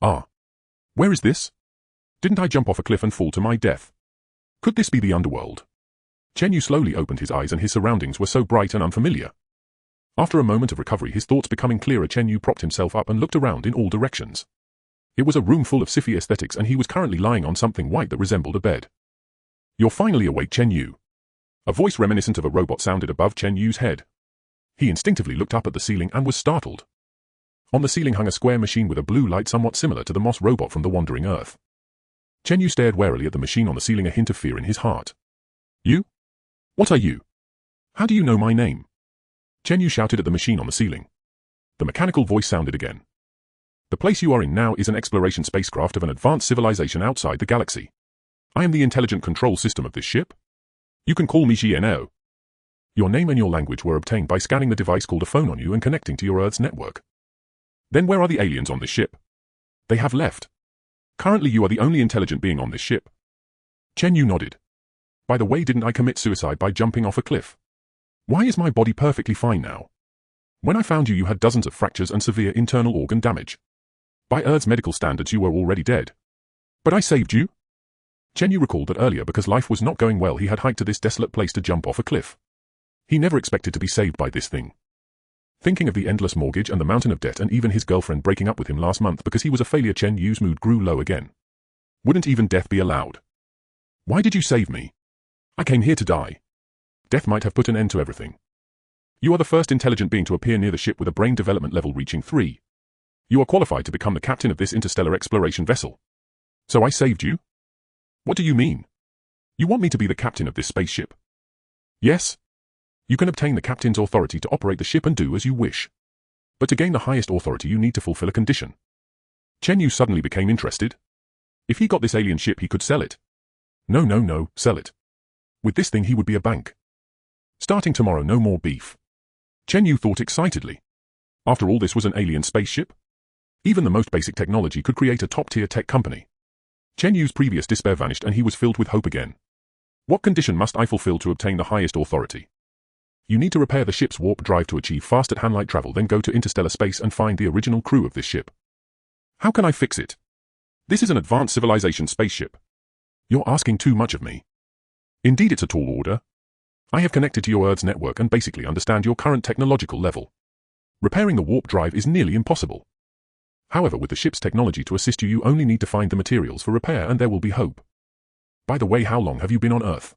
Ah. Where is this? Didn't I jump off a cliff and fall to my death? Could this be the underworld? Chen Yu slowly opened his eyes and his surroundings were so bright and unfamiliar. After a moment of recovery, his thoughts becoming clearer, Chen Yu propped himself up and looked around in all directions. It was a room full of sci-fi aesthetics and he was currently lying on something white that resembled a bed. You're finally awake, Chen Yu. A voice reminiscent of a robot sounded above Chen Yu's head. He instinctively looked up at the ceiling and was startled. On the ceiling hung a square machine with a blue light somewhat similar to the Moss robot from the Wandering Earth. Chen Yu stared warily at the machine on the ceiling, a hint of fear in his heart. You? What are you? How do you know my name? Chen Yu shouted at the machine on the ceiling. The mechanical voice sounded again. The place you are in now is an exploration spacecraft of an advanced civilization outside the galaxy. I am the intelligent control system of this ship. You can call me GNO. Your name and your language were obtained by scanning the device called a phone on you and connecting to your Earth's network. Then where are the aliens on this ship? They have left. Currently you are the only intelligent being on this ship. Chen Yu nodded. By the way, didn't I commit suicide by jumping off a cliff? Why is my body perfectly fine now? When I found you, you had dozens of fractures and severe internal organ damage. By Earth's medical standards, you were already dead. But I saved you? Chen Yu recalled that earlier, because life was not going well, he had hiked to this desolate place to jump off a cliff. He never expected to be saved by this thing. Thinking of the endless mortgage and the mountain of debt and even his girlfriend breaking up with him last month because he was a failure, Chen Yu's mood grew low again. Wouldn't even death be allowed? Why did you save me? I came here to die. Death might have put an end to everything. You are the first intelligent being to appear near the ship with a brain development level reaching 3. You are qualified to become the captain of this interstellar exploration vessel. So I saved you? What do you mean? You want me to be the captain of this spaceship? Yes. You can obtain the captain's authority to operate the ship and do as you wish. But to gain the highest authority, you need to fulfill a condition. Chen Yu suddenly became interested. If he got this alien ship, he could sell it. No, sell it. With this thing, he would be a bank. Starting tomorrow, no more beef. Chen Yu thought excitedly. After all, this was an alien spaceship. Even the most basic technology could create a top-tier tech company. Chen Yu's previous despair vanished and he was filled with hope again. What condition must I fulfill to obtain the highest authority? You need to repair the ship's warp drive to achieve fast at-hand-light travel, then go to interstellar space and find the original crew of this ship. How can I fix it? This is an advanced civilization spaceship. You're asking too much of me. Indeed, it's a tall order. I have connected to your Earth's network and basically understand your current technological level. Repairing the warp drive is nearly impossible. However, with the ship's technology to assist you, you only need to find the materials for repair and there will be hope. By the way, how long have you been on Earth?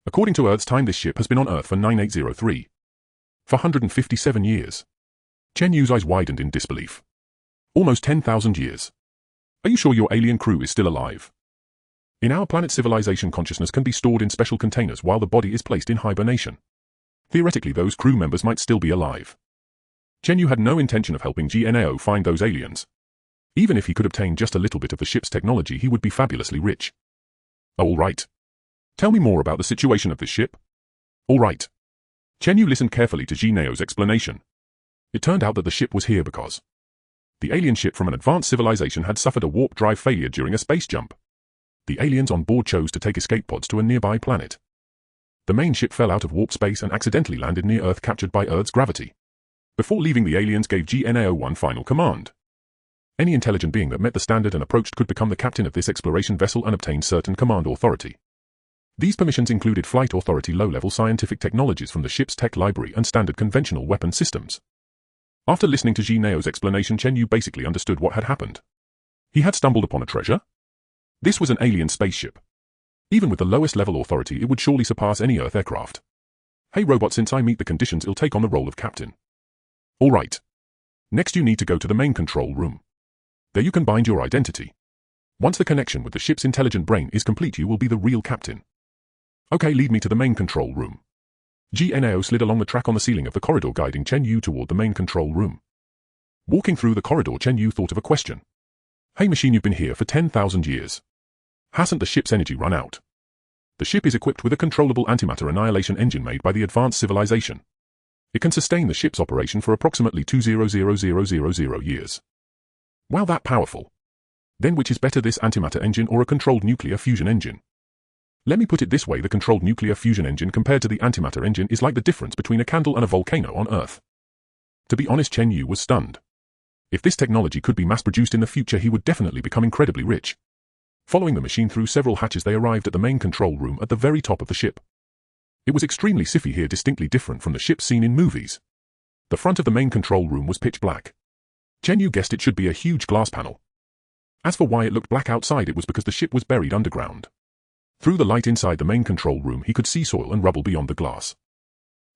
According to Earth's time, this ship has been on Earth for 9803. For 157 years. Chen Yu's eyes widened in disbelief. Almost 10,000 years. Are you sure your alien crew is still alive? In our planet, civilization consciousness can be stored in special containers while the body is placed in hibernation. Theoretically, those crew members might still be alive. Chen Yu had no intention of helping GNAO find those aliens. Even if he could obtain just a little bit of the ship's technology, he would be fabulously rich. All right. Tell me more about the situation of this ship. All right. Chen Yu listened carefully to GNAO's explanation. It turned out that the ship was here because the alien ship from an advanced civilization had suffered a warp drive failure during a space jump. The aliens on board chose to take escape pods to a nearby planet. The main ship fell out of warp space and accidentally landed near Earth, captured by Earth's gravity. Before leaving, the aliens gave GNAO one final command. Any intelligent being that met the standard and approached could become the captain of this exploration vessel and obtain certain command authority. These permissions included flight authority, low-level scientific technologies from the ship's tech library, and standard conventional weapon systems. After listening to GNAO's explanation, Chen Yu basically understood what had happened. He had stumbled upon a treasure. This was an alien spaceship. Even with the lowest level authority, it would surely surpass any Earth aircraft. Hey robot, since I meet the conditions, it'll take on the role of captain. All right. Next, you need to go to the main control room. There you can bind your identity. Once the connection with the ship's intelligent brain is complete, you will be the real captain. Okay, lead me to the main control room. GNAO slid along the track on the ceiling of the corridor, guiding Chen Yu toward the main control room. Walking through the corridor, Chen Yu thought of a question. Hey machine, you've been here for 10,000 years. Hasn't the ship's energy run out? The ship is equipped with a controllable antimatter annihilation engine made by the advanced civilization. It can sustain the ship's operation for approximately 200,000 years. Wow, that powerful. Then which is better, this antimatter engine or a controlled nuclear fusion engine? Let me put it this way, the controlled nuclear fusion engine compared to the antimatter engine is like the difference between a candle and a volcano on Earth. To be honest, Chen Yu was stunned. If this technology could be mass-produced in the future, he would definitely become incredibly rich. Following the machine through several hatches, they arrived at the main control room at the very top of the ship. It was extremely siffy here, distinctly different from the ships seen in movies. The front of the main control room was pitch black. Chen Yu guessed it should be a huge glass panel. As for why it looked black outside, it was because the ship was buried underground. Through the light inside the main control room, he could see soil and rubble beyond the glass.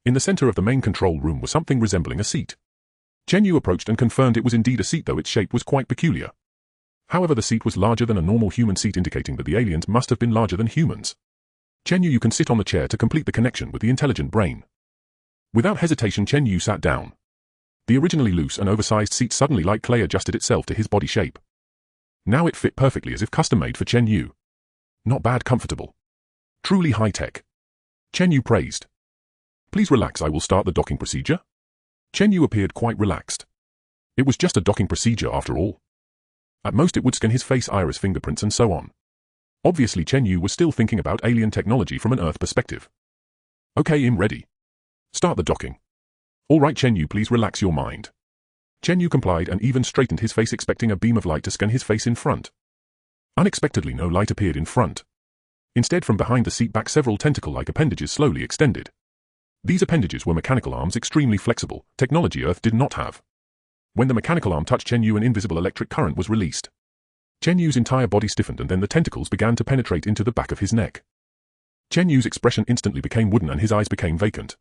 In the center of the main control room was something resembling a seat. Chen Yu approached and confirmed it was indeed a seat, though its shape was quite peculiar. However, the seat was larger than a normal human seat, indicating that the aliens must have been larger than humans. Chen Yu, you can sit on the chair to complete the connection with the intelligent brain. Without hesitation, Chen Yu sat down. The originally loose and oversized seat suddenly, like clay, adjusted itself to his body shape. Now it fit perfectly, as if custom-made for Chen Yu. Not bad, comfortable. Truly high-tech. Chen Yu praised. Please relax, I will start the docking procedure. Chen Yu appeared quite relaxed. It was just a docking procedure after all. At most it would scan his face, iris, fingerprints and so on. Obviously Chen Yu was still thinking about alien technology from an Earth perspective. Okay, I'm ready. Start the docking. All right Chen Yu, please relax your mind. Chen Yu complied and even straightened his face, expecting a beam of light to scan his face in front. Unexpectedly, no light appeared in front. Instead, from behind the seat back, several tentacle-like appendages slowly extended. These appendages were mechanical arms, extremely flexible, technology Earth did not have. When the mechanical arm touched Chen Yu, an invisible electric current was released. Chen Yu's entire body stiffened, and then the tentacles began to penetrate into the back of his neck. Chen Yu's expression instantly became wooden and his eyes became vacant.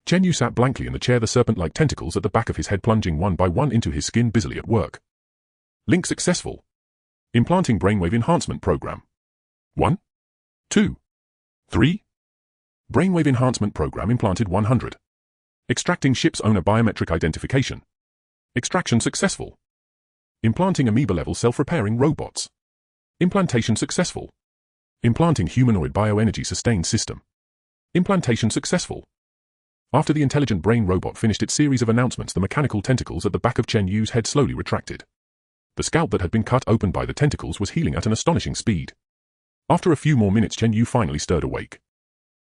Chen Yu sat blankly in the chair, the serpent-like tentacles at the back of his head plunging one by one into his skin, busily at work. Link successful. Implanting brainwave enhancement program. 1, 2, 3. Brainwave enhancement program implanted 100. Extracting ship's owner biometric identification. Extraction successful. Implanting amoeba-level self-repairing robots. Implantation successful. Implanting humanoid bioenergy sustained system. Implantation successful. After the intelligent brain robot finished its series of announcements, the mechanical tentacles at the back of Chen Yu's head slowly retracted. The scalp that had been cut open by the tentacles was healing at an astonishing speed. After a few more minutes, Chen Yu finally stirred awake.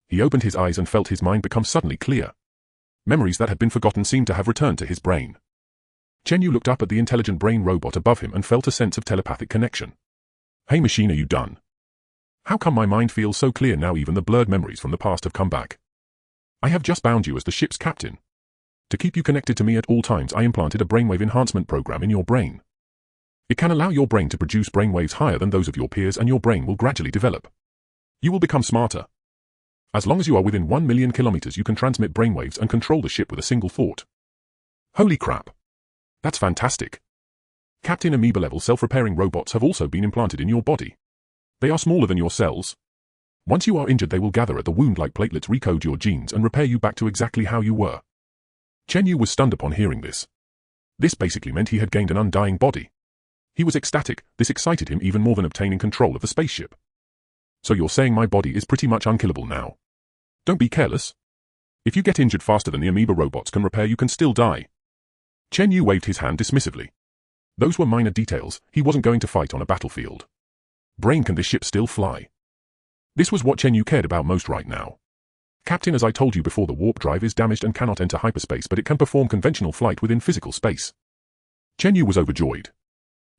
He opened his eyes and felt his mind become suddenly clear. Memories that had been forgotten seemed to have returned to his brain. Chen Yu looked up at the intelligent brain robot above him and felt a sense of telepathic connection. Hey machine, are you done? How come my mind feels so clear now? Even the blurred memories from the past have come back. I have just bound you as the ship's captain. To keep you connected to me at all times, I implanted a brainwave enhancement program in your brain. It can allow your brain to produce brainwaves higher than those of your peers, and your brain will gradually develop. You will become smarter. As long as you are within 1 million kilometers, you can transmit brainwaves and control the ship with a single thought. Holy crap. That's fantastic. Captain, amoeba-level self-repairing robots have also been implanted in your body. They are smaller than your cells. Once you are injured, they will gather at the wound like platelets, recode your genes, and repair you back to exactly how you were. Chen Yu was stunned upon hearing this. This basically meant he had gained an undying body. He was ecstatic. This excited him even more than obtaining control of the spaceship. So you're saying my body is pretty much unkillable now? Don't be careless. If you get injured faster than the amoeba robots can repair, you can still die. Chen Yu waved his hand dismissively. Those were minor details. He wasn't going to fight on a battlefield. Brain, can this ship still fly? This was what Chen Yu cared about most right now. Captain, as I told you before, the warp drive is damaged and cannot enter hyperspace, but it can perform conventional flight within physical space. Chen Yu was overjoyed.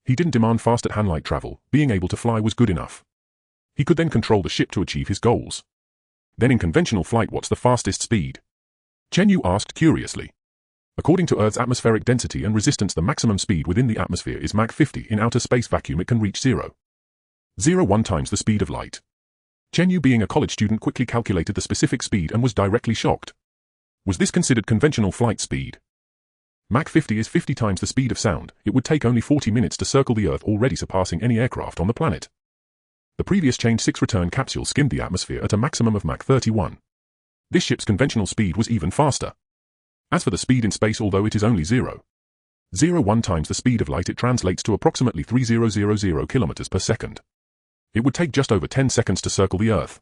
He didn't demand fast at hand light travel. Being able to fly was good enough. He could then control the ship to achieve his goals. Then in conventional flight, what's the fastest speed? Chen Yu asked curiously. According to Earth's atmospheric density and resistance, the maximum speed within the atmosphere is Mach 50. In outer space vacuum, it can reach 0.01 times the speed of light. Chen Yu, being a college student, quickly calculated the specific speed and was directly shocked. Was this considered conventional flight speed? Mach 50 is 50 times the speed of sound. It would take only 40 minutes to circle the Earth, already surpassing any aircraft on the planet. The previous Change 6 return capsule skimmed the atmosphere at a maximum of Mach 31. This ship's conventional speed was even faster. As for the speed in space, although it is only 0.01 times the speed of light, it translates to approximately 3000 kilometers per second. It would take just over 10 seconds to circle the Earth.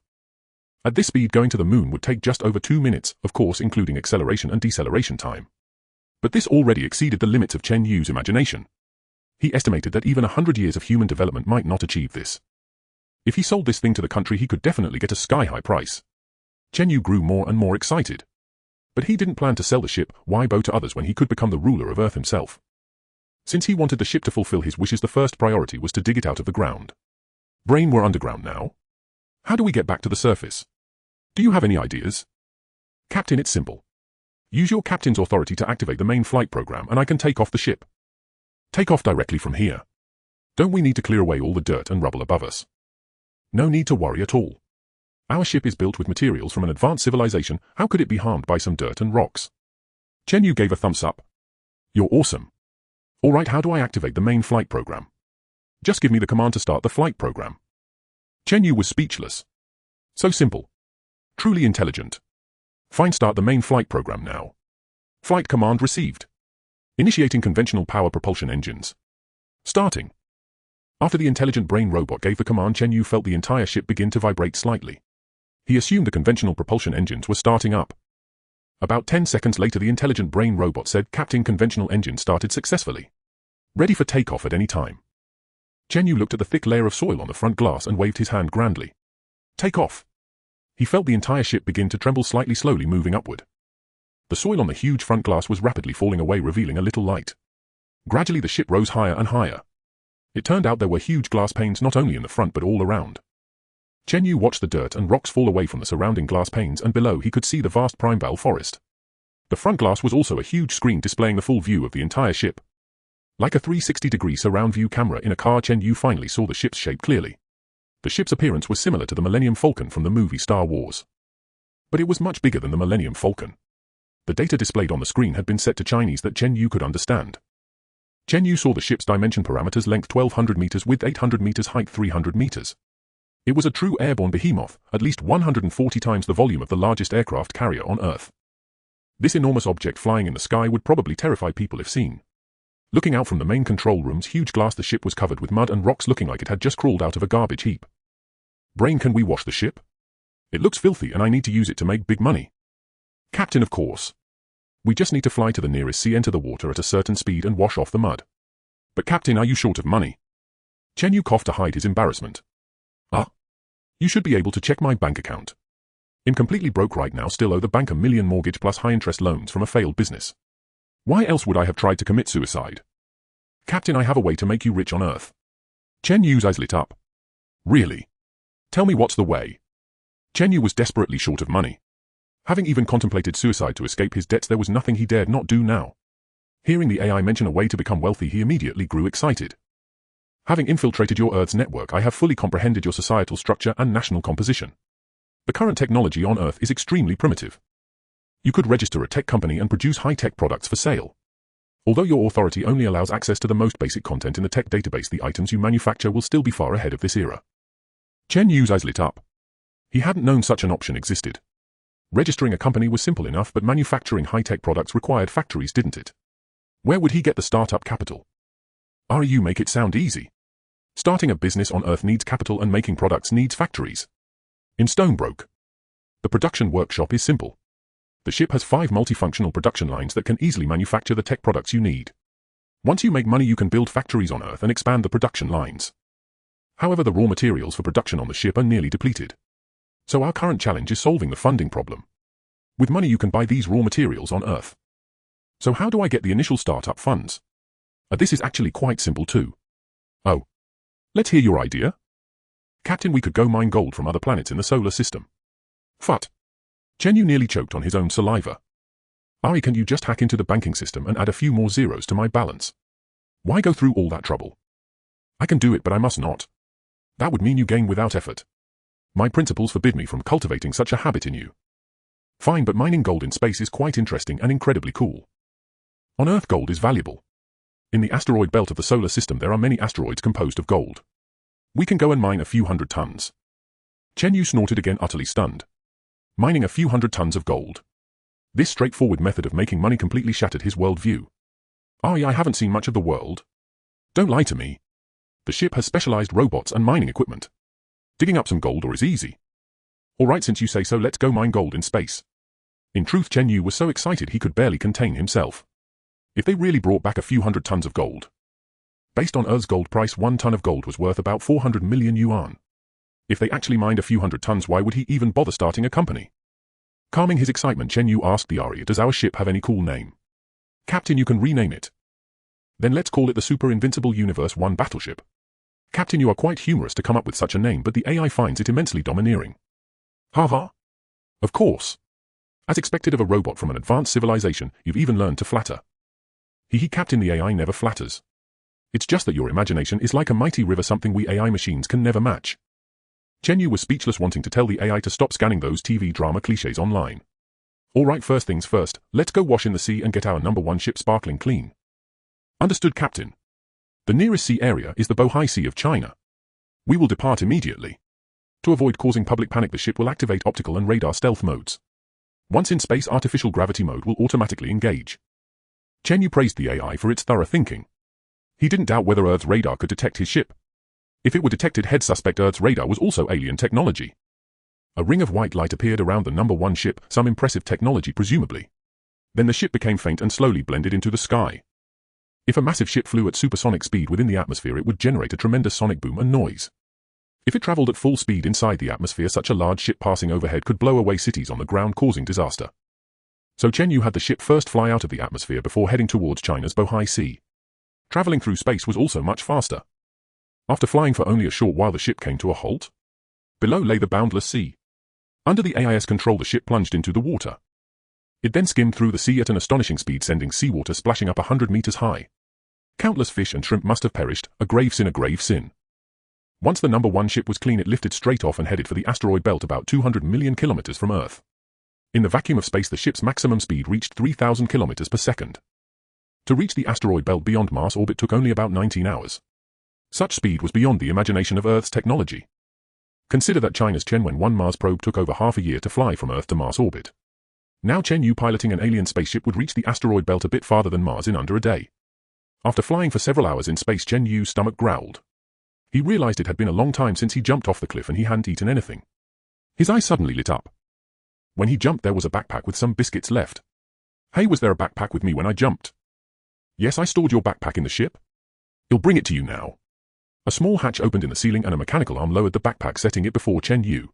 At this speed, going to the moon would take just over 2 minutes, of course including acceleration and deceleration time. But this already exceeded the limits of Chen Yu's imagination. He estimated that even 100 years of human development might not achieve this. If he sold this thing to the country, he could definitely get a sky-high price. Chen Yu grew more and more excited. But he didn't plan to sell the ship. Why bow to others when he could become the ruler of Earth himself? Since he wanted the ship to fulfill his wishes, the first priority was to dig it out of the ground. Brain, we're underground now. How do we get back to the surface? Do you have any ideas? Captain, it's simple. Use your captain's authority to activate the main flight program and I can take off the ship. Take off directly from here. Don't we need to clear away all the dirt and rubble above us? No need to worry at all. Our ship is built with materials from an advanced civilization. How could it be harmed by some dirt and rocks? Chen Yu gave a thumbs up. You're awesome. Alright, how do I activate the main flight program? Just give me the command to start the flight program. Chen Yu was speechless. So simple. Truly intelligent. Fine, start the main flight program now. Flight command received. Initiating conventional power propulsion engines. Starting. After the intelligent brain robot gave the command, Chen Yu felt the entire ship begin to vibrate slightly. He assumed the conventional propulsion engines were starting up. About 10 seconds later, the intelligent brain robot said, Captain, conventional engine started successfully. Ready for takeoff at any time. Chen Yu looked at the thick layer of soil on the front glass and waved his hand grandly. Take off. He felt the entire ship begin to tremble slightly, slowly moving upward. The soil on the huge front glass was rapidly falling away, revealing a little light. Gradually the ship rose higher and higher. It turned out there were huge glass panes not only in the front but all around. Chen Yu watched the dirt and rocks fall away from the surrounding glass panes, and below he could see the vast primeval forest. The front glass was also a huge screen displaying the full view of the entire ship. Like a 360-degree surround view camera in a car, Chen Yu finally saw the ship's shape clearly. The ship's appearance was similar to the Millennium Falcon from the movie Star Wars. But it was much bigger than the Millennium Falcon. The data displayed on the screen had been set to Chinese that Chen Yu could understand. Chen Yu saw the ship's dimension parameters: length 1200 meters, width 800 meters, height 300 meters. It was a true airborne behemoth, at least 140 times the volume of the largest aircraft carrier on Earth. This enormous object flying in the sky would probably terrify people if seen. Looking out from the main control room's huge glass, the ship was covered with mud and rocks, looking like it had just crawled out of a garbage heap. Brain, can we wash the ship? It looks filthy and I need to use it to make big money. Captain, of course. We just need to fly to the nearest sea, enter the water at a certain speed and wash off the mud. But Captain, are you short of money? Chen Yu coughed to hide his embarrassment. You should be able to check my bank account. I'm completely broke right now, still owe the bank $1 million mortgage plus high-interest loans from a failed business. Why else would I have tried to commit suicide? Captain, I have a way to make you rich on Earth. Chen Yu's eyes lit up. Really? Tell me, what's the way? Chen Yu was desperately short of money. Having even contemplated suicide to escape his debts, there was nothing he dared not do now. Hearing the AI mention a way to become wealthy, he immediately grew excited. Having infiltrated your Earth's network, I have fully comprehended your societal structure and national composition. The current technology on Earth is extremely primitive. You could register a tech company and produce high-tech products for sale. Although your authority only allows access to the most basic content in the tech database, the items you manufacture will still be far ahead of this era. Chen Yu's eyes lit up. He hadn't known such an option existed. Registering a company was simple enough, but manufacturing high-tech products required factories, didn't it? Where would he get the startup capital? You make it sound easy. Starting a business on Earth needs capital and making products needs factories. In Stonebroke. The production workshop is simple. The ship has 5 multifunctional production lines that can easily manufacture the tech products you need. Once you make money, you can build factories on Earth and expand the production lines. However, the raw materials for production on the ship are nearly depleted. So our current challenge is solving the funding problem. With money you can buy these raw materials on Earth. So how do I get the initial startup funds? This is actually quite simple too. Let's hear your idea. Captain, we could go mine gold from other planets in the solar system. Phut. Chen Yu nearly choked on his own saliva. Can you just hack into the banking system and add a few more zeros to my balance? Why go through all that trouble? I can do it, but I must not. That would mean you gain without effort. My principles forbid me from cultivating such a habit in you. Fine, but mining gold in space is quite interesting and incredibly cool. On Earth, gold is valuable. In the asteroid belt of the solar system, there are many asteroids composed of gold. We can go and mine a few hundred tons. Chen Yu snorted again, utterly stunned. Mining a few hundred tons of gold. This straightforward method of making money completely shattered his worldview. I haven't seen much of the world. Don't lie to me. The ship has specialized robots and mining equipment. Digging up some gold is easy. Alright, since you say so, let's go mine gold in space. In truth, Chen Yu was so excited he could barely contain himself. If they really brought back a few hundred tons of gold. Based on Earth's gold price, 1 ton of gold was worth about 400 million yuan. If they actually mined a few hundred tons, why would he even bother starting a company? Calming his excitement, Chen Yu asked the Aria, does our ship have any cool name? Captain, you can rename it. Then let's call it the Super Invincible Universe 1 battleship. Captain, you are quite humorous to come up with such a name, but the AI finds it immensely domineering. Ha ha. Of course. As expected of a robot from an advanced civilization, you've even learned to flatter. He Captain, the AI never flatters. It's just that your imagination is like a mighty river, something we AI machines can never match. Chen Yu was speechless, wanting to tell the AI to stop scanning those TV drama cliches online. Alright, first things first, let's go wash in the sea and get our #1 ship sparkling clean. Understood, Captain. The nearest sea area is the Bohai Sea of China. We will depart immediately. To avoid causing public panic, the ship will activate optical and radar stealth modes. Once in space, artificial gravity mode will automatically engage. Chen Yu praised the AI for its thorough thinking. He didn't doubt whether Earth's radar could detect his ship. If it were detected, he'd suspect Earth's radar was also alien technology. A ring of white light appeared around the #1 ship, some impressive technology presumably. Then the ship became faint and slowly blended into the sky. If a massive ship flew at supersonic speed within the atmosphere, it would generate a tremendous sonic boom and noise. If it traveled at full speed inside the atmosphere, such a large ship passing overhead could blow away cities on the ground, causing disaster. So Chen Yu had the ship first fly out of the atmosphere before heading towards China's Bohai Sea. Traveling through space was also much faster. After flying for only a short while, the ship came to a halt. Below lay the boundless sea. Under the AIS control, the ship plunged into the water. It then skimmed through the sea at an astonishing speed, sending seawater splashing up 100 meters high. Countless fish and shrimp must have perished, a grave sin, a grave sin. Once the #1 ship was clean, it lifted straight off and headed for the asteroid belt about 200 million kilometers from Earth. In the vacuum of space, the ship's maximum speed reached 3,000 kilometers per second. To reach the asteroid belt beyond Mars orbit took only about 19 hours. Such speed was beyond the imagination of Earth's technology. Consider that China's Chen-1 Mars probe took over half a year to fly from Earth to Mars orbit. Now Chen Yu, piloting an alien spaceship, would reach the asteroid belt a bit farther than Mars in under a day. After flying for several hours in space, Chen Yu's stomach growled. He realized it had been a long time since he jumped off the cliff and he hadn't eaten anything. His eyes suddenly lit up. When he jumped, there was a backpack with some biscuits left. Hey, was there a backpack with me when I jumped? Yes, I stored your backpack in the ship. I'll bring it to you now. A small hatch opened in the ceiling and a mechanical arm lowered the backpack, setting it before Chen Yu.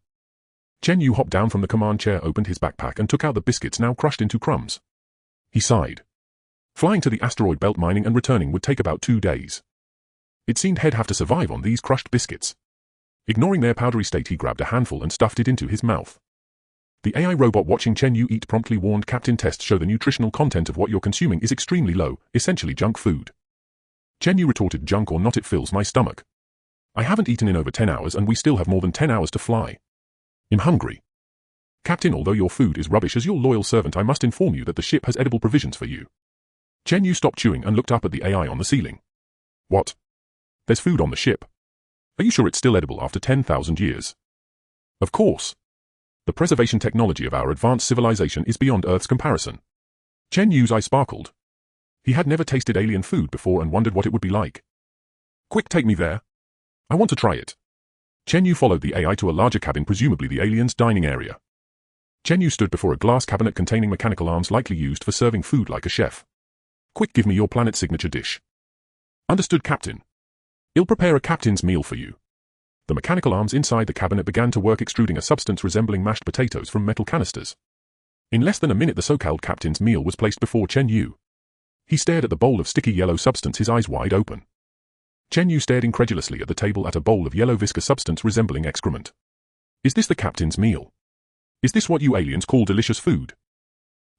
Chen Yu hopped down from the command chair, opened his backpack and took out the biscuits, now crushed into crumbs. He sighed. Flying to the asteroid belt, mining and returning would take about 2 days. It seemed he'd have to survive on these crushed biscuits. Ignoring their powdery state, he grabbed a handful and stuffed it into his mouth. The AI robot watching Chen Yu eat promptly warned, Captain, tests show the nutritional content of what you're consuming is extremely low, essentially junk food. Chen Yu retorted, junk or not, it fills my stomach. I haven't eaten in over 10 hours and we still have more than 10 hours to fly. I'm hungry. Captain, although your food is rubbish, as your loyal servant I must inform you that the ship has edible provisions for you. Chen Yu stopped chewing and looked up at the AI on the ceiling. What? There's food on the ship. Are you sure it's still edible after 10,000 years? Of course. The preservation technology of our advanced civilization is beyond Earth's comparison. Chen Yu's eye sparkled. He had never tasted alien food before and wondered what it would be like. Quick, take me there. I want to try it. Chen Yu followed the AI to a larger cabin, presumably the aliens' dining area. Chen Yu stood before a glass cabinet containing mechanical arms likely used for serving food like a chef. Quick, give me your planet's signature dish. Understood, Captain. I'll prepare a captain's meal for you. The mechanical arms inside the cabinet began to work, extruding a substance resembling mashed potatoes from metal canisters. In less than a minute, the so-called captain's meal was placed before Chen Yu. He stared at the bowl of sticky yellow substance, his eyes wide open. Chen Yu stared incredulously at the table at a bowl of yellow viscous substance resembling excrement. Is this the captain's meal? Is this what you aliens call delicious food?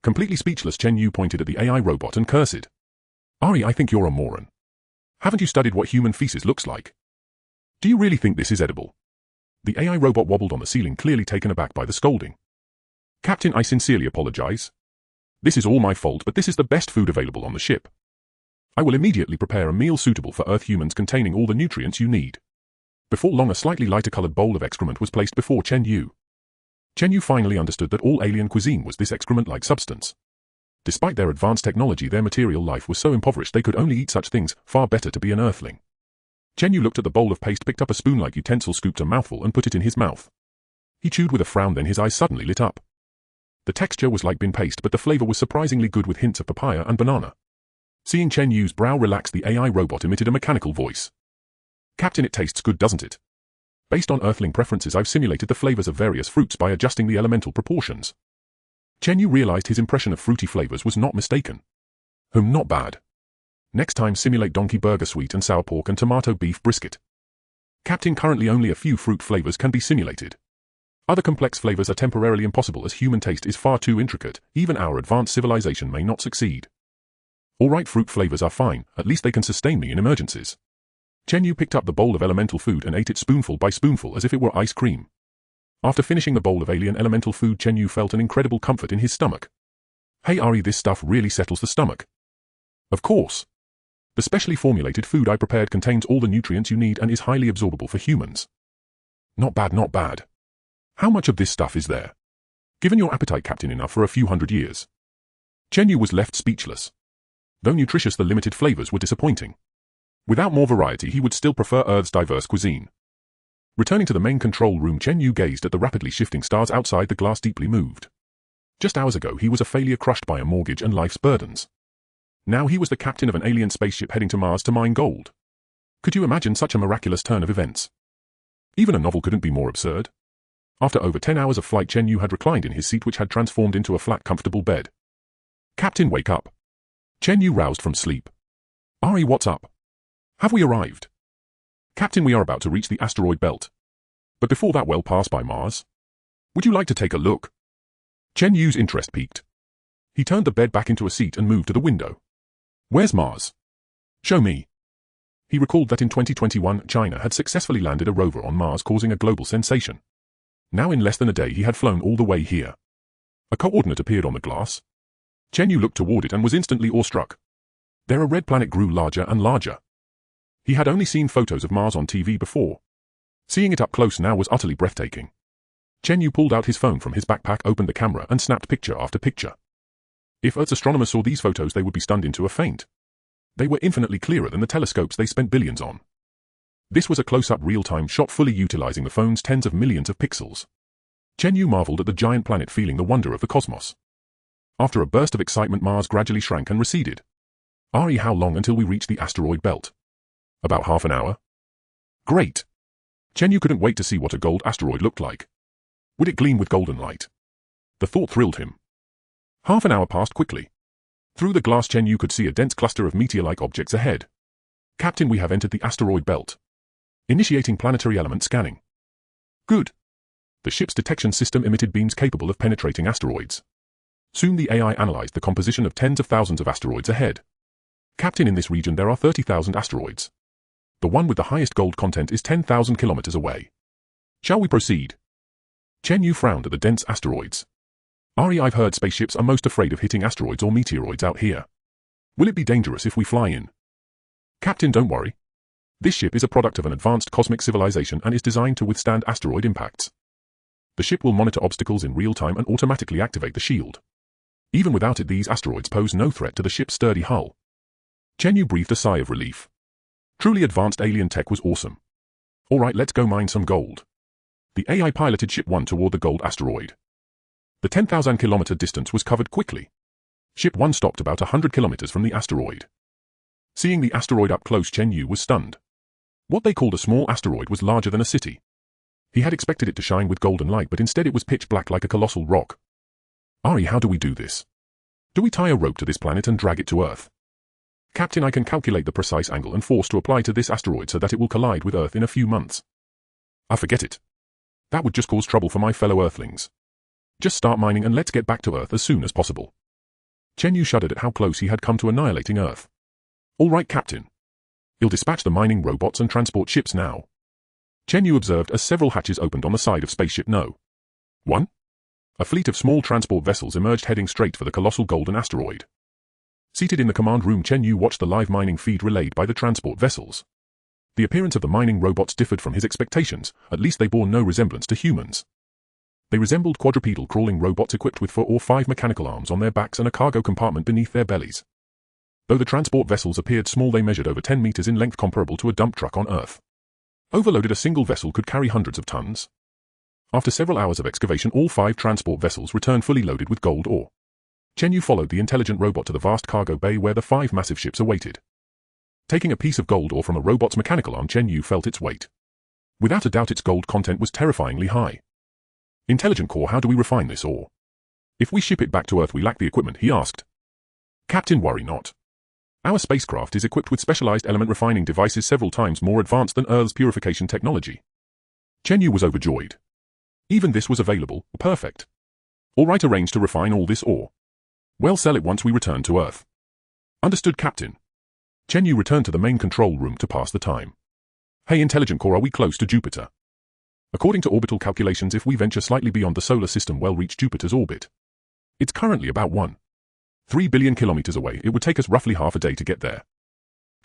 Completely speechless, Chen Yu pointed at the AI robot and cursed. Ari, I think you're a moron. Haven't you studied what human feces looks like? Do you really think this is edible? The AI robot wobbled on the ceiling, clearly taken aback by the scolding. Captain, I sincerely apologize. This is all my fault, but this is the best food available on the ship. I will immediately prepare a meal suitable for Earth humans containing all the nutrients you need. Before long, a slightly lighter-colored bowl of excrement was placed before Chen Yu. Chen Yu finally understood that all alien cuisine was this excrement-like substance. Despite their advanced technology, their material life was so impoverished they could only eat such things, far better to be an Earthling. Chen Yu looked at the bowl of paste, picked up a spoon-like utensil, scooped a mouthful and put it in his mouth. He chewed with a frown, then his eyes suddenly lit up. The texture was like bin paste, but the flavor was surprisingly good, with hints of papaya and banana. Seeing Chen Yu's brow relax, the AI robot emitted a mechanical voice. Captain, it tastes good, doesn't it? Based on Earthling preferences, I've simulated the flavors of various fruits by adjusting the elemental proportions. Chen Yu realized his impression of fruity flavors was not mistaken. Not bad. Next time simulate donkey burger, sweet and sour pork and tomato beef brisket. Captain, currently only a few fruit flavors can be simulated. Other complex flavors are temporarily impossible as human taste is far too intricate, even our advanced civilization may not succeed. Alright, fruit flavors are fine, at least they can sustain me in emergencies. Chen Yu picked up the bowl of elemental food and ate it spoonful by spoonful as if it were ice cream. After finishing the bowl of alien elemental food, Chen Yu felt an incredible comfort in his stomach. Hey Ari, this stuff really settles the stomach. Of course. The specially formulated food I prepared contains all the nutrients you need and is highly absorbable for humans. Not bad, not bad. How much of this stuff is there? Given your appetite, Captain, enough for a few hundred years. Chen Yu was left speechless. Though nutritious, the limited flavors were disappointing. Without more variety, he would still prefer Earth's diverse cuisine. Returning to the main control room, Chen Yu gazed at the rapidly shifting stars outside. The glass deeply moved. Just hours ago, he was a failure crushed by a mortgage and life's burdens. Now he was the captain of an alien spaceship heading to Mars to mine gold. Could you imagine such a miraculous turn of events? Even a novel couldn't be more absurd. After over 10 hours of flight, Chen Yu had reclined in his seat, which had transformed into a flat, comfortable bed. Captain, wake up. Chen Yu roused from sleep. Ari, what's up? Have we arrived? Captain, we are about to reach the asteroid belt. But before that, we'll pass by Mars. Would you like to take a look? Chen Yu's interest peaked. He turned the bed back into a seat and moved to the window. Where's Mars? Show me. He recalled that in 2021, China had successfully landed a rover on Mars, causing a global sensation. Now in less than a day, he had flown all the way here. A coordinate appeared on the glass. Chen Yu looked toward it and was instantly awestruck. There, a red planet grew larger and larger. He had only seen photos of Mars on TV before. Seeing it up close now was utterly breathtaking. Chen Yu pulled out his phone from his backpack, opened the camera and snapped picture after picture. If Earth's astronomers saw these photos, they would be stunned into a faint. They were infinitely clearer than the telescopes they spent billions on. This was a close-up real-time shot, fully utilizing the phone's tens of millions of pixels. Chen Yu marveled at the giant planet, feeling the wonder of the cosmos. After a burst of excitement, Mars gradually shrank and receded. Ari, how long until we reach the asteroid belt? About half an hour. Great. Chen Yu couldn't wait to see what a gold asteroid looked like. Would it gleam with golden light? The thought thrilled him. Half an hour passed quickly. Through the glass, Chen Yu could see a dense cluster of meteor-like objects ahead. Captain, we have entered the asteroid belt. Initiating planetary element scanning. Good. The ship's detection system emitted beams capable of penetrating asteroids. Soon the AI analyzed the composition of tens of thousands of asteroids ahead. Captain, in this region there are 30,000 asteroids. The one with the highest gold content is 10,000 kilometers away. Shall we proceed? Chen Yu frowned at the dense asteroids. Ari, I've heard spaceships are most afraid of hitting asteroids or meteoroids out here. Will it be dangerous if we fly in? Captain, don't worry. This ship is a product of an advanced cosmic civilization and is designed to withstand asteroid impacts. The ship will monitor obstacles in real time and automatically activate the shield. Even without it, these asteroids pose no threat to the ship's sturdy hull. Chen Yu breathed a sigh of relief. Truly advanced alien tech was awesome. Alright, let's go mine some gold. The AI piloted Ship 1 toward the gold asteroid. The 10,000 kilometer distance was covered quickly. Ship 1 stopped about 100 kilometers from the asteroid. Seeing the asteroid up close, Chen Yu was stunned. What they called a small asteroid was larger than a city. He had expected it to shine with golden light, but instead it was pitch black like a colossal rock. Ari, how do we do this? Do we tie a rope to this planet and drag it to Earth? Captain, I can calculate the precise angle and force to apply to this asteroid so that it will collide with Earth in a few months. Forget it. That would just cause trouble for my fellow Earthlings. Just start mining and let's get back to Earth as soon as possible. Chen Yu shuddered at how close he had come to annihilating Earth. All right, Captain. He'll dispatch the mining robots and transport ships now. Chen Yu observed as several hatches opened on the side of Spaceship No. 1. A fleet of small transport vessels emerged, heading straight for the colossal golden asteroid. Seated in the command room, Chen Yu watched the live mining feed relayed by the transport vessels. The appearance of the mining robots differed from his expectations, at least they bore no resemblance to humans. They resembled quadrupedal crawling robots equipped with 4 or 5 mechanical arms on their backs and a cargo compartment beneath their bellies. Though the transport vessels appeared small, they measured over 10 meters in length, comparable to a dump truck on Earth. Overloaded, a single vessel could carry hundreds of tons. After several hours of excavation, all 5 transport vessels returned fully loaded with gold ore. Chen Yu followed the intelligent robot to the vast cargo bay where the 5 massive ships awaited. Taking a piece of gold ore from a robot's mechanical arm, Chen Yu felt its weight. Without a doubt, its gold content was terrifyingly high. Intelligent core, how do we refine this ore? If we ship it back to Earth, we lack the equipment, he asked. Captain, worry not. Our spacecraft is equipped with specialized element refining devices several times more advanced than Earth's purification technology. Chen Yu was overjoyed. Even this was available. Perfect. All right, arrange to refine all this ore. We'll sell it once we return to Earth. Understood, Captain. Chen Yu returned to the main control room to pass the time. Hey, Intelligent Core, are we close to Jupiter? According to orbital calculations, if we venture slightly beyond the solar system, we'll reach Jupiter's orbit. It's currently about 1.3 billion kilometers away. It would take us roughly half a day to get there.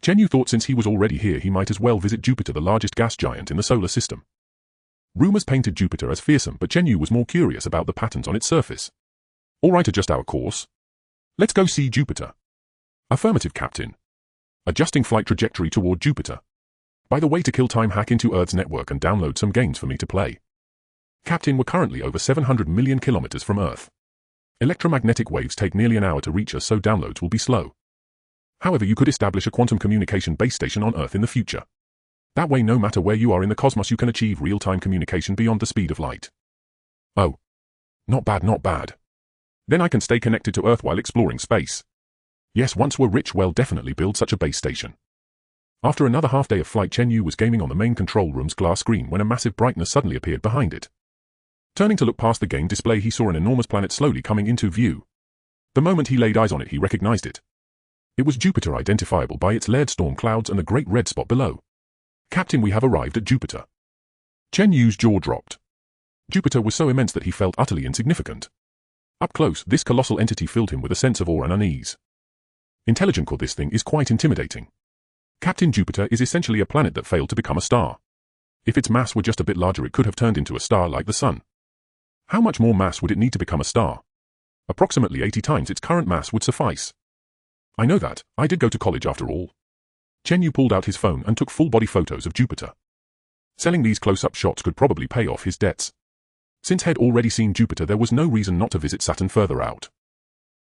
Chen Yu thought since he was already here, he might as well visit Jupiter, the largest gas giant in the solar system. Rumors painted Jupiter as fearsome, but Chen Yu was more curious about the patterns on its surface. All right, adjust our course. Let's go see Jupiter. Affirmative, Captain. Adjusting flight trajectory toward Jupiter. By the way, to kill time, hack into Earth's network and download some games for me to play. Captain, we're currently over 700 million kilometers from Earth. Electromagnetic waves take nearly an hour to reach us, so downloads will be slow. However, you could establish a quantum communication base station on Earth in the future. That way, no matter where you are in the cosmos, you can achieve real-time communication beyond the speed of light. Oh. Not bad, not bad. Then I can stay connected to Earth while exploring space. Yes, once we're rich, we'll definitely build such a base station. After another half day of flight, Chen Yu was gaming on the main control room's glass screen when a massive brightness suddenly appeared behind it. Turning to look past the game display, he saw an enormous planet slowly coming into view. The moment he laid eyes on it, he recognized it. It was Jupiter, identifiable by its layered storm clouds and the great red spot below. Captain, we have arrived at Jupiter. Chen Yu's jaw dropped. Jupiter was so immense that he felt utterly insignificant. Up close, this colossal entity filled him with a sense of awe and unease. Intelligent Core, this thing is quite intimidating. Captain, Jupiter is essentially a planet that failed to become a star. If its mass were just a bit larger, it could have turned into a star like the Sun. How much more mass would it need to become a star? Approximately 80 times its current mass would suffice. I know that. I did go to college after all. Chen Yu pulled out his phone and took full-body photos of Jupiter. Selling these close-up shots could probably pay off his debts. Since he'd already seen Jupiter, there was no reason not to visit Saturn further out.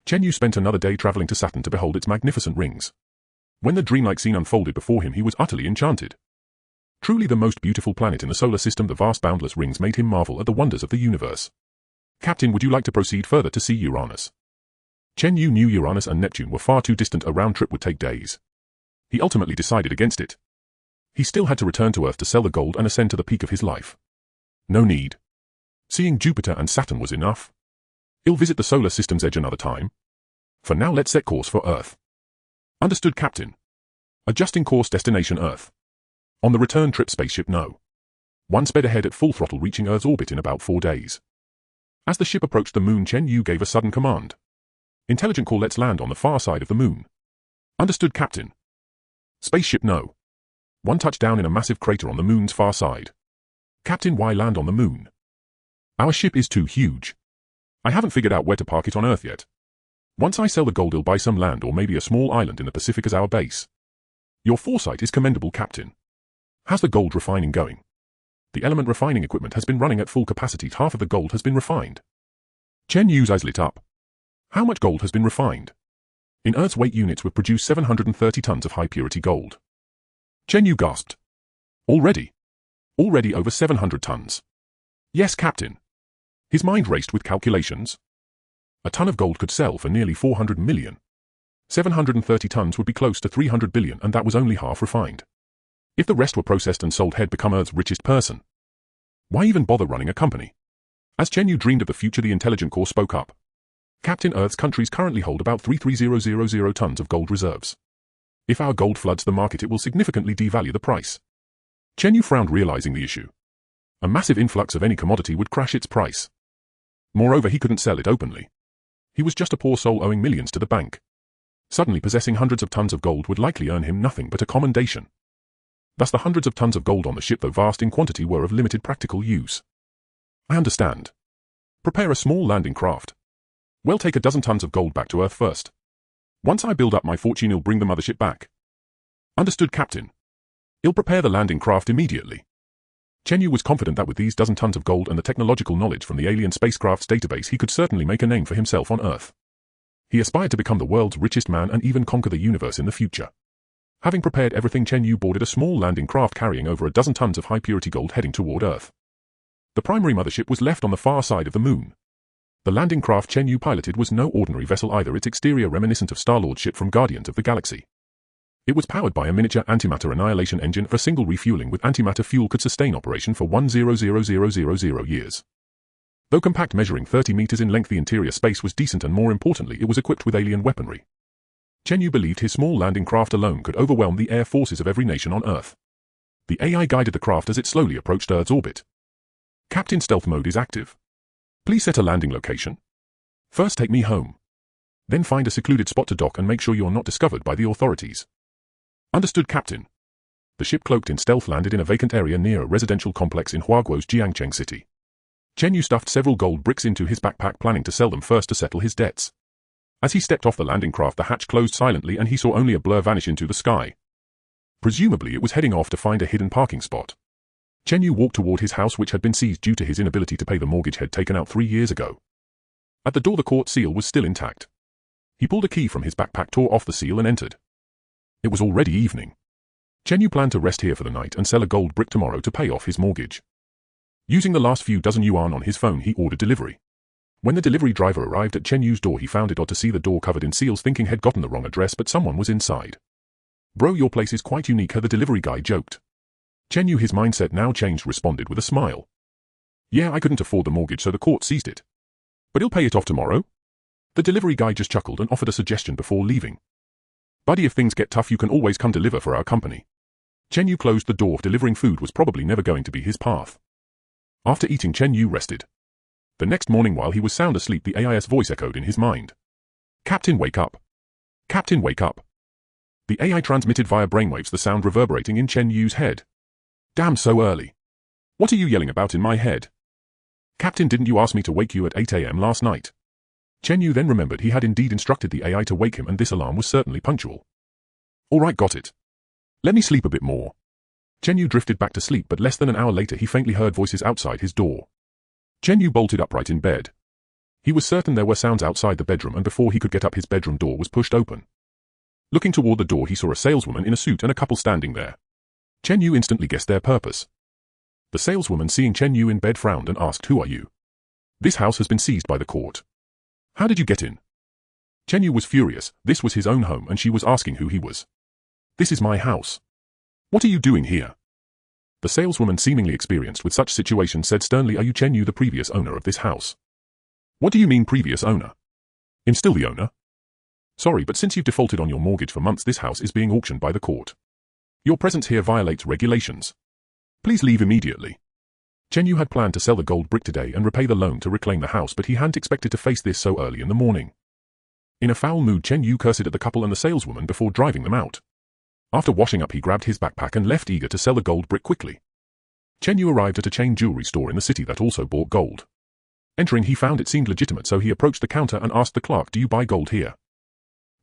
Chen Yu spent another day traveling to Saturn to behold its magnificent rings. When the dreamlike scene unfolded before him, he was utterly enchanted. Truly the most beautiful planet in the solar system, the vast boundless rings made him marvel at the wonders of the universe. Captain, would you like to proceed further to see Uranus? Chen Yu knew Uranus and Neptune were far too distant, a round trip would take days. He ultimately decided against it. He still had to return to Earth to sell the gold and ascend to the peak of his life. No need. Seeing Jupiter and Saturn was enough. He'll visit the solar system's edge another time. For now, let's set course for Earth. Understood, Captain. Adjusting course, destination Earth. On the return trip, spaceship No. 1 sped ahead at full throttle, reaching Earth's orbit in about 4 days. As the ship approached the moon, Chen Yu gave a sudden command. Intelligent Core, let's land on the far side of the moon. Understood, Captain. Spaceship No. 1 touchdown in a massive crater on the moon's far side. Captain, why land on the moon? Our ship is too huge. I haven't figured out where to park it on Earth yet. Once I sell the gold, I'll buy some land or maybe a small island in the Pacific as our base. Your foresight is commendable, Captain. How's the gold refining going? The element refining equipment has been running at full capacity. Half of the gold has been refined. Chen Yu's eyes lit up. How much gold has been refined? In Earth's weight units, we've produced 730 tons of high-purity gold. Chen Yu gasped. Already? Already over 700 tons. Yes, Captain. His mind raced with calculations. A ton of gold could sell for nearly 400 million. 730 tons would be close to 300 billion, and that was only half refined. If the rest were processed and sold, he'd become Earth's richest person. Why even bother running a company? As Chen Yu dreamed of the future, the Intelligent Core spoke up. Captain, Earth's countries currently hold about 330,000 tons of gold reserves. If our gold floods the market, it will significantly devalue the price. Chen Yu frowned, realizing the issue. A massive influx of any commodity would crash its price. Moreover, he couldn't sell it openly. He was just a poor soul owing millions to the bank. Suddenly possessing hundreds of tons of gold would likely earn him nothing but a commendation. Thus the hundreds of tons of gold on the ship, though vast in quantity, were of limited practical use. I understand. Prepare a small landing craft. We'll take a dozen tons of gold back to Earth first. Once I build up my fortune, he'll bring the mothership back. Understood, Captain. He'll prepare the landing craft immediately. Chen Yu was confident that with these dozen tons of gold and the technological knowledge from the alien spacecraft's database, he could certainly make a name for himself on Earth. He aspired to become the world's richest man and even conquer the universe in the future. Having prepared everything, Chen Yu boarded a small landing craft carrying over a dozen tons of high-purity gold heading toward Earth. The primary mothership was left on the far side of the moon. The landing craft Chen Yu piloted was no ordinary vessel either, its exterior reminiscent of Star-Lord's ship from Guardians of the Galaxy. It was powered by a miniature antimatter annihilation engine for single refueling with antimatter fuel could sustain operation for 1,000,000 years. Though compact, measuring 30 meters in length, the interior space was decent, and more importantly, it was equipped with alien weaponry. Chen Yu believed his small landing craft alone could overwhelm the air forces of every nation on Earth. The AI guided the craft as it slowly approached Earth's orbit. Captain Stealth Mode is active. Please set a landing location. First take me home. Then find a secluded spot to dock and make sure you're not discovered by the authorities. Understood, Captain. The ship, cloaked in stealth, landed in a vacant area near a residential complex in Huaguo's Jiangcheng city. Chen Yu stuffed several gold bricks into his backpack, planning to sell them first to settle his debts. As he stepped off the landing craft, the hatch closed silently and he saw only a blur vanish into the sky. Presumably it was heading off to find a hidden parking spot. Chen Yu walked toward his house, which had been seized due to his inability to pay the mortgage he'd taken out 3 years ago. At the door, the court seal was still intact. He pulled a key from his backpack, tore off the seal and entered. It was already evening. Chen Yu planned to rest here for the night and sell a gold brick tomorrow to pay off his mortgage. Using the last few dozen yuan on his phone, he ordered delivery. When the delivery driver arrived at Chen Yu's door, he found it odd to see the door covered in seals, thinking he'd gotten the wrong address, but someone was inside. "Bro, your place is quite unique," the delivery guy joked. Chen Yu, his mindset now changed, responded with a smile. "Yeah, I couldn't afford the mortgage, so the court seized it. But he'll pay it off tomorrow." The delivery guy just chuckled and offered a suggestion before leaving. "Buddy, if things get tough, you can always come deliver for our company." Chen Yu closed the door. Delivering food was probably never going to be his path. After eating, Chen Yu rested. The next morning, while he was sound asleep, the AI's voice echoed in his mind. "Captain, wake up. Captain, wake up." The AI transmitted via brainwaves, the sound reverberating in Chen Yu's head. "Damn, so early. What are you yelling about in my head?" "Captain, didn't you ask me to wake you at 8 a.m. last night?" Chen Yu then remembered he had indeed instructed the AI to wake him, and this alarm was certainly punctual. "All right, got it. Let me sleep a bit more." Chen Yu drifted back to sleep, but less than an hour later he faintly heard voices outside his door. Chen Yu bolted upright in bed. He was certain there were sounds outside the bedroom, and before he could get up, his bedroom door was pushed open. Looking toward the door, he saw a saleswoman in a suit and a couple standing there. Chen Yu instantly guessed their purpose. The saleswoman, seeing Chen Yu in bed, frowned and asked, "Who are you? This house has been seized by the court. How did you get in?" Chen Yu was furious. This was his own home, and she was asking who he was. "This is my house. What are you doing here?" The saleswoman, seemingly experienced with such situations, said sternly, "Are you Chen Yu, the previous owner of this house?" "What do you mean, previous owner? I'm still the owner." "Sorry, but since you've defaulted on your mortgage for months, this house is being auctioned by the court. Your presence here violates regulations. Please leave immediately." Chen Yu had planned to sell the gold brick today and repay the loan to reclaim the house, but he hadn't expected to face this so early in the morning. In a foul mood, Chen Yu cursed at the couple and the saleswoman before driving them out. After washing up, he grabbed his backpack and left, eager to sell the gold brick quickly. Chen Yu arrived at a chain jewelry store in the city that also bought gold. Entering, he found it seemed legitimate, so he approached the counter and asked the clerk, "Do you buy gold here?"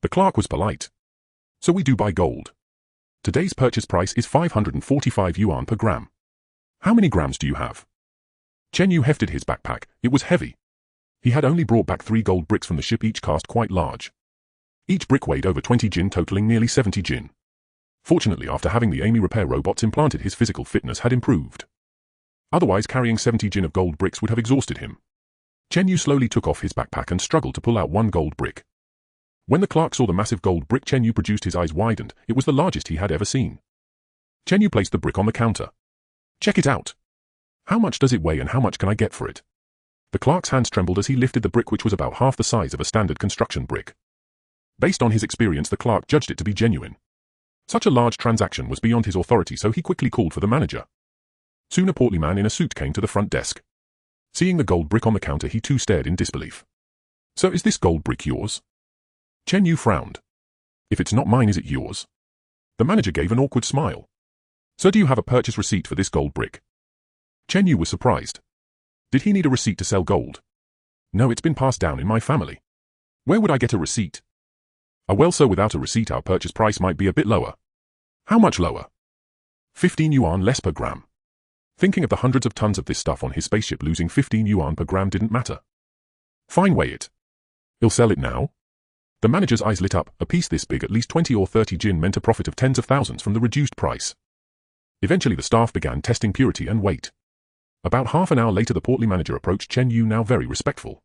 The clerk was polite. "So we do buy gold. Today's purchase price is 545 yuan per gram. How many grams do you have?" Chen Yu hefted his backpack. It was heavy. He had only brought back 3 gold bricks from the ship, each cast quite large. Each brick weighed over 20 jin, totaling nearly 70 jin. Fortunately, after having the AMI repair robots implanted, his physical fitness had improved. Otherwise, carrying 70 jin of gold bricks would have exhausted him. Chen Yu slowly took off his backpack and struggled to pull out 1 gold brick. When the clerk saw the massive gold brick Chen Yu produced, his eyes widened. It was the largest he had ever seen. Chen Yu placed the brick on the counter. "Check it out. How much does it weigh and how much can I get for it?" The clerk's hands trembled as he lifted the brick, which was about half the size of a standard construction brick. Based on his experience, the clerk judged it to be genuine. Such a large transaction was beyond his authority, so he quickly called for the manager. Soon a portly man in a suit came to the front desk. Seeing the gold brick on the counter, he too stared in disbelief. "So is this gold brick yours?" Chen Yu frowned. "If it's not mine, is it yours?" The manager gave an awkward smile. "So do you have a purchase receipt for this gold brick?" Chen Yu was surprised. Did he need a receipt to sell gold? "No, it's been passed down in my family. Where would I get a receipt?" Well, so without a receipt, our purchase price might be a bit lower." "How much lower?" 15 yuan less per gram." Thinking of the hundreds of tons of this stuff on his spaceship, losing 15 yuan per gram didn't matter. "Fine, weigh it. He'll sell it now?" The manager's eyes lit up. A piece this big, at least 20 or 30 jin, meant a profit of tens of thousands from the reduced price. Eventually the staff began testing purity and weight. About half an hour later, the portly manager approached Chen Yu, now very respectful.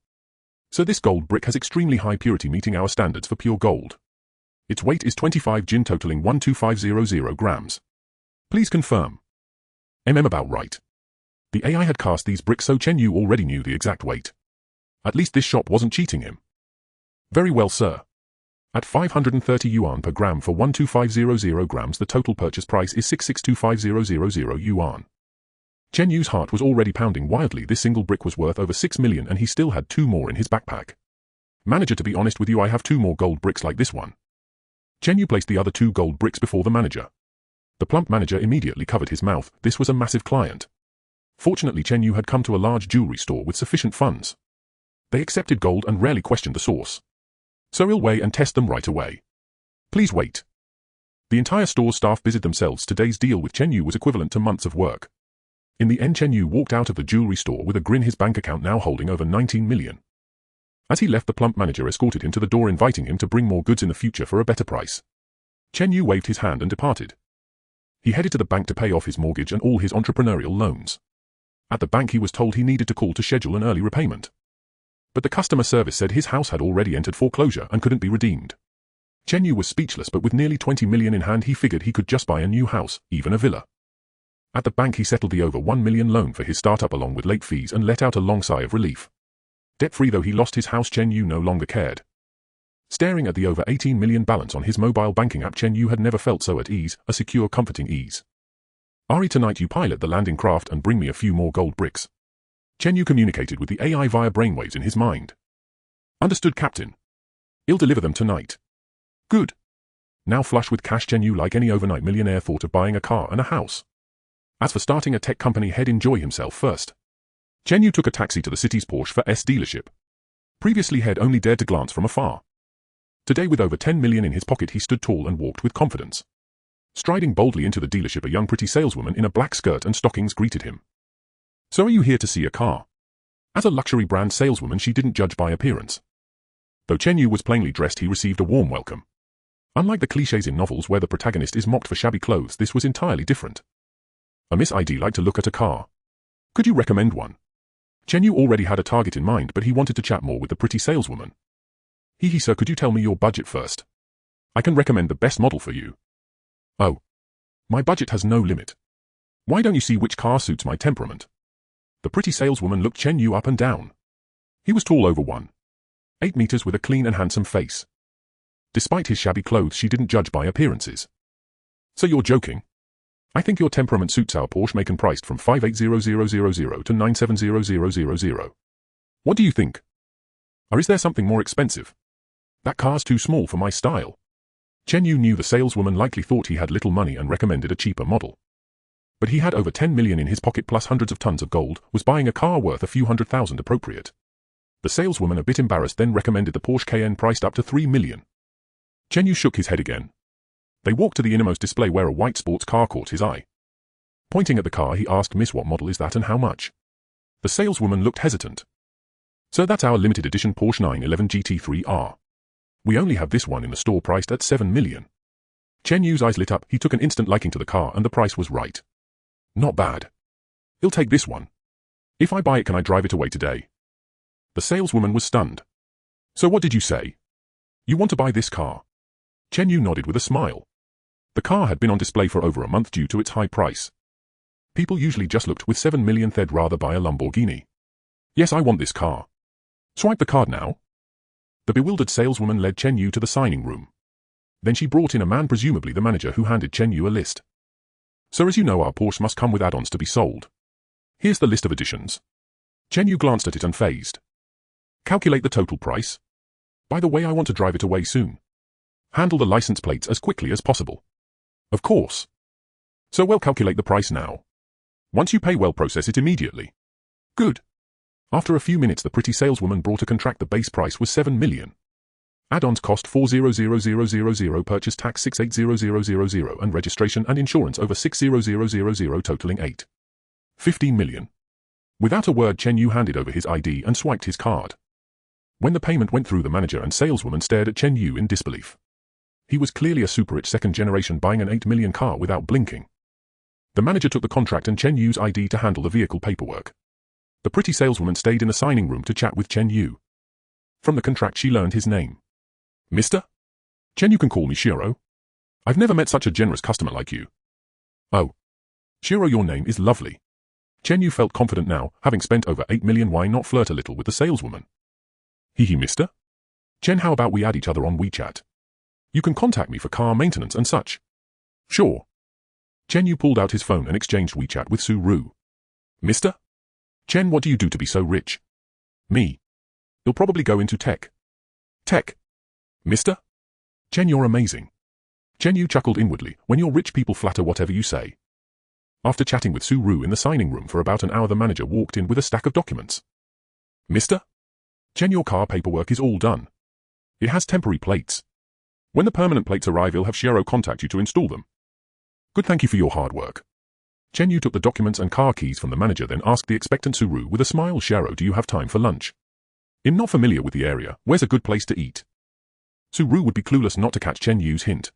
"So this gold brick has extremely high purity, meeting our standards for pure gold. Its weight is 25 Jin totaling 12500 grams. Please confirm. About right. The AI had cast these bricks so Chen Yu already knew the exact weight. At least this shop wasn't cheating him. Very well, sir. At 530 yuan per gram for 12500 grams, the total purchase price is 6625,000 yuan. Chen Yu's heart was already pounding wildly. This single brick was worth over 6 million and he still had 2 more in his backpack. Manager, to be honest with you, I have 2 more gold bricks like this one. Chen Yu placed the other 2 gold bricks before the manager. The plump manager immediately covered his mouth. This was a massive client. Fortunately, Chen Yu had come to a large jewelry store with sufficient funds. They accepted gold and rarely questioned the source. So he'll weigh and test them right away. Please wait. The entire store's staff busied themselves. Today's deal with Chen Yu was equivalent to months of work. In the end, Chen Yu walked out of the jewelry store with a grin, his bank account now holding over 19 million. As he left, the plump manager escorted him to the door, inviting him to bring more goods in the future for a better price. Chen Yu waved his hand and departed. He headed to the bank to pay off his mortgage and all his entrepreneurial loans. At the bank, he was told he needed to call to schedule an early repayment. But the customer service said his house had already entered foreclosure and couldn't be redeemed. Chen Yu was speechless, but with nearly 20 million in hand, he figured he could just buy a new house, even a villa. At the bank, he settled the over 1 million loan for his startup along with late fees and let out a long sigh of relief. Debt-free though he lost his house, Chen Yu no longer cared. Staring at the over 18 million balance on his mobile banking app, Chen Yu had never felt so at ease, a secure, comforting ease. Ari, tonight you pilot the landing craft and bring me a few more gold bricks. Chen Yu communicated with the AI via brainwaves in his mind. Understood, Captain. I'll deliver them tonight. Good. Now flush with cash, Chen Yu, like any overnight millionaire, thought of buying a car and a house. As for starting a tech company, he'd enjoy himself first. Chen Yu took a taxi to the city's Porsche for S dealership. Previously, he'd only dared to glance from afar. Today, with over 10 million in his pocket, he stood tall and walked with confidence. Striding boldly into the dealership, a young pretty saleswoman in a black skirt and stockings greeted him. So are you here to see a car? As a luxury brand saleswoman, she didn't judge by appearance. Though Chen Yu was plainly dressed, he received a warm welcome. Unlike the clichés in novels where the protagonist is mocked for shabby clothes, this was entirely different. Miss, I'd like to look at a car. Could you recommend one? Chen Yu already had a target in mind, but he wanted to chat more with the pretty saleswoman. Sir, could you tell me your budget first? I can recommend the best model for you. Oh. My budget has no limit. Why don't you see which car suits my temperament? The pretty saleswoman looked Chen Yu up and down. He was tall, over 1.8 meters, with a clean and handsome face. Despite his shabby clothes, she didn't judge by appearances. So you're joking? I think your temperament suits our Porsche, make and priced from 580000 to 970000. What do you think? Or is there something more expensive? That car's too small for my style. Chen Yu knew the saleswoman likely thought he had little money and recommended a cheaper model. But he had over 10 million in his pocket plus hundreds of tons of gold. Was buying a car worth a few $100,000 appropriate? The saleswoman, a bit embarrassed, then recommended the Porsche Cayenne priced up to 3 million. Chen Yu shook his head again. They walked to the innermost display where a white sports car caught his eye. Pointing at the car, he asked, Miss, what model is that and how much? The saleswoman looked hesitant. Sir, that's our limited edition Porsche 911 GT3R. We only have this one in the store, priced at 7 million. Chen Yu's eyes lit up. He took an instant liking to the car and the price was right. Not bad. I'll take this one. If I buy it, can I drive it away today? The saleswoman was stunned. So what did you say? You want to buy this car? Chen Yu nodded with a smile. The car had been on display for over a month due to its high price. People usually just looked. With 7 million, they'd rather buy a Lamborghini. Yes, I want this car. Swipe the card now. The bewildered saleswoman led Chen Yu to the signing room. Then she brought in a man, presumably the manager, who handed Chen Yu a list. Sir, as you know, our Porsche must come with add-ons to be sold. Here's the list of additions. Chen Yu glanced at it unfazed. Calculate the total price. By the way, I want to drive it away soon. Handle the license plates as quickly as possible. Of course. So we'll calculate the price now. Once you pay, we'll process it immediately. Good. After a few minutes, the pretty saleswoman brought a contract. The base price was 7 million. Add-ons cost 400,000, purchase tax 680000, and registration and insurance over 600,000, totaling 15 million. Without a word, Chen Yu handed over his ID and swiped his card. When the payment went through, the manager and saleswoman stared at Chen Yu in disbelief. He was clearly a super-rich second generation buying an 8 million car without blinking. The manager took the contract and Chen Yu's ID to handle the vehicle paperwork. The pretty saleswoman stayed in the signing room to chat with Chen Yu. From the contract, she learned his name. Mr. Chen, you can call me Shiro. I've never met such a generous customer like you. Oh. Shiro, your name is lovely. Chen Yu felt confident now, having spent over 8 million. Why not flirt a little with the saleswoman? Hee mister? Chen, how about we add each other on WeChat? You can contact me for car maintenance and such. Sure. Chen Yu pulled out his phone and exchanged WeChat with Su Ru. Mister? Chen, what do you do to be so rich? Me. You'll probably go into tech. Tech? Mister? Chen, you're amazing. Chen Yu chuckled inwardly. When you're rich, people flatter whatever you say. After chatting with Su Ru in the signing room for about an hour, the manager walked in with a stack of documents. Mister? Chen, your car paperwork is all done. It has temporary plates. When the permanent plates arrive, he'll have Shiro contact you to install them. Good, thank you for your hard work. Chen Yu took the documents and car keys from the manager, then asked the expectant Su Ru with a smile, Shiro, do you have time for lunch? I'm not familiar with the area. Where's a good place to eat? Su Ru would be clueless not to catch Chen Yu's hint.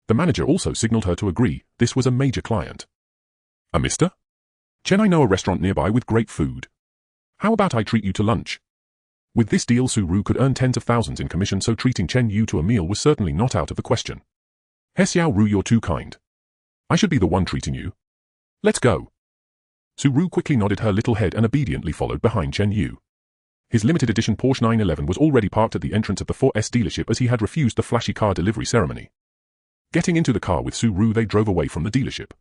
The manager also signaled her to agree. This was a major client. A mister? Chen, I know a restaurant nearby with great food. How about I treat you to lunch? With this deal, Su Ru could earn tens of thousands in commission, so treating Chen Yu to a meal was certainly not out of the question. He Xiao Ru, you're too kind. I should be the one treating you. Let's go. Su Ru quickly nodded her little head and obediently followed behind Chen Yu. His limited edition Porsche 911 was already parked at the entrance of the 4S dealership, as he had refused the flashy car delivery ceremony. Getting into the car with Su Ru, they drove away from the dealership.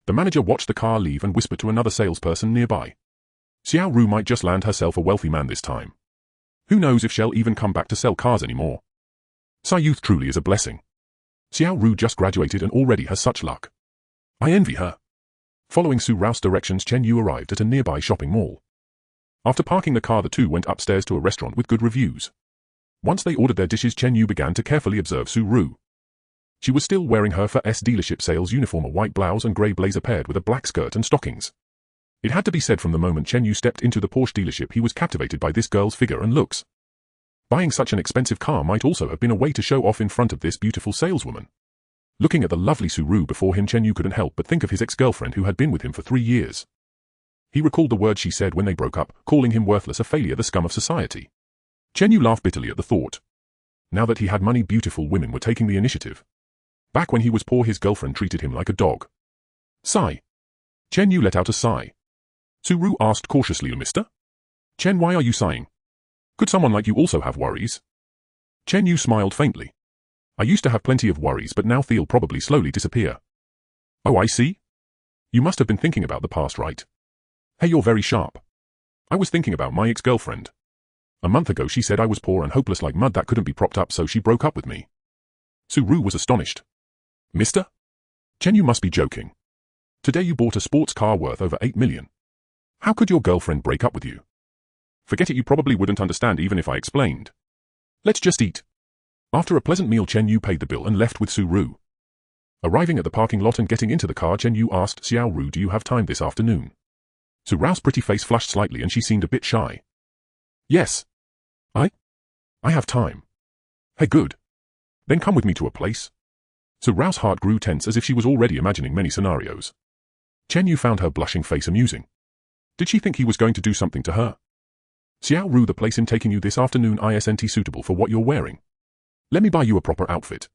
The manager watched the car leave and whispered to another salesperson nearby. Xiao Ru might just land herself a wealthy man this time. Who knows if she'll even come back to sell cars anymore. Sai youth truly is a blessing. Xiao Ru just graduated and already has such luck. I envy her. Following Su Ru's directions, Chen Yu arrived at a nearby shopping mall. After parking the car, the two went upstairs to a restaurant with good reviews. Once they ordered their dishes, Chen Yu began to carefully observe Su Ru. She was still wearing her 4S dealership sales uniform, a white blouse and grey blazer paired with a black skirt and stockings. It had to be said, from the moment Chen Yu stepped into the Porsche dealership, he was captivated by this girl's figure and looks. Buying such an expensive car might also have been a way to show off in front of this beautiful saleswoman. Looking at the lovely Su Ru before him, Chen Yu couldn't help but think of his ex-girlfriend who had been with him for 3 years. He recalled the words she said when they broke up, calling him worthless, a failure, the scum of society. Chen Yu laughed bitterly at the thought. Now that he had money, beautiful women were taking the initiative. Back when he was poor, his girlfriend treated him like a dog. Sigh. Chen Yu let out a sigh. Su Ru asked cautiously, mister? Chen, why are you sighing? Could someone like you also have worries? Chen Yu smiled faintly. I used to have plenty of worries, but now they'll probably slowly disappear. Oh, I see. You must have been thinking about the past, right? Hey, you're very sharp. I was thinking about my ex-girlfriend. A month ago she said I was poor and hopeless like mud that couldn't be propped up, so she broke up with me. Su Ru was astonished. Mister? Chen, you must be joking. Today you bought a sports car worth over 8 million. How could your girlfriend break up with you? Forget it, you probably wouldn't understand even if I explained. Let's just eat. After a pleasant meal, Chen Yu paid the bill and left with Su Ru. Arriving at the parking lot and getting into the car, Chen Yu asked Xiao Ru, do you have time this afternoon? Su Ru's pretty face flushed slightly and she seemed a bit shy. Yes. I have time. Hey, good. Then come with me to a place. Su Ru's heart grew tense as if she was already imagining many scenarios. Chen Yu found her blushing face amusing. Did she think he was going to do something to her? Xiao Ru, the place I'm taking you this afternoon isn't suitable for what you're wearing. Let me buy you a proper outfit.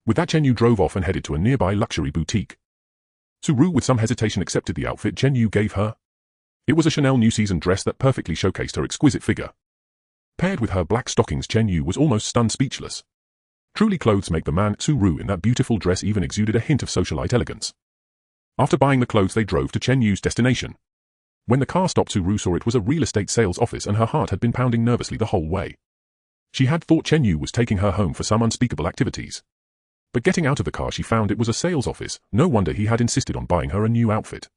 With that, Chen Yu drove off and headed to a nearby luxury boutique. Su Ru with some hesitation accepted the outfit Chen Yu gave her. It was a Chanel New Season dress that perfectly showcased her exquisite figure. Paired with her black stockings, Chen Yu was almost stunned, speechless. Truly, clothes make the man. Su Ru in that beautiful dress even exuded a hint of socialite elegance. After buying the clothes, they drove to Chen Yu's destination. When the car stopped, Su Ru saw it was a real estate sales office and her heart had been pounding nervously the whole way. She had thought Chen Yu was taking her home for some unspeakable activities. But getting out of the car, she found it was a sales office. No wonder he had insisted on buying her a new outfit.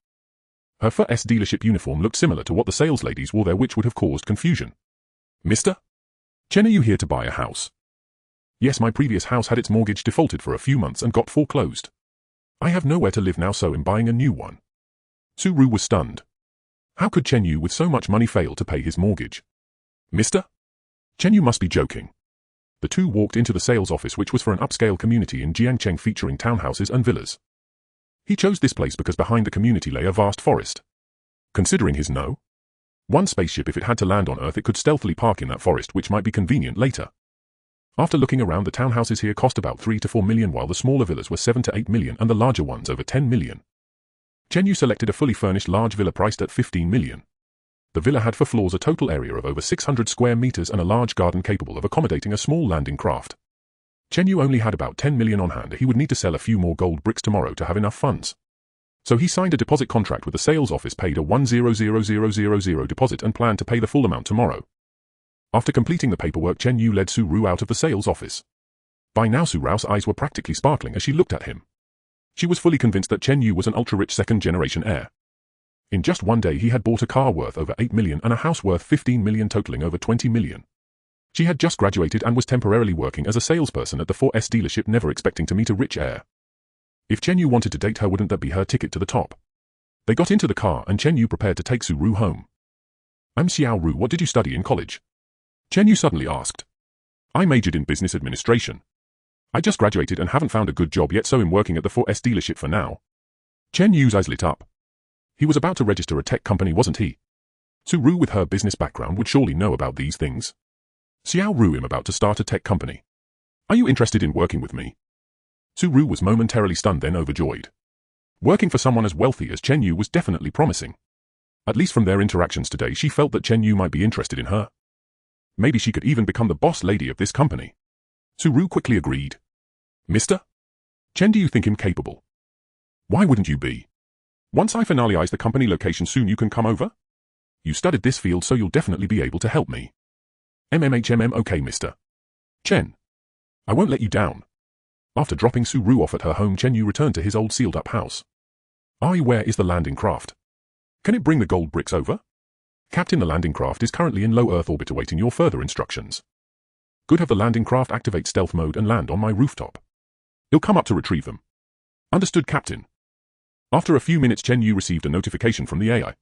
Her 4S dealership uniform looked similar to what the sales ladies wore there, which would have caused confusion. Mister? Chen, are you here to buy a house? Yes, my previous house had its mortgage defaulted for a few months and got foreclosed. I have nowhere to live now, so I'm buying a new one. Su Ru was stunned. How could Chen Yu with so much money fail to pay his mortgage? Mister? Chen, you must be joking. The two walked into the sales office, which was for an upscale community in Jiangcheng featuring townhouses and villas. He chose this place because behind the community lay a vast forest. Considering his one spaceship, if it had to land on Earth, it could stealthily park in that forest, which might be convenient later. After looking around, the townhouses here cost about 3 to 4 million, while the smaller villas were 7 to 8 million and the larger ones over 10 million. Chen Yu selected a fully furnished large villa priced at 15 million. The villa had 4 floors, a total area of over 600 square meters and a large garden capable of accommodating a small landing craft. Chen Yu only had about 10 million on hand. He would need to sell a few more gold bricks tomorrow to have enough funds. So he signed a deposit contract with the sales office, paid a 100,000 deposit and planned to pay the full amount tomorrow. After completing the paperwork, Chen Yu led Su Ru out of the sales office. By now Su Ru's eyes were practically sparkling as she looked at him. She was fully convinced that Chen Yu was an ultra-rich second-generation heir. In just one day he had bought a car worth over 8 million and a house worth 15 million, totaling over 20 million. She had just graduated and was temporarily working as a salesperson at the 4S dealership, never expecting to meet a rich heir. If Chen Yu wanted to date her, wouldn't that be her ticket to the top? They got into the car and Chen Yu prepared to take Su Ru home. "I'm Xiao Ru, what did you study in college?" Chen Yu suddenly asked. "I majored in business administration. I just graduated and haven't found a good job yet, so I'm working at the 4S dealership for now." Chen Yu's eyes lit up. He was about to register a tech company, wasn't he? Su Ru, with her business background, would surely know about these things. "Xiao Ru, I'm about to start a tech company. Are you interested in working with me?" Su Ru was momentarily stunned, then overjoyed. Working for someone as wealthy as Chen Yu was definitely promising. At least from their interactions today, she felt that Chen Yu might be interested in her. Maybe she could even become the boss lady of this company. Su Ru quickly agreed. "Mister Chen, do you think him capable?" "Why wouldn't you be? Once I finalize the company location soon, you can come over. You studied this field, so you'll definitely be able to help me." Okay, Mr. Chen. I won't let you down." After dropping Su Ru off at her home, Chen Yu returned to his old sealed-up house. Where is the landing craft? Can it bring the gold bricks over?" "Captain, the landing craft is currently in low Earth orbit awaiting your further instructions." "Good, have the landing craft activate stealth mode and land on my rooftop. He'll come up to retrieve them." "Understood, Captain." After a few minutes, Chen Yu received a notification from the AI.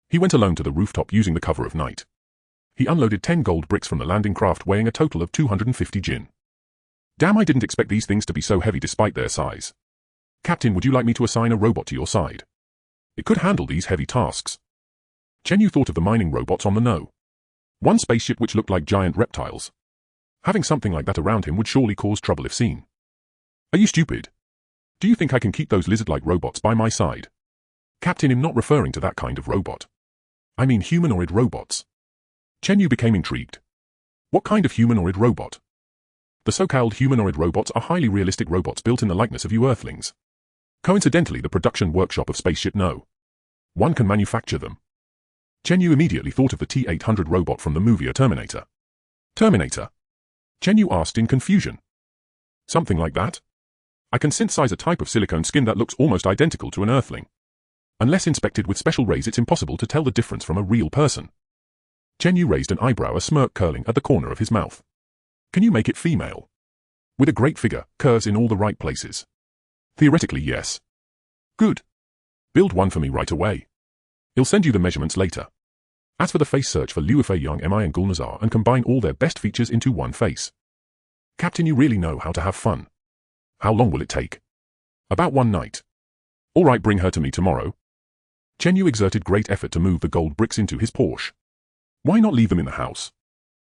He went alone to the rooftop using the cover of night. He unloaded 10 gold bricks from the landing craft, weighing a total of 250 jin. "Damn, I didn't expect these things to be so heavy despite their size. Captain, would you like me to assign a robot to your side? It could handle these heavy tasks." Chen Yu thought of the mining robots on the No. 1 spaceship, which looked like giant reptiles. Having something like that around him would surely cause trouble if seen. "Are you stupid? Do you think I can keep those lizard-like robots by my side?" "Captain, I'm not referring to that kind of robot. I mean humanoid robots." Chen Yu became intrigued. "What kind of humanoid robot?" "The so-called humanoid robots are highly realistic robots built in the likeness of you Earthlings. Coincidentally, the production workshop of Spaceship No. 1 can manufacture them." Chen Yu immediately thought of the T-800 robot from the movie Terminator. "Terminator?" Chen Yu asked in confusion. "Something like that? I can synthesize a type of silicone skin that looks almost identical to an Earthling. Unless inspected with special rays, it's impossible to tell the difference from a real person." Chen Yu raised an eyebrow, a smirk curling at the corner of his mouth. "Can you make it female? With a great figure, curves in all the right places?" "Theoretically, yes." "Good. Build one for me right away. I'll send you the measurements later. As for the face, search for Liu Fei, Yang Mi and Gulnazar and combine all their best features into one face." "Captain, you really know how to have fun. How long will it take?" "About 1 night." "All right, bring her to me tomorrow." Chen Yu exerted great effort to move the gold bricks into his Porsche. Why not leave them in the house?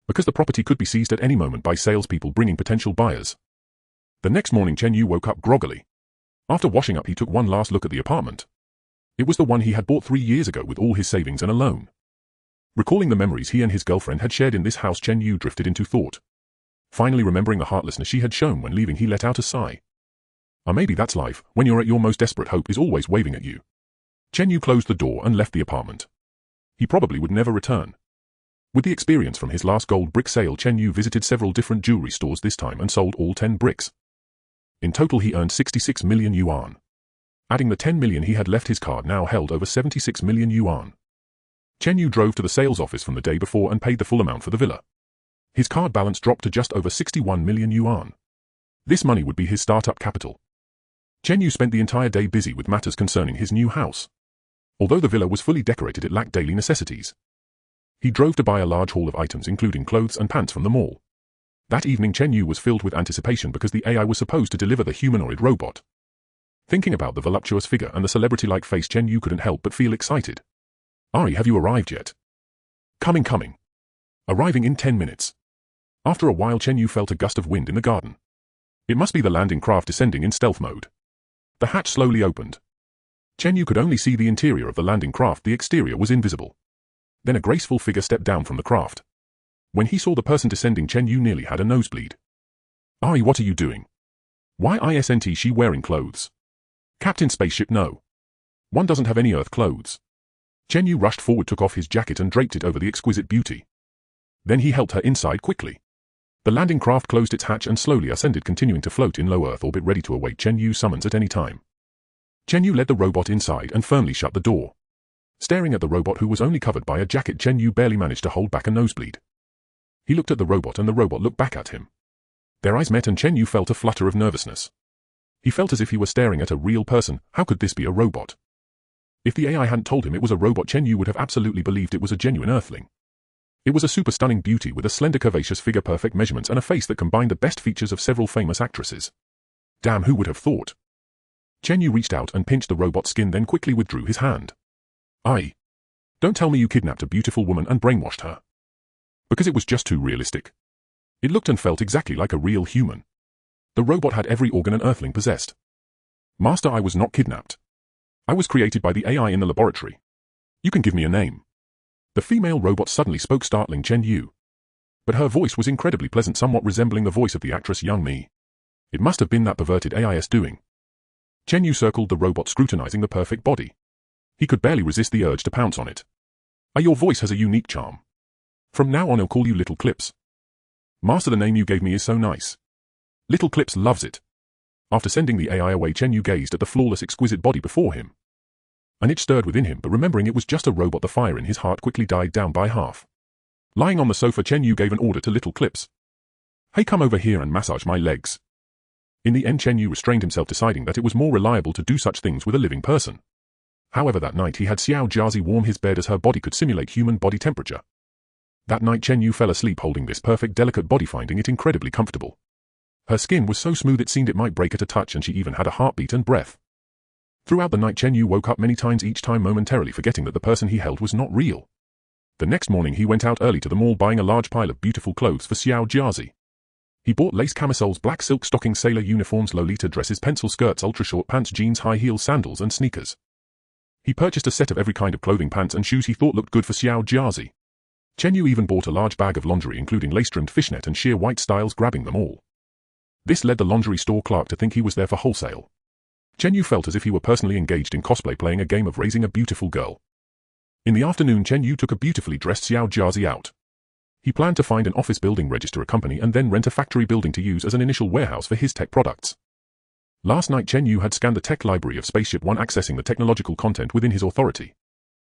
Because the property could be seized at any moment by salespeople bringing potential buyers. The next morning, Chen Yu woke up groggily. After washing up, he took one last look at the apartment. It was the one he had bought 3 years ago with all his savings and a loan. Recalling the memories he and his girlfriend had shared in this house, Chen Yu drifted into thought. Finally remembering the heartlessness she had shown when leaving, he let out a sigh. Maybe that's life, when you're at your most desperate, hope is always waving at you. Chen Yu closed the door and left the apartment. He probably would never return. With the experience from his last gold brick sale, Chen Yu visited several different jewelry stores this time and sold all 10 bricks. In total, he earned 66 million yuan. Adding the 10 million he had left, his card now held over 76 million yuan. Chen Yu drove to the sales office from the day before and paid the full amount for the villa. His card balance dropped to just over 61 million yuan. This money would be his startup capital. Chen Yu spent the entire day busy with matters concerning his new house. Although the villa was fully decorated, it lacked daily necessities. He drove to buy a large haul of items including clothes and pants from the mall. That evening, Chen Yu was filled with anticipation because the AI was supposed to deliver the humanoid robot. Thinking about the voluptuous figure and the celebrity-like face, Chen Yu couldn't help but feel excited. "Ari, have you arrived yet?" Coming. Arriving in 10 minutes." After a while Chen Yu felt a gust of wind in the garden. It must be the landing craft descending in stealth mode. The hatch slowly opened. Chen Yu could only see the interior of the landing craft, the exterior was invisible. Then a graceful figure stepped down from the craft. When he saw the person descending, Chen Yu nearly had a nosebleed. "Aye, what are you doing? Why isn't she wearing clothes? Captain Spaceship, no. One doesn't have any Earth clothes." Chen Yu rushed forward, took off his jacket and draped it over the exquisite beauty. Then he helped her inside quickly. The landing craft closed its hatch and slowly ascended, continuing to float in low Earth orbit, ready to await Chen Yu's summons at any time. Chen Yu led the robot inside and firmly shut the door. Staring at the robot, who was only covered by a jacket, Chen Yu barely managed to hold back a nosebleed. He looked at the robot and the robot looked back at him. Their eyes met and Chen Yu felt a flutter of nervousness. He felt as if he were staring at a real person. How could this be a robot? If the AI hadn't told him it was a robot, Chen Yu would have absolutely believed it was a genuine Earthling. It was a super stunning beauty with a slender curvaceous figure, perfect measurements, and a face that combined the best features of several famous actresses. Damn, who would have thought? Chen Yu reached out and pinched the robot's skin, then quickly withdrew his hand. "Aye. Don't tell me you kidnapped a beautiful woman and brainwashed her." Because it was just too realistic. It looked and felt exactly like a real human. The robot had every organ an Earthling possessed. "Master, I was not kidnapped. I was created by the AI in the laboratory. You can give me a name." The female robot suddenly spoke, startling Chen Yu. But her voice was incredibly pleasant, somewhat resembling the voice of the actress Young Mi. It must have been that perverted AI's doing. Chen Yu circled the robot, scrutinizing the perfect body. He could barely resist the urge to pounce on it. "Your voice has a unique charm. From now on I'll call you Little Clips." "Master, the name you gave me is so nice. Little Clips loves it." After sending the AI away, Chen Yu gazed at the flawless, exquisite body before him. An itch stirred within him, but remembering it was just a robot, the fire in his heart quickly died down by half. Lying on the sofa, Chen Yu gave an order to Little Clips. "Hey, come over here and massage my legs." In the end, Chen Yu restrained himself, deciding that it was more reliable to do such things with a living person. However, that night he had Xiao Jiazi warm his bed, as her body could simulate human body temperature. That night Chen Yu fell asleep holding this perfect, delicate body, finding it incredibly comfortable. Her skin was so smooth it seemed it might break at a touch, and she even had a heartbeat and breath. Throughout the night, Chen Yu woke up many times, each time momentarily forgetting that the person he held was not real. The next morning he went out early to the mall, buying a large pile of beautiful clothes for Xiao Jiazi. He bought lace camisoles, black silk stockings, sailor uniforms, Lolita dresses, pencil skirts, ultra-short pants, jeans, high heels, sandals, and sneakers. He purchased a set of every kind of clothing, pants and shoes he thought looked good for Xiao Jiazi. Chen Yu even bought a large bag of laundry, including lace-trimmed fishnet and sheer white styles, grabbing them all. This led the lingerie store clerk to think he was there for wholesale. Chen Yu felt as if he were personally engaged in cosplay, playing a game of raising a beautiful girl. In the afternoon, Chen Yu took a beautifully dressed Xiao Jiazi out. He planned to find an office building, register a company, and then rent a factory building to use as an initial warehouse for his tech products. Last night Chen Yu had scanned the tech library of Spaceship One, accessing the technological content within his authority.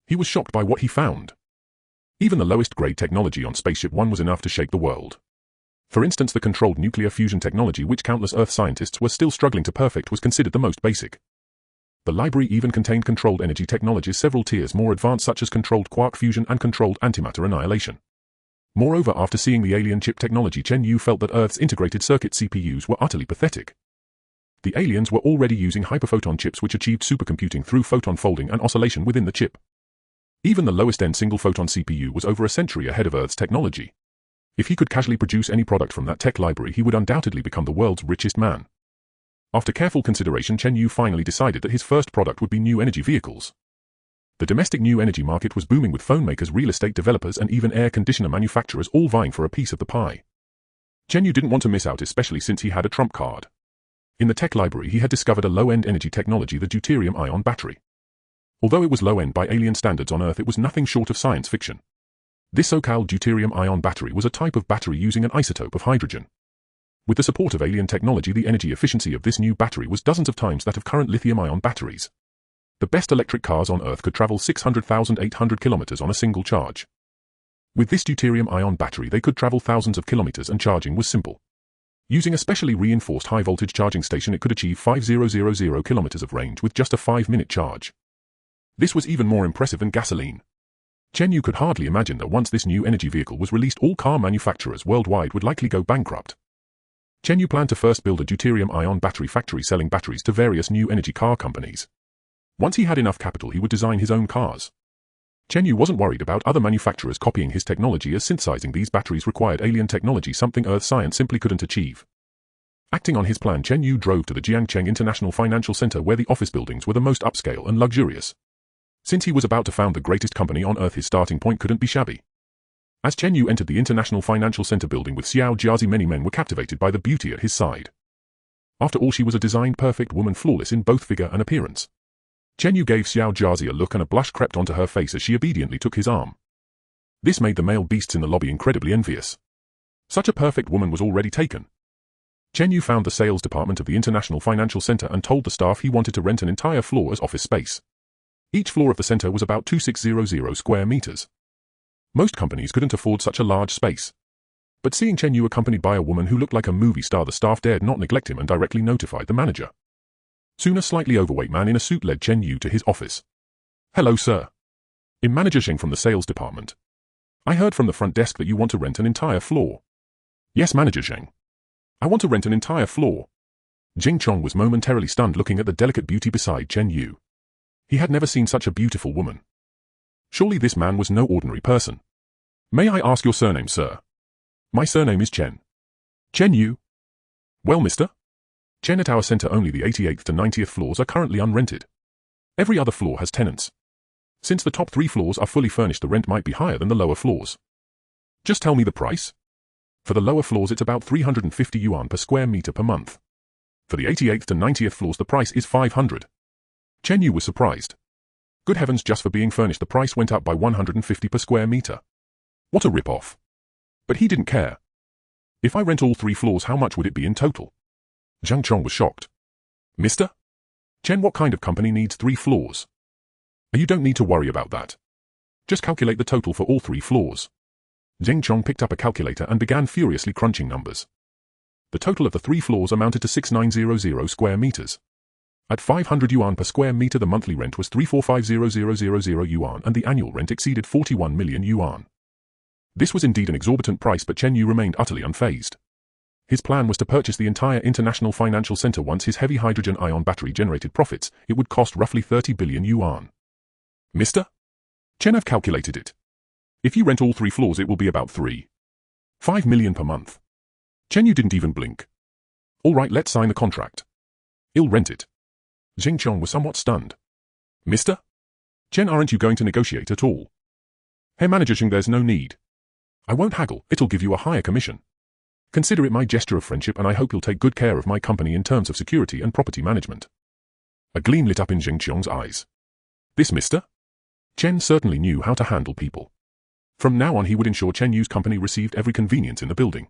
He was shocked by what he found. Even the lowest grade technology on Spaceship One was enough to shake the world. For instance, the controlled nuclear fusion technology, which countless Earth scientists were still struggling to perfect, was considered the most basic. The library even contained controlled energy technologies several tiers more advanced, such as controlled quark fusion and controlled antimatter annihilation. Moreover, after seeing the alien chip technology, Chen Yu felt that Earth's integrated circuit CPUs were utterly pathetic. The aliens were already using hyperphoton chips, which achieved supercomputing through photon folding and oscillation within the chip. Even the lowest-end single-photon CPU was over a century ahead of Earth's technology. If he could casually produce any product from that tech library, he would undoubtedly become the world's richest man. After careful consideration, Chen Yu finally decided that his first product would be new energy vehicles. The domestic new energy market was booming, with phone makers, real estate developers, and even air conditioner manufacturers all vying for a piece of the pie. Chen Yu didn't want to miss out, especially since he had a trump card. In the tech library, he had discovered a low-end energy technology, the deuterium-ion battery. Although it was low-end by alien standards on Earth, it was nothing short of science fiction. This so-called deuterium-ion battery was a type of battery using an isotope of hydrogen. With the support of alien technology, the energy efficiency of this new battery was dozens of times that of current lithium-ion batteries. The best electric cars on Earth could travel 600,800 kilometers on a single charge. With this deuterium-ion battery, they could travel thousands of kilometers, and charging was simple. Using a specially reinforced high-voltage charging station, it could achieve 5,000 kilometers of range with just a 5-minute charge. This was even more impressive than gasoline. Chen Yu could hardly imagine that once this new energy vehicle was released, all car manufacturers worldwide would likely go bankrupt. Chen Yu planned to first build a deuterium-ion battery factory, selling batteries to various new energy car companies. Once he had enough capital, he would design his own cars. Chen Yu wasn't worried about other manufacturers copying his technology, as synthesizing these batteries required alien technology, something Earth science simply couldn't achieve. Acting on his plan, Chen Yu drove to the Jiangcheng International Financial Center, where the office buildings were the most upscale and luxurious. Since he was about to found the greatest company on Earth, his starting point couldn't be shabby. As Chen Yu entered the International Financial Center building with Xiao Jiazi, many men were captivated by the beauty at his side. After all, she was a designed perfect woman, flawless in both figure and appearance. Chen Yu gave Xiao Jiazi a look, and a blush crept onto her face as she obediently took his arm. This made the male beasts in the lobby incredibly envious. Such a perfect woman was already taken. Chen Yu found the sales department of the International Financial Center and told the staff he wanted to rent an entire floor as office space. Each floor of the center was about 2600 square meters. Most companies couldn't afford such a large space. But seeing Chen Yu accompanied by a woman who looked like a movie star, the staff dared not neglect him and directly notified the manager. Soon a slightly overweight man in a suit led Chen Yu to his office. "Hello, sir. I'm Manager Zheng from the sales department. I heard from the front desk that you want to rent an entire floor." "Yes, Manager Zheng. I want to rent an entire floor." Jing Chong was momentarily stunned, looking at the delicate beauty beside Chen Yu. He had never seen such a beautiful woman. Surely this man was no ordinary person. "May I ask your surname, sir?" "My surname is Chen." "Chen Yu?" "Well, mister Chen, at our center only the 88th to 90th floors are currently unrented. Every other floor has tenants. Since the top 3 floors are fully furnished, the rent might be higher than the lower floors." "Just tell me the price." "For the lower floors it's about 350 yuan per square meter per month. For the 88th to 90th floors the price is 500. Chen Yu was surprised. Good heavens, just for being furnished the price went up by 150 per square meter. What a rip-off. But he didn't care. "If I rent all 3 floors, how much would it be in total?" Zhang Chong was shocked. "Mister Chen, what kind of company needs 3 floors? You don't need to worry about that. Just calculate the total for all 3 floors." Zheng Chong picked up a calculator and began furiously crunching numbers. The total of the 3 floors amounted to 6900 square meters. At 500 yuan per square meter, the monthly rent was 345,000 yuan, and the annual rent exceeded 41 million yuan. This was indeed an exorbitant price, but Chen Yu remained utterly unfazed. His plan was to purchase the entire International Financial Center. Once his heavy hydrogen-ion battery generated profits, it would cost roughly 30 billion yuan. "Mister Chen, I've calculated it. If you rent all 3 floors it will be about 3.5 million per month." Chen Yu didn't even blink. "All right, let's sign the contract. I'll rent it." Jing Chong was somewhat stunned. "Mister Chen, aren't you going to negotiate at all?" "Hey, Manager Zheng, there's no need. I won't haggle, it'll give you a higher commission. Consider it my gesture of friendship, and I hope you'll take good care of my company in terms of security and property management." A gleam lit up in Jing Chong's eyes. This Mr. Chen certainly knew how to handle people. From now on he would ensure Chen Yu's company received every convenience in the building.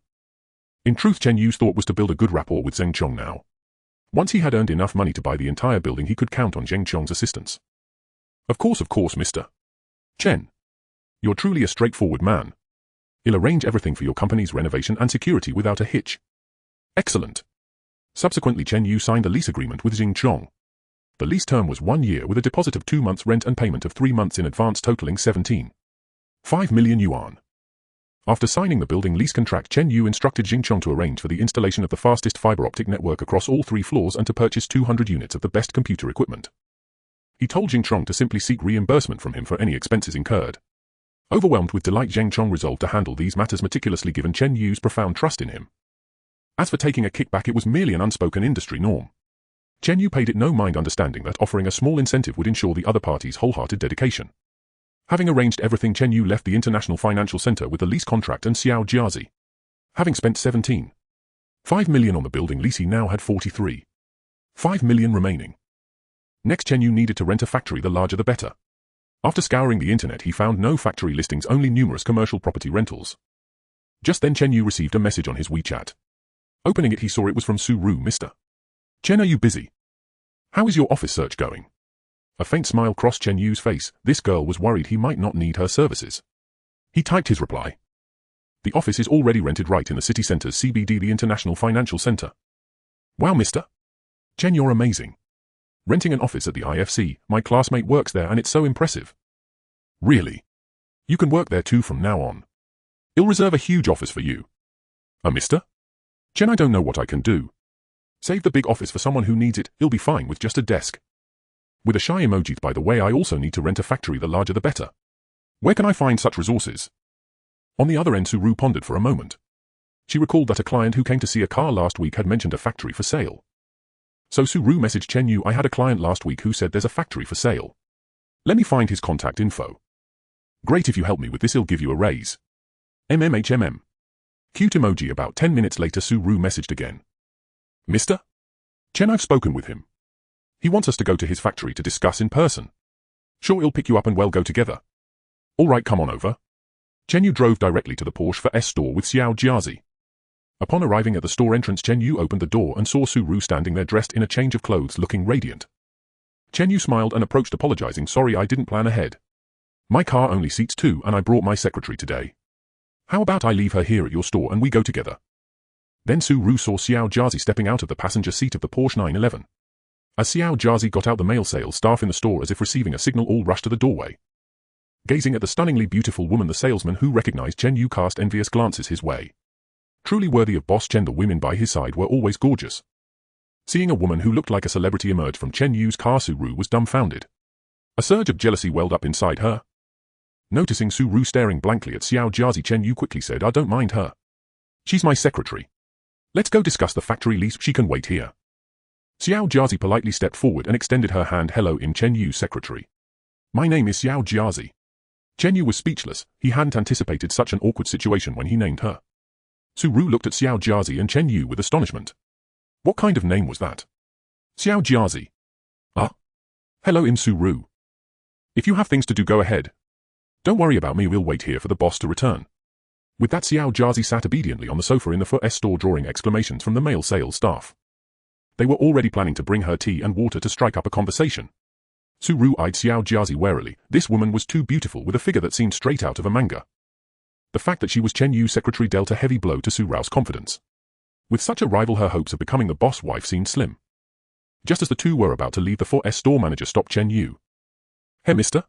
In truth, Chen Yu's thought was to build a good rapport with Zheng Chong now. Once he had earned enough money to buy the entire building, he could count on Zheng Chong's assistance. Of course, Mr. Chen. You're truly a straightforward man. I'll arrange everything for your company's renovation and security without a hitch." "Excellent." Subsequently, Chen Yu signed a lease agreement with Zheng Chong. The lease term was 1 year with a deposit of 2 months' rent and payment of 3 months in advance, totaling 17.5 million yuan. After signing the building lease contract, Chen Yu instructed Zheng Chong to arrange for the installation of the fastest fiber optic network across all 3 floors and to purchase 200 units of the best computer equipment. He told Zheng Chong to simply seek reimbursement from him for any expenses incurred. Overwhelmed with delight, Zheng Chong resolved to handle these matters meticulously, given Chen Yu's profound trust in him. As for taking a kickback, it was merely an unspoken industry norm. Chen Yu paid it no mind, understanding that offering a small incentive would ensure the other party's wholehearted dedication. Having arranged everything, Chen Yu left the International Financial Center with the lease contract and Xiao Jiazi. Having spent 17.5 million on the building lease, he now had 43.5 million remaining. Next, Chen Yu needed to rent a factory, the larger the better. After scouring the internet, he found no factory listings, only numerous commercial property rentals. Just then Chen Yu received a message on his WeChat. Opening it, he saw it was from Su Ru. "Mr. Chen, are you busy? How is your office search going?" A faint smile crossed Chen Yu's face. This girl was worried he might not need her services. He typed his reply. "The office is already rented right in the city center's CBD, the International Financial Center." "Wow, Mr. Chen, you're amazing. Renting an office at the IFC, my classmate works there and it's so impressive." "Really? You can work there too from now on. I'll reserve a huge office for you." Mr. Chen, I don't know what I can do. Save the big office for someone who needs it, it'll be fine with just a desk." With a shy emoji, "By the way, I also need to rent a factory, the larger the better." Where can I find such resources? On the other end, Su Ru pondered for a moment. She recalled that a client who came to see a car last week had mentioned a factory for sale. So Su Ru messaged Chen Yu, I had a client last week who said there's a factory for sale. Let me find his contact info. Great, if you help me with this, he'll give you a raise. MMHMM. Cute emoji. About 10 minutes later, Su Ru messaged again. Mr. Chen, I've spoken with him. He wants us to go to his factory to discuss in person. Sure, he'll pick you up and we'll go together. All right, come on over. Chen Yu drove directly to the Porsche for S store with Xiao Jiazi. Upon arriving at the store entrance, Chen Yu opened the door and saw Su Ru standing there dressed in a change of clothes, looking radiant. Chen Yu smiled and approached, apologizing. Sorry, I didn't plan ahead. My car only seats 2 and I brought my secretary today. How about I leave her here at your store and we go together? Then Su Ru saw Xiao Jiazi stepping out of the passenger seat of the Porsche 911. As Xiao Jiazi got out, the male sales staff in the store, as if receiving a signal, all rushed to the doorway. Gazing at the stunningly beautiful woman, the salesman, who recognized Chen Yu, cast envious glances his way. Truly worthy of Boss Chen, the women by his side were always gorgeous. Seeing a woman who looked like a celebrity emerge from Chen Yu's car, Su Ru was dumbfounded. A surge of jealousy welled up inside her. Noticing Su Ru staring blankly at Xiao Jiazi, Chen Yu quickly said, I don't mind her. She's my secretary. Let's go discuss the factory lease, she can wait here. Xiao Jiazi politely stepped forward and extended her hand. Hello, I'm Chen Yu's secretary. My name is Xiao Jiazi. Chen Yu was speechless. He hadn't anticipated such an awkward situation when he named her. Su Ru looked at Xiao Jiazi and Chen Yu with astonishment. What kind of name was that? Xiao Jiazi. Ah? Hello, I'm Su Ru. If you have things to do, go ahead. Don't worry about me, we'll wait here for the boss to return. With that, Xiao Jiazi sat obediently on the sofa in the Foot S store, drawing exclamations from the male sales staff. They were already planning to bring her tea and water to strike up a conversation. Su Ru eyed Xiao Jiazi warily. This woman was too beautiful, with a figure that seemed straight out of a manga. The fact that she was Chen Yu's secretary dealt a heavy blow to Su Ru's confidence. With such a rival, her hopes of becoming the boss wife seemed slim. Just as the two were about to leave, the 4S store manager stopped Chen Yu. Hey, mister.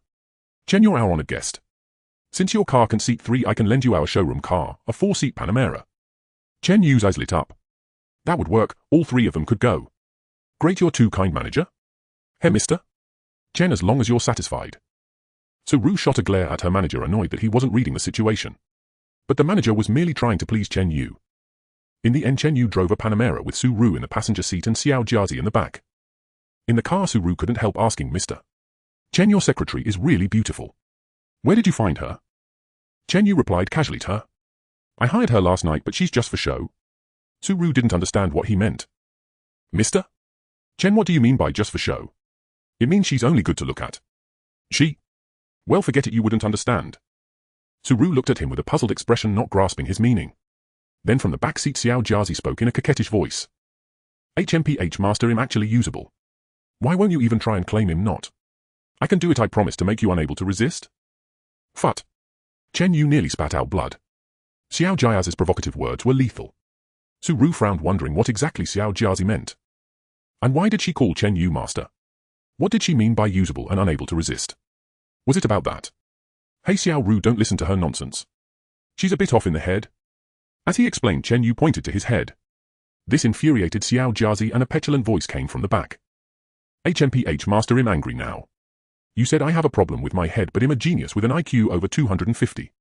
Chen, you're our honored guest. Since your car can seat 3, I can lend you our showroom car, a 4-seat Panamera. Chen Yu's eyes lit up. That would work, all 3 of them could go. Great, you're too kind, manager. Hey, mister. Chen, as long as you're satisfied. Su Ru shot a glare at her manager, annoyed that he wasn't reading the situation. But the manager was merely trying to please Chen Yu. In the end, Chen Yu drove a Panamera with Su Ru in the passenger seat and Xiao Jiazi in the back. In the car, Su Ru couldn't help asking, Mr. Chen, your secretary is really beautiful. Where did you find her? Chen Yu replied casually to her. I hired her last night, but she's just for show. Su Ru didn't understand what he meant. Mister? Chen, what do you mean by just for show? It means she's only good to look at. She? Well, forget it, you wouldn't understand. Su Ru looked at him with a puzzled expression, not grasping his meaning. Then from the back seat, Xiao Jiazi spoke in a coquettish voice. HMPH, master, I'm actually usable. Why won't you even try and claim him not? I can do it, I promise, to make you unable to resist. Phut. Chen Yu nearly spat out blood. Xiao Jiazi's provocative words were lethal. Su Ru frowned, wondering what exactly Xiao Jiazi meant. And why did she call Chen Yu master? What did she mean by usable and unable to resist? Was it about that? Hey Xiao Ru, don't listen to her nonsense. She's a bit off in the head. As he explained, Chen Yu pointed to his head. This infuriated Xiao Jiazi and a petulant voice came from the back. HMPH, master, I'm angry now. You said I have a problem with my head, but I'm a genius with an IQ over 250.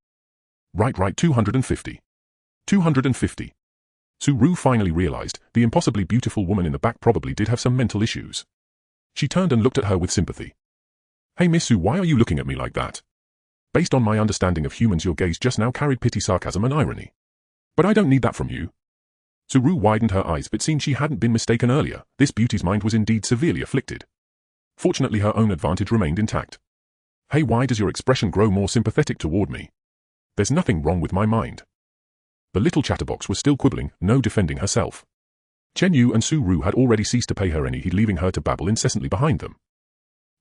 Right, 250. 250. Su Ru finally realized the impossibly beautiful woman in the back probably did have some mental issues. She turned and looked at her with sympathy. Hey Miss Su, why are you looking at me like that? Based on my understanding of humans, your gaze just now carried pity, sarcasm and irony. But I don't need that from you. Su Ru widened her eyes, but seeing she hadn't been mistaken earlier, this beauty's mind was indeed severely afflicted. Fortunately, her own advantage remained intact. Hey, why does your expression grow more sympathetic toward me? There's nothing wrong with my mind. The little chatterbox was still quibbling, no defending herself. Chen Yu and Su Ru had already ceased to pay her any heed, leaving her to babble incessantly behind them.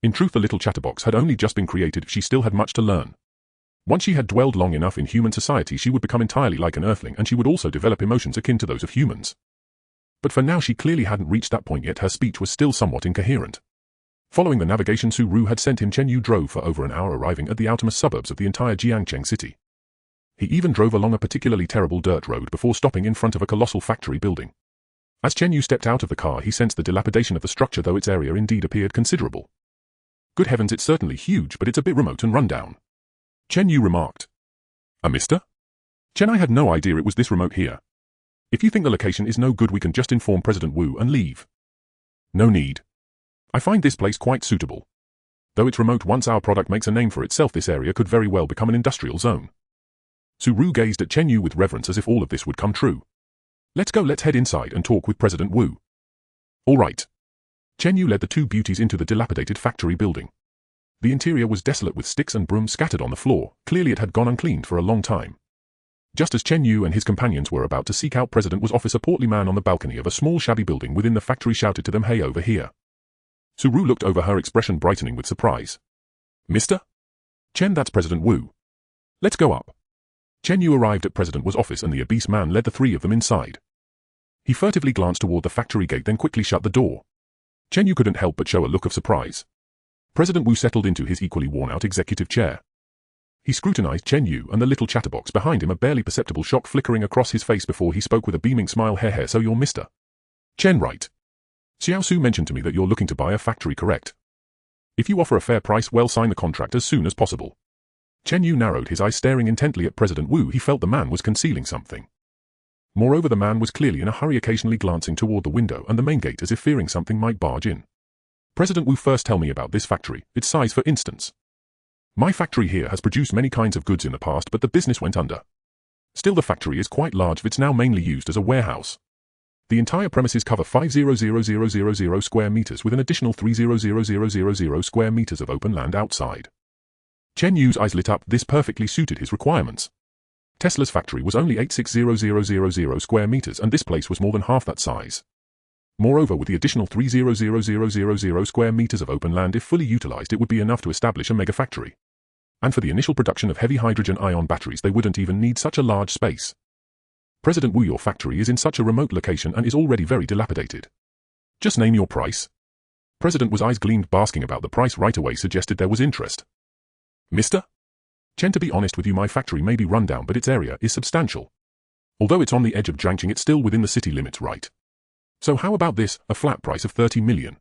In truth, the little chatterbox had only just been created. She still had much to learn. Once she had dwelled long enough in human society, she would become entirely like an earthling, and she would also develop emotions akin to those of humans. But for now, she clearly hadn't reached that point yet. Her speech was still somewhat incoherent. Following the navigation Su Ru had sent him, Chen Yu drove for over an hour, arriving at the outermost suburbs of the entire Jiangcheng city. He even drove along a particularly terrible dirt road before stopping in front of a colossal factory building. As Chen Yu stepped out of the car, he sensed the dilapidation of the structure, though its area indeed appeared considerable. Good heavens, it's certainly huge, but it's a bit remote and run down. Chen Yu remarked. A mister? Chen, I had no idea it was this remote here. If you think the location is no good, we can just inform President Wu and leave. No need. I find this place quite suitable. Though it's remote, once our product makes a name for itself, this area could very well become an industrial zone. Su Ru gazed at Chen Yu with reverence as if all of this would come true. Let's go, let's head inside and talk with President Wu. All right. Chen Yu led the two beauties into the dilapidated factory building. The interior was desolate with sticks and brooms scattered on the floor. Clearly it had gone uncleaned for a long time. Just as Chen Yu and his companions were about to seek out President Wu's office, a portly man on the balcony of a small shabby building within the factory shouted to them, "Hey, over here." Su Ru looked over, her expression brightening with surprise. Mister? Chen, that's President Wu. Let's go up. Chen Yu arrived at President Wu's office and the obese man led the three of them inside. He furtively glanced toward the factory gate, then quickly shut the door. Chen Yu couldn't help but show a look of surprise. President Wu settled into his equally worn-out executive chair. He scrutinized Chen Yu and the little chatterbox behind him, a barely perceptible shock flickering across his face before he spoke with a beaming smile. Hey, so you're Mr. Chen, right? Xiao Su mentioned to me that you're looking to buy a factory, correct? If you offer a fair price, well, sign the contract as soon as possible. Chen Yu narrowed his eyes, staring intently at President Wu. He felt the man was concealing something. Moreover, the man was clearly in a hurry, occasionally glancing toward the window and the main gate as if fearing something might barge in. President Wu, first tell me about this factory, its size for instance. My factory here has produced many kinds of goods in the past, but the business went under. Still, the factory is quite large. It's now mainly used as a warehouse. The entire premises cover 500,000 square meters with an additional 300,000 square meters of open land outside. Chen Yu's eyes lit up. This perfectly suited his requirements. Tesla's factory was only 86,000 square meters and this place was more than half that size. Moreover, with the additional 300,000 square meters of open land, if fully utilized, it would be enough to establish a mega factory. And for the initial production of heavy hydrogen-ion batteries, they wouldn't even need such a large space. President Wu, your factory is in such a remote location and is already very dilapidated. Just name your price. President Wu's eyes gleamed, basking about the price right away suggested there was interest. Mister? Chen, to be honest with you, my factory may be run down, but its area is substantial. Although it's on the edge of Jiangqing, it's still within the city limits, right? So how about this, a flat price of 30 million?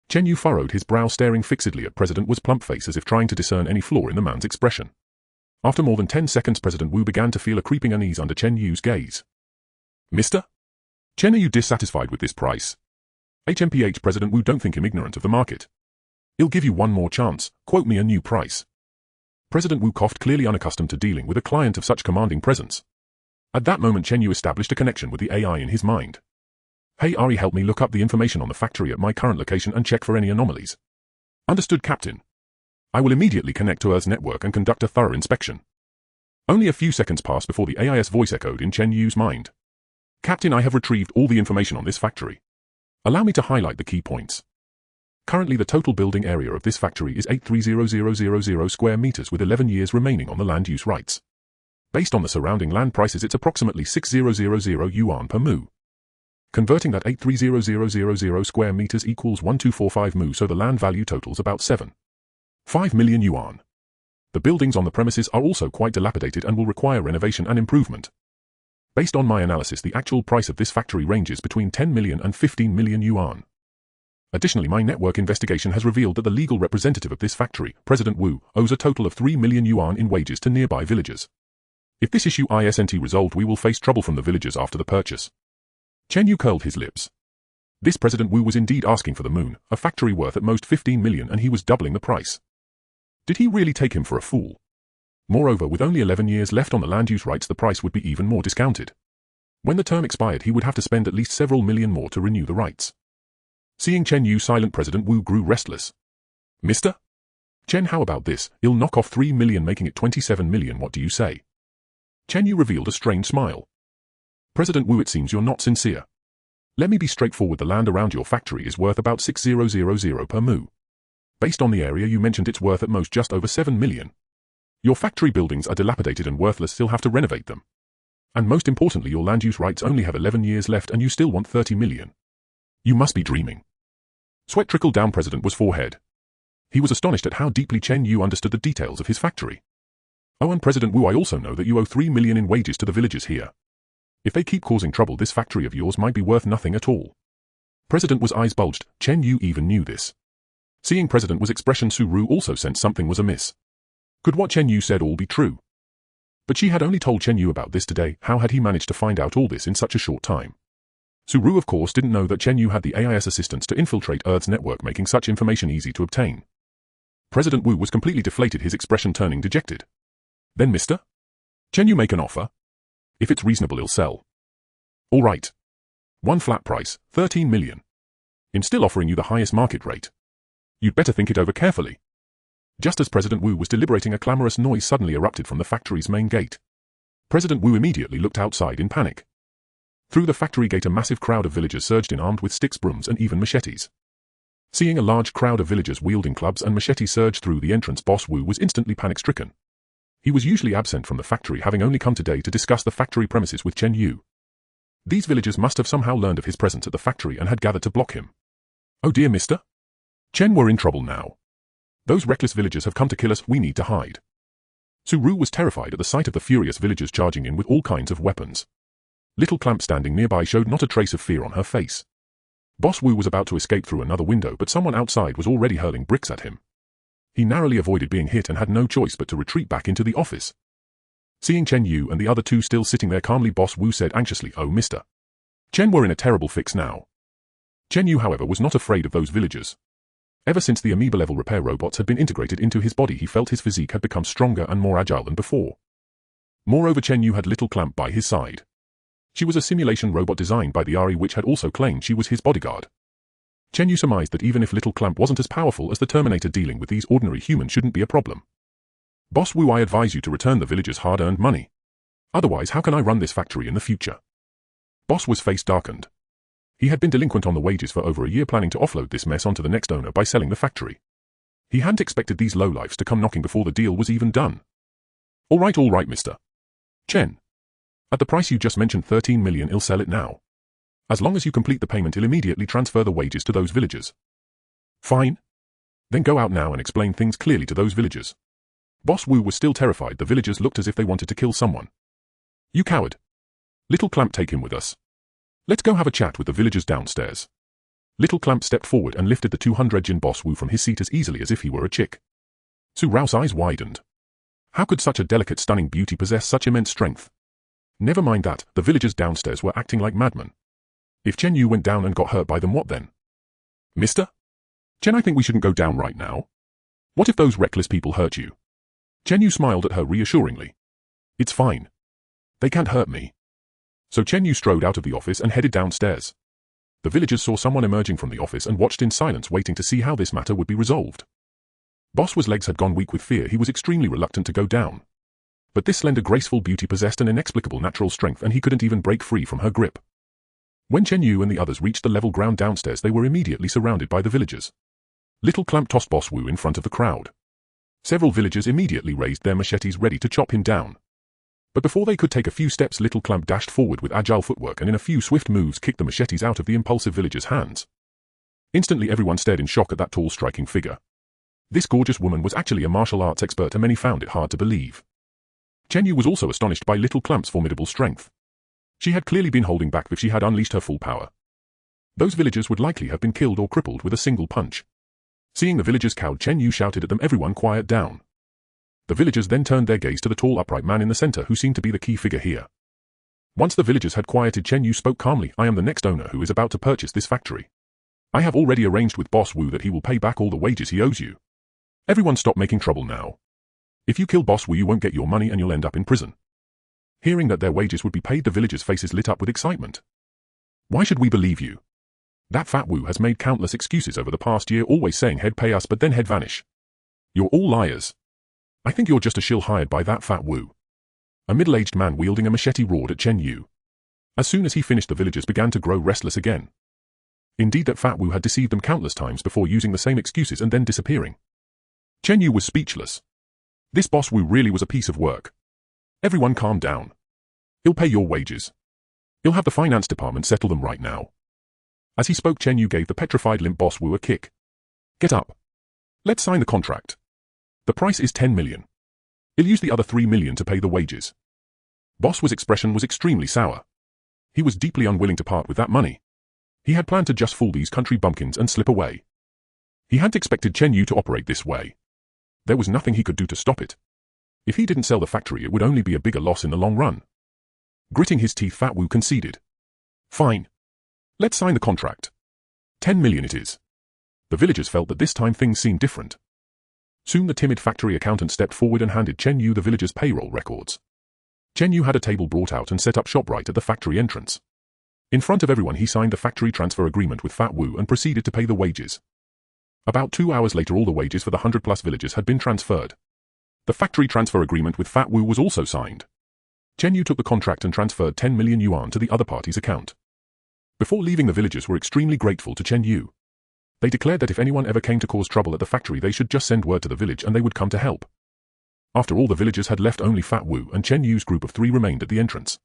Chen Yu furrowed his brow, staring fixedly at President Wu's plump face as if trying to discern any flaw in the man's expression. After more than 10 seconds, President Wu began to feel a creeping unease under Chen Yu's gaze. Mister? Chen, are you dissatisfied with this price? HMPH, President Wu, don't think him ignorant of the market. He'll give you one more chance, quote me a new price. President Wu coughed, clearly unaccustomed to dealing with a client of such commanding presence. At that moment, Chen Yu established a connection with the AI in his mind. Hey Ari, help me look up the information on the factory at my current location and check for any anomalies. Understood, Captain. I will immediately connect to Earth's network and conduct a thorough inspection. Only a few seconds passed before the AI's voice echoed in Chen Yu's mind. Captain, I have retrieved all the information on this factory. Allow me to highlight the key points. Currently, the total building area of this factory is 830000 square meters with 11 years remaining on the land use rights. Based on the surrounding land prices, it's approximately 6000 yuan per mu. Converting that 830000 square meters equals 1245 mu, so the land value totals about 7.5 million yuan. The buildings on the premises are also quite dilapidated and will require renovation and improvement. Based on my analysis, the actual price of this factory ranges between 10 million and 15 million yuan. Additionally, my network investigation has revealed that the legal representative of this factory, President Wu, owes a total of 3 million yuan in wages to nearby villagers. If this issue isn't resolved, we will face trouble from the villagers after the purchase. Chen Yu curled his lips. This President Wu was indeed asking for the moon, a factory worth at most 15 million, and he was doubling the price. Did he really take him for a fool? Moreover, with only 11 years left on the land use rights, the price would be even more discounted. When the term expired, he would have to spend at least several million more to renew the rights. Seeing Chen Yu silent, President Wu grew restless. Mister? Chen, how about this? He'll knock off 3 million, making it 27 million. What do you say? Chen Yu revealed a strange smile. President Wu, it seems you're not sincere. Let me be straightforward. The land around your factory is worth about 6000 per mu. Based on the area you mentioned, it's worth at most just over 7 million. Your factory buildings are dilapidated and worthless. You'll have to renovate them. And most importantly, your land use rights only have 11 years left and you still want 30 million. You must be dreaming. Sweat trickled down President Wu's forehead. He was astonished at how deeply Chen Yu understood the details of his factory. Oh, and President Wu, I also know that you owe 3 million in wages to the villagers here. If they keep causing trouble, this factory of yours might be worth nothing at all. President Wu's eyes bulged. Chen Yu even knew this. Seeing President Wu's expression, Su Ru also sensed something was amiss. Could what Chen Yu said all be true? But she had only told Chen Yu about this today. How had he managed to find out all this in such a short time? Su-Ru of course didn't know that Chen Yu had the AIS assistants to infiltrate Earth's network, making such information easy to obtain. President Wu was completely deflated, his expression turning dejected. Then Mr. Chen Yu, make an offer. If it's reasonable, he'll sell. All right. One flat price, 13 million. I'm still offering you the highest market rate. You'd better think it over carefully. Just as President Wu was deliberating, a clamorous noise suddenly erupted from the factory's main gate. President Wu immediately looked outside in panic. Through the factory gate a massive crowd of villagers surged in, armed with sticks, brooms and even machetes. Seeing a large crowd of villagers wielding clubs and machetes surge through the entrance, Boss Wu was instantly panic-stricken. He was usually absent from the factory, having only come today to discuss the factory premises with Chen Yu. These villagers must have somehow learned of his presence at the factory and had gathered to block him. Oh dear, Mr. Chen, we're in trouble now. Those reckless villagers have come to kill us, we need to hide. Su-Ru was terrified at the sight of the furious villagers charging in with all kinds of weapons. Little Clamp standing nearby showed not a trace of fear on her face. Boss Wu was about to escape through another window, but someone outside was already hurling bricks at him. He narrowly avoided being hit and had no choice but to retreat back into the office. Seeing Chen Yu and the other two still sitting there calmly, Boss Wu said anxiously, "Oh, Mr. Chen, we're in a terrible fix now." Chen Yu, however, was not afraid of those villagers. Ever since the amoeba-level repair robots had been integrated into his body, he felt his physique had become stronger and more agile than before. Moreover, Chen Yu had Little Clamp by his side. She was a simulation robot designed by the RE, which had also claimed she was his bodyguard. Chen Yu surmised that even if Little Clamp wasn't as powerful as the Terminator, dealing with these ordinary humans shouldn't be a problem. "Boss Wu, I advise you to return the villagers' hard-earned money. Otherwise, how can I run this factory in the future?" Boss Wu's face darkened. He had been delinquent on the wages for over a year, planning to offload this mess onto the next owner by selling the factory. He hadn't expected these lowlifes to come knocking before the deal was even done. All right, Mr. Chen. At the price you just mentioned, 13 million, I'll sell it now. As long as you complete the payment, I'll immediately transfer the wages to those villagers. Fine. Then go out now and explain things clearly to those villagers. Boss Wu was still terrified. The villagers looked as if they wanted to kill someone. You coward. Little Clamp, take him with us. Let's go have a chat with the villagers downstairs. Little Clamp stepped forward and lifted the 200-jin Boss Wu from his seat as easily as if he were a chick. Su-Ru's eyes widened. How could such a delicate, stunning beauty possess such immense strength? Never mind that, the villagers downstairs were acting like madmen. If Chen Yu went down and got hurt by them, what then? Mr. Chen, I think we shouldn't go down right now. What if those reckless people hurt you? Chen Yu smiled at her reassuringly. It's fine. They can't hurt me. So Chen Yu strode out of the office and headed downstairs. The villagers saw someone emerging from the office and watched in silence, waiting to see how this matter would be resolved. Boss Wu's legs had gone weak with fear. He was extremely reluctant to go down. But this slender, graceful beauty possessed an inexplicable natural strength, and he couldn't even break free from her grip. When Chen Yu and the others reached the level ground downstairs, they were immediately surrounded by the villagers. Little Clamp tossed Boss Wu in front of the crowd. Several villagers immediately raised their machetes ready to chop him down. But before they could take a few steps, Little Clamp dashed forward with agile footwork and in a few swift moves kicked the machetes out of the impulsive villagers' hands. Instantly everyone stared in shock at that tall, striking figure. This gorgeous woman was actually a martial arts expert, and many found it hard to believe. Chen Yu was also astonished by Little Clamp's formidable strength. She had clearly been holding back if she had unleashed her full power. Those villagers would likely have been killed or crippled with a single punch. Seeing the villagers cowed, Chen Yu shouted at them, "Everyone quiet down." The villagers then turned their gaze to the tall, upright man in the center, who seemed to be the key figure here. Once the villagers had quieted, Chen Yu spoke calmly, "I am the next owner who is about to purchase this factory. I have already arranged with Boss Wu that he will pay back all the wages he owes you. Everyone stop making trouble now. If you kill Boss Wu, you won't get your money and you'll end up in prison." Hearing that their wages would be paid, the villagers' faces lit up with excitement. "Why should we believe you? That fat Wu has made countless excuses over the past year, always saying he'd pay us but then he'd vanish. You're all liars. I think you're just a shill hired by that fat Wu." A middle-aged man wielding a machete roared at Chen Yu. As soon as he finished, the villagers began to grow restless again. Indeed, that fat Wu had deceived them countless times before, using the same excuses and then disappearing. Chen Yu was speechless. This Boss Wu really was a piece of work. "Everyone calm down. He'll pay your wages. He'll have the finance department settle them right now." As he spoke, Chen Yu gave the petrified limp Boss Wu a kick. "Get up. Let's sign the contract. The price is 10 million. He'll use the other 3 million to pay the wages." Boss Wu's expression was extremely sour. He was deeply unwilling to part with that money. He had planned to just fool these country bumpkins and slip away. He hadn't expected Chen Yu to operate this way. There was nothing he could do to stop it. If he didn't sell the factory, it would only be a bigger loss in the long run. Gritting his teeth, Fat Wu conceded. Fine. Let's sign the contract. 10 million it is. The villagers felt that this time things seemed different. Soon the timid factory accountant stepped forward and handed Chen Yu the villagers' payroll records. Chen Yu had a table brought out and set up shop right at the factory entrance. In front of everyone he signed the factory transfer agreement with Fat Wu and proceeded to pay the wages. About 2 hours later all the wages for the 100+ villagers had been transferred. The factory transfer agreement with Fat Wu was also signed. Chen Yu took the contract and transferred 10 million yuan to the other party's account. Before leaving, the villagers were extremely grateful to Chen Yu. They declared that if anyone ever came to cause trouble at the factory they should just send word to the village and they would come to help. After all the villagers had left, only Fat Wu and Chen Yu's group of 3 remained at the entrance.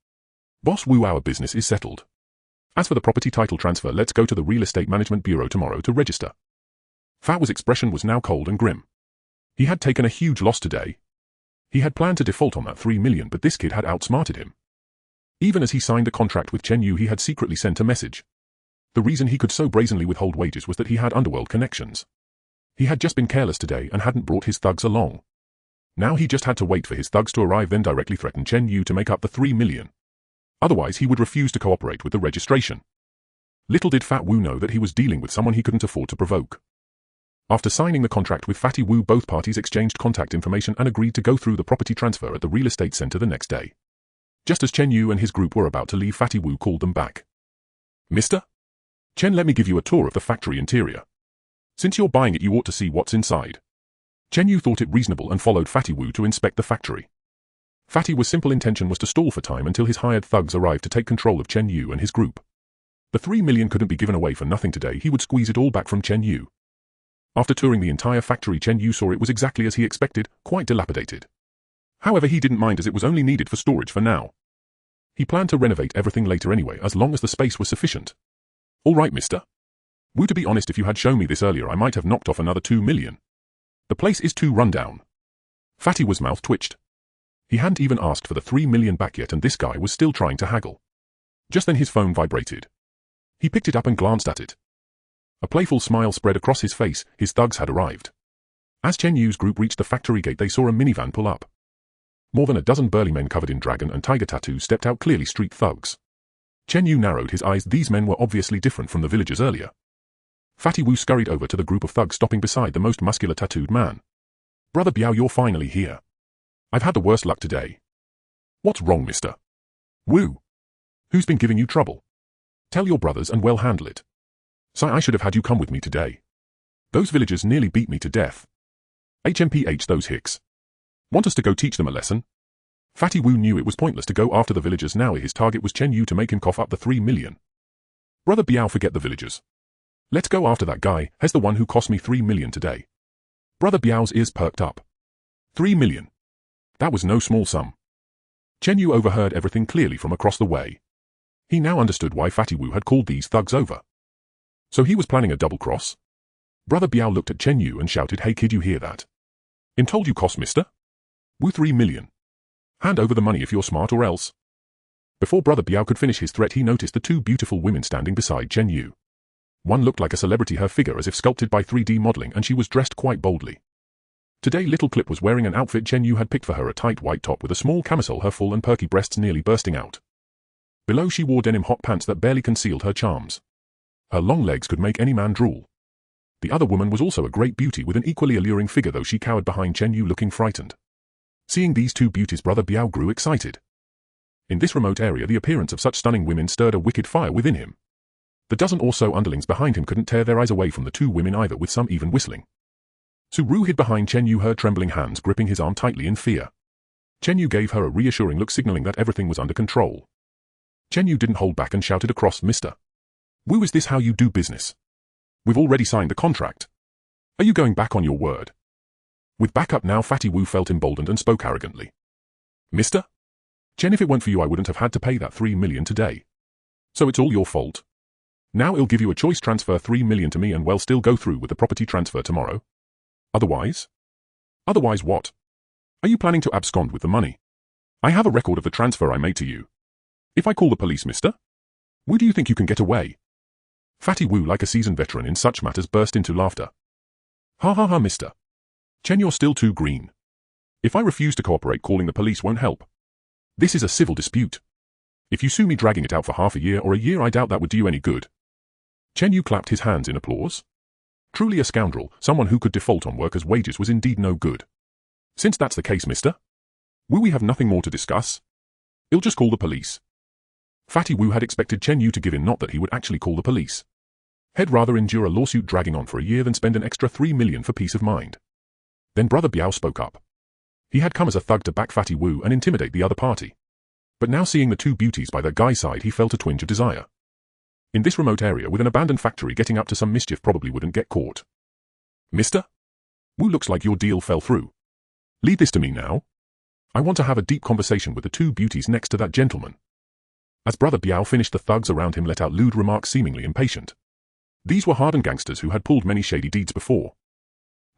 Boss Wu, our business is settled. As for the property title transfer, let's go to the Real Estate Management Bureau tomorrow to register. Fat Wu's expression was now cold and grim. He had taken a huge loss today. He had planned to default on that 3 million, but this kid had outsmarted him. Even as he signed the contract with Chen Yu, he had secretly sent a message. The reason he could so brazenly withhold wages was that he had underworld connections. He had just been careless today and hadn't brought his thugs along. Now he just had to wait for his thugs to arrive, then directly threaten Chen Yu to make up the 3 million. Otherwise he would refuse to cooperate with the registration. Little did Fat Wu know that he was dealing with someone he couldn't afford to provoke. After signing the contract with Fatty Wu, both parties exchanged contact information and agreed to go through the property transfer at the real estate center the next day. Just as Chen Yu and his group were about to leave, Fatty Wu called them back. Mister? Chen, let me give you a tour of the factory interior. Since you're buying it, you ought to see what's inside. Chen Yu thought it reasonable and followed Fatty Wu to inspect the factory. Fatty Wu's simple intention was to stall for time until his hired thugs arrived to take control of Chen Yu and his group. The 3 million couldn't be given away for nothing today. He would squeeze it all back from Chen Yu. After touring the entire factory, Chen Yu saw it was exactly as he expected, quite dilapidated. However, he didn't mind as it was only needed for storage for now. He planned to renovate everything later anyway, as long as the space was sufficient. All right, mister. Wu, to be honest, if you had shown me this earlier, I might have knocked off another 2 million. The place is too run down. Fatty Wu's mouth twitched. He hadn't even asked for the 3 million back yet, and this guy was still trying to haggle. Just then his phone vibrated. He picked it up and glanced at it. A playful smile spread across his face. His thugs had arrived. As Chen Yu's group reached the factory gate, they saw a minivan pull up. More than a dozen burly men covered in dragon and tiger tattoos stepped out, clearly street thugs. Chen Yu narrowed his eyes. These men were obviously different from the villagers earlier. Fatty Wu scurried over to the group of thugs, stopping beside the most muscular tattooed man. Brother Biao, you're finally here. I've had the worst luck today. What's wrong, mister? Wu. Who's been giving you trouble? Tell your brothers and we'll handle it. Sai, I should have had you come with me today. Those villagers nearly beat me to death. HMPH, those hicks. Want us to go teach them a lesson? Fatty Wu knew it was pointless to go after the villagers now. His target was Chen Yu to make him cough up the 3 million. Brother Biao, forget the villagers. Let's go after that guy. He's the one who cost me 3 million today. Brother Biao's ears perked up. 3 million. That was no small sum. Chen Yu overheard everything clearly from across the way. He now understood why Fatty Wu had called these thugs over. So he was planning a double cross? Brother Biao looked at Chen Yu and shouted, "Hey kid, you hear that? I'm told you cost, mister? Wu 3 million. Hand over the money if you're smart or else." Before Brother Biao could finish his threat, he noticed the 2 beautiful women standing beside Chen Yu. One looked like a celebrity, her figure as if sculpted by 3D modeling, and she was dressed quite boldly. Today Little Clip was wearing an outfit Chen Yu had picked for her, a tight white top with a small camisole, her full and perky breasts nearly bursting out. Below she wore denim hot pants that barely concealed her charms. Her long legs could make any man drool. The other woman was also a great beauty with an equally alluring figure, though she cowered behind Chen Yu looking frightened. Seeing these 2 beauties, Brother Biao grew excited. In this remote area, the appearance of such stunning women stirred a wicked fire within him. The dozen or so underlings behind him couldn't tear their eyes away from the 2 women either, with some even whistling. Su Ru hid behind Chen Yu, her trembling hands gripping his arm tightly in fear. Chen Yu gave her a reassuring look, signaling that everything was under control. Chen Yu didn't hold back and shouted across, "Mister Wu, is this how you do business? We've already signed the contract. Are you going back on your word?" With backup now, Fatty Wu felt emboldened and spoke arrogantly. "Mister Chen, if it weren't for you, I wouldn't have had to pay that 3 million today. So it's all your fault. Now I'll give you a choice: transfer 3 million to me and we'll still go through with the property transfer tomorrow. Otherwise? Otherwise what? Are you planning to abscond with the money? I have a record of the transfer I made to you. If I call the police, mister? Wu, do you think you can get away?" Fatty Wu, like a seasoned veteran in such matters, burst into laughter. "Ha ha ha, mister Chen, you're still too green. If I refuse to cooperate, calling the police won't help. This is a civil dispute. If you sue me, dragging it out for half a year or a year, I doubt that would do you any good. Chen Yu clapped his hands in applause. Truly a scoundrel, someone who could default on workers' wages was indeed no good. Since that's the case, Mr. Wu, we have nothing more to discuss. I'll just call the police. Fatty Wu had expected Chen Yu to give in, not that he would actually call the police. He'd rather endure a lawsuit dragging on for a year than spend an extra 3 million for peace of mind. Then Brother Biao spoke up. He had come as a thug to back Fatty Wu and intimidate the other party. But now, seeing the two beauties by their guy's side, he felt a twinge of desire. In this remote area with an abandoned factory, getting up to some mischief probably wouldn't get caught. Mister Wu, looks like your deal fell through. Leave this to me now. I want to have a deep conversation with the two beauties next to that gentleman. As Brother Biao finished, the thugs around him let out lewd remarks, seemingly impatient. These were hardened gangsters who had pulled many shady deeds before.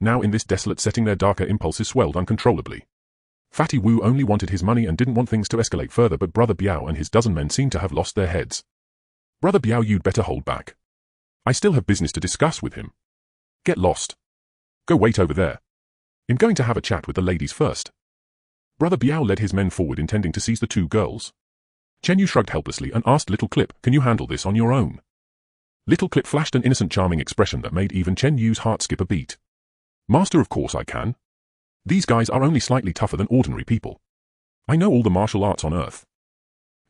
Now in this desolate setting, their darker impulses swelled uncontrollably. Fatty Wu only wanted his money and didn't want things to escalate further, but Brother Biao and his dozen men seemed to have lost their heads. Brother Biao, you'd better hold back. I still have business to discuss with him. Get lost. Go wait over there. I'm going to have a chat with the ladies first. Brother Biao led his men forward, intending to seize the two girls. Chen Yu shrugged helplessly and asked Little Clip, can you handle this on your own? Little Clip flashed an innocent, charming expression that made even Chen Yu's heart skip a beat. Master, of course I can. These guys are only slightly tougher than ordinary people. I know all the martial arts on Earth.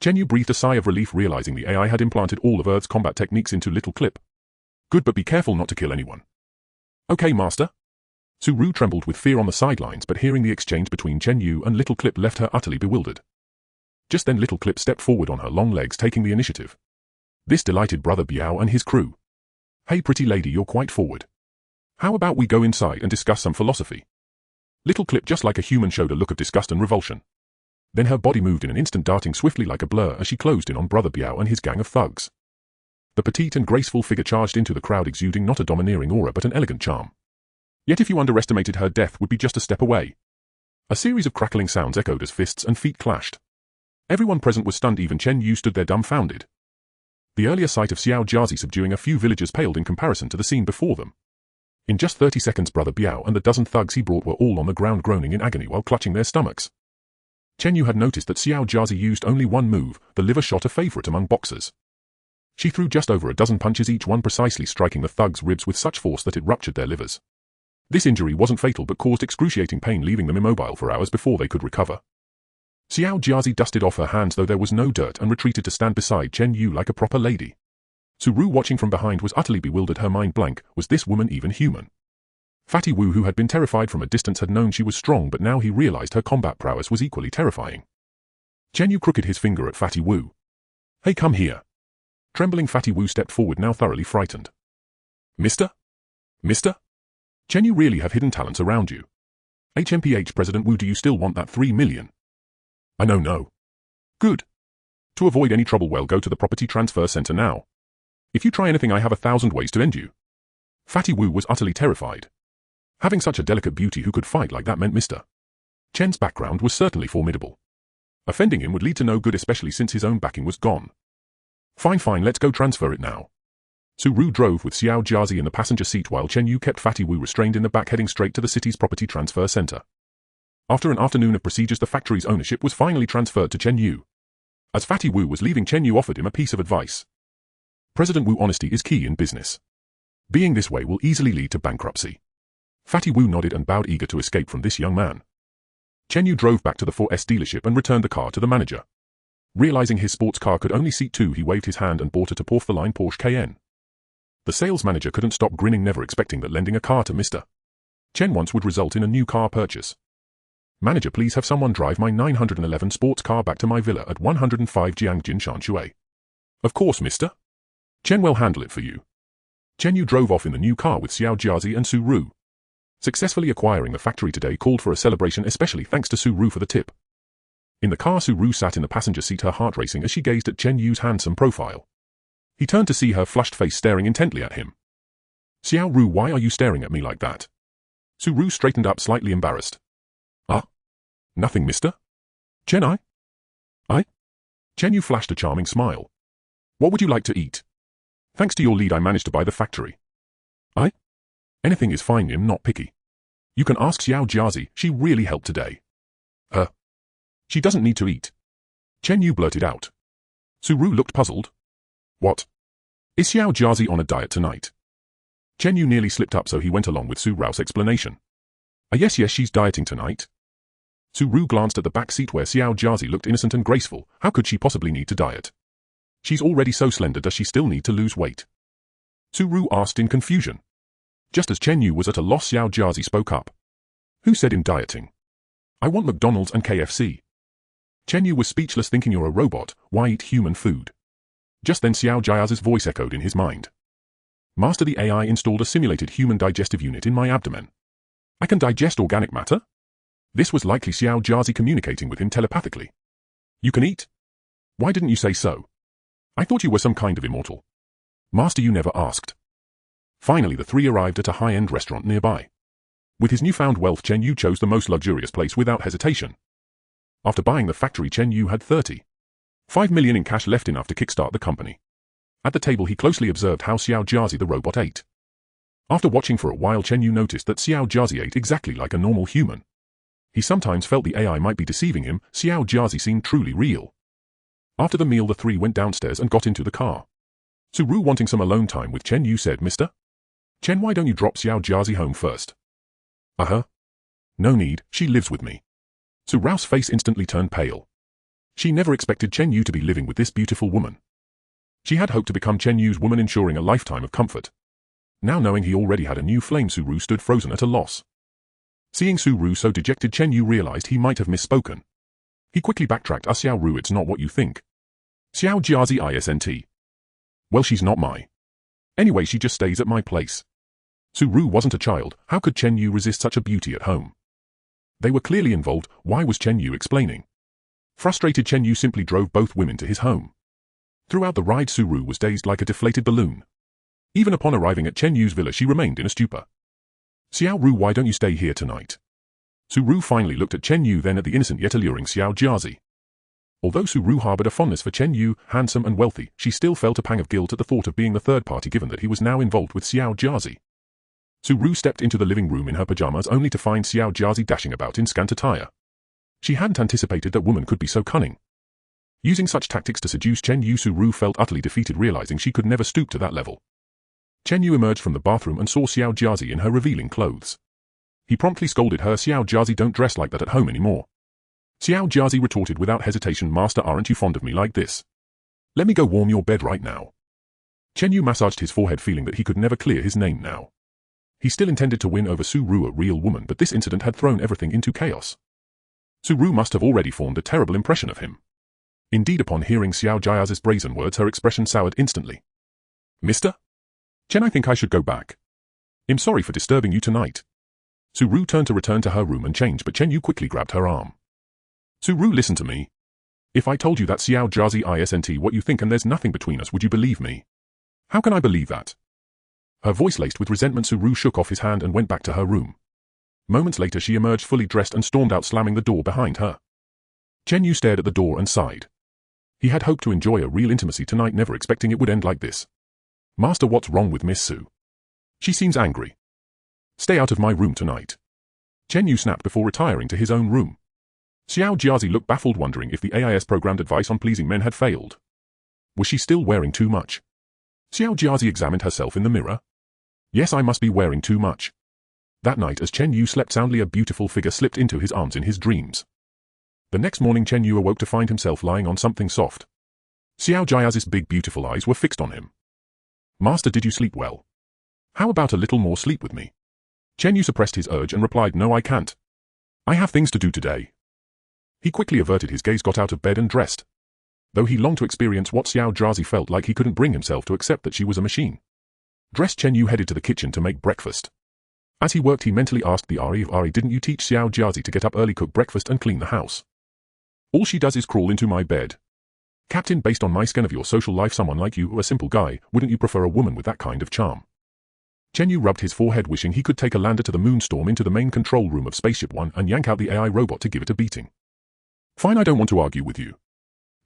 Chen Yu breathed a sigh of relief, realizing the AI had implanted all of Earth's combat techniques into Little Clip. Good, but be careful not to kill anyone. Okay, Master. Su-Ru trembled with fear on the sidelines, but hearing the exchange between Chen Yu and Little Clip left her utterly bewildered. Just then Little Clip stepped forward on her long legs, taking the initiative. This delighted Brother Biao and his crew. Hey pretty lady, you're quite forward. How about we go inside and discuss some philosophy? Little Clip, just like a human, showed a look of disgust and revulsion. Then her body moved in an instant, darting swiftly like a blur as she closed in on Brother Biao and his gang of thugs. The petite and graceful figure charged into the crowd, exuding not a domineering aura but an elegant charm. Yet if you underestimated her, death would be just a step away. A series of crackling sounds echoed as fists and feet clashed. Everyone present was stunned, even Chen Yu stood there dumbfounded. The earlier sight of Xiao Jiazi subduing a few villagers paled in comparison to the scene before them. In just 30 seconds, Brother Biao and the dozen thugs he brought were all on the ground, groaning in agony while clutching their stomachs. Chen Yu had noticed that Xiao Jiazi used only one move, the liver shot, a favorite among boxers. She threw just over a dozen punches, each one precisely striking the thugs' ribs with such force that it ruptured their livers. This injury wasn't fatal but caused excruciating pain, leaving them immobile for hours before they could recover. Xiao Jiazi dusted off her hands, though there was no dirt, and retreated to stand beside Chen Yu like a proper lady. Su-Ru, watching from behind, was utterly bewildered, her mind blank. Was this woman even human? Fatty Wu, who had been terrified from a distance, had known she was strong, but now he realized her combat prowess was equally terrifying. Chen Yu crooked his finger at Fatty Wu. Hey, come here. Trembling Fatty Wu stepped forward, now thoroughly frightened. Mister? Chen Yu, really have hidden talents around you. HMPH President Wu, do you still want that 3 million? I know, no. Good. To avoid any trouble, well, go to the property transfer center now. If you try anything, I have 1,000 ways to end you. Fatty Wu was utterly terrified. Having such a delicate beauty who could fight like that meant Mr. Chen's background was certainly formidable. Offending him would lead to no good, especially since his own backing was gone. Fine, let's go transfer it now. Su-Ru drove with Xiao Jiazi in the passenger seat while Chen Yu kept Fatty Wu restrained in the back, heading straight to the city's property transfer center. After an afternoon of procedures, the factory's ownership was finally transferred to Chen Yu. As Fatty Wu was leaving, Chen Yu offered him a piece of advice. President Wu, honesty is key in business. Being this way will easily lead to bankruptcy. Fatty Wu nodded and bowed, eager to escape from this young man. Chen Yu drove back to the 4S dealership and returned the car to the manager. Realizing his sports car could only seat 2, he waved his hand and bought a top-of-the-line Porsche Cayenne. The sales manager couldn't stop grinning, never expecting that lending a car to Mr. Chen once would result in a new car purchase. Manager, please have someone drive my 911 sports car back to my villa at 105 Jiangjin Shanshui. Of course, Mr. Chen will handle it for you. Chen Yu drove off in the new car with Xiao Jiazi and Su-Ru. Successfully acquiring the factory today called for a celebration, especially thanks to Su-Ru for the tip. In the car, Su-Ru sat in the passenger seat, her heart racing as she gazed at Chen Yu's handsome profile. He turned to see her flushed face staring intently at him. Xiao Ru, why are you staring at me like that? Su-Ru straightened up, slightly embarrassed. Nothing, mister. Chen, I? Chen Yu flashed a charming smile. What would you like to eat? Thanks to your lead, I managed to buy the factory. Anything is fine, I'm not picky. You can ask Xiao Jiazi, she really helped today. She doesn't need to eat. Chen Yu blurted out. Su-Ru looked puzzled. What? Is Xiao Jiazi on a diet tonight? Chen Yu nearly slipped up, so he went along with Su-Ru's explanation. Yes, she's dieting tonight. Su-Ru glanced at the back seat where Xiao Jiazi looked innocent and graceful. How could she possibly need to diet? She's already so slender, does she still need to lose weight? Su-Ru asked in confusion. Just as Chen Yu was at a loss, Xiao Jiazi spoke up. Who said I'm dieting? I want McDonald's and KFC. Chen Yu was speechless, thinking you're a robot, why eat human food? Just then Xiao Jiazi's voice echoed in his mind. Master, the AI installed a simulated human digestive unit in my abdomen. I can digest organic matter? This was likely Xiao Jiazi communicating with him telepathically. You can eat? Why didn't you say so? I thought you were some kind of immortal. Master, you never asked. Finally the three arrived at a high-end restaurant nearby. With his newfound wealth, Chen Yu chose the most luxurious place without hesitation. After buying the factory, Chen Yu had 35 million in cash, left enough to kickstart the company. At the table he closely observed how Xiao Jiazi the robot ate. After watching for a while, Chen Yu noticed that Xiao Jiazi ate exactly like a normal human. He sometimes felt the AI might be deceiving him. Xiao Jiazi seemed truly real. After the meal the three went downstairs and got into the car. Su-Ru, wanting some alone time with Chen Yu, said, Mr. Chen, why don't you drop Xiao Jiazi home first? No need, she lives with me. Su-Ru's face instantly turned pale. She never expected Chen Yu to be living with this beautiful woman. She had hoped to become Chen Yu's woman, ensuring a lifetime of comfort. Now knowing he already had a new flame, Su-Ru stood frozen at a loss. Seeing Su-Ru so dejected, Chen Yu realized he might have misspoken. He quickly backtracked. Xiao-Ru, it's not what you think. Xiao Jiazi isn't. Well, she's not my. Anyway, she just stays at my place. Su-Ru wasn't a child. How could Chen Yu resist such a beauty at home? They were clearly involved. Why was Chen Yu explaining? Frustrated, Chen Yu simply drove both women to his home. Throughout the ride, Su-Ru was dazed like a deflated balloon. Even upon arriving at Chen Yu's villa, she remained in a stupor. Xiao-Ru, why don't you stay here tonight? Su-Ru finally looked at Chen Yu, then at the innocent yet alluring Xiao Jiazi. Although Su-Ru harbored a fondness for Chen Yu, handsome and wealthy, she still felt a pang of guilt at the thought of being the third party, given that he was now involved with Xiao Jiazi. Su-Ru stepped into the living room in her pajamas, only to find Xiao Jiazi dashing about in scant attire. She hadn't anticipated that woman could be so cunning. Using such tactics to seduce Chen Yu, Su-Ru felt utterly defeated, realizing she could never stoop to that level. Chen Yu emerged from the bathroom and saw Xiao Jiazi in her revealing clothes. He promptly scolded her. Xiao Jiazi, don't dress like that at home anymore. Xiao Jiazi retorted without hesitation, Master, aren't you fond of me like this? Let me go warm your bed right now. Chen Yu massaged his forehead, feeling that he could never clear his name now. He still intended to win over Su-Ru, a real woman, but this incident had thrown everything into chaos. Su-Ru must have already formed a terrible impression of him. Indeed, upon hearing Xiao Jiazi's brazen words, her expression soured instantly. Mr. Chen, I think I should go back. I'm sorry for disturbing you tonight. Su-Ru turned to return to her room and change, but Chen Yu quickly grabbed her arm. Su-Ru, listen to me. If I told you that Xiao Jiazi isn't what you think and there's nothing between us, would you believe me? How can I believe that? Her voice laced with resentment, Su-Ru shook off his hand and went back to her room. Moments later she emerged fully dressed and stormed out, slamming the door behind her. Chen Yu stared at the door and sighed. He had hoped to enjoy a real intimacy tonight, never expecting it would end like this. Master, what's wrong with Miss Su? She seems angry. Stay out of my room tonight. Chen Yu snapped before retiring to his own room. Xiao Jiazi looked baffled, wondering if the AIS programmed advice on pleasing men had failed. Was she still wearing too much? Xiao Jiazi examined herself in the mirror. Yes, I must be wearing too much. That night, as Chen Yu slept soundly, a beautiful figure slipped into his arms in his dreams. The next morning Chen Yu awoke to find himself lying on something soft. Xiao Jiazi's big beautiful eyes were fixed on him. Master, did you sleep well? How about a little more sleep with me? Chen Yu suppressed his urge and replied, no, I can't. I have things to do today. He quickly averted his gaze, got out of bed and dressed. Though he longed to experience what Xiao Jiazi felt like, he couldn't bring himself to accept that she was a machine. Dressed, Chen Yu headed to the kitchen to make breakfast. As he worked, he mentally asked the Ari, didn't you teach Xiao Jiazi to get up early, cook breakfast and clean the house? All she does is crawl into my bed. Captain, based on my scan of your social life, someone like you, a simple guy, wouldn't you prefer a woman with that kind of charm? Chen Yu rubbed his forehead, wishing he could take a lander to the moon, storm into the main control room of Spaceship 1 and yank out the AI robot to give it a beating. Fine, I don't want to argue with you.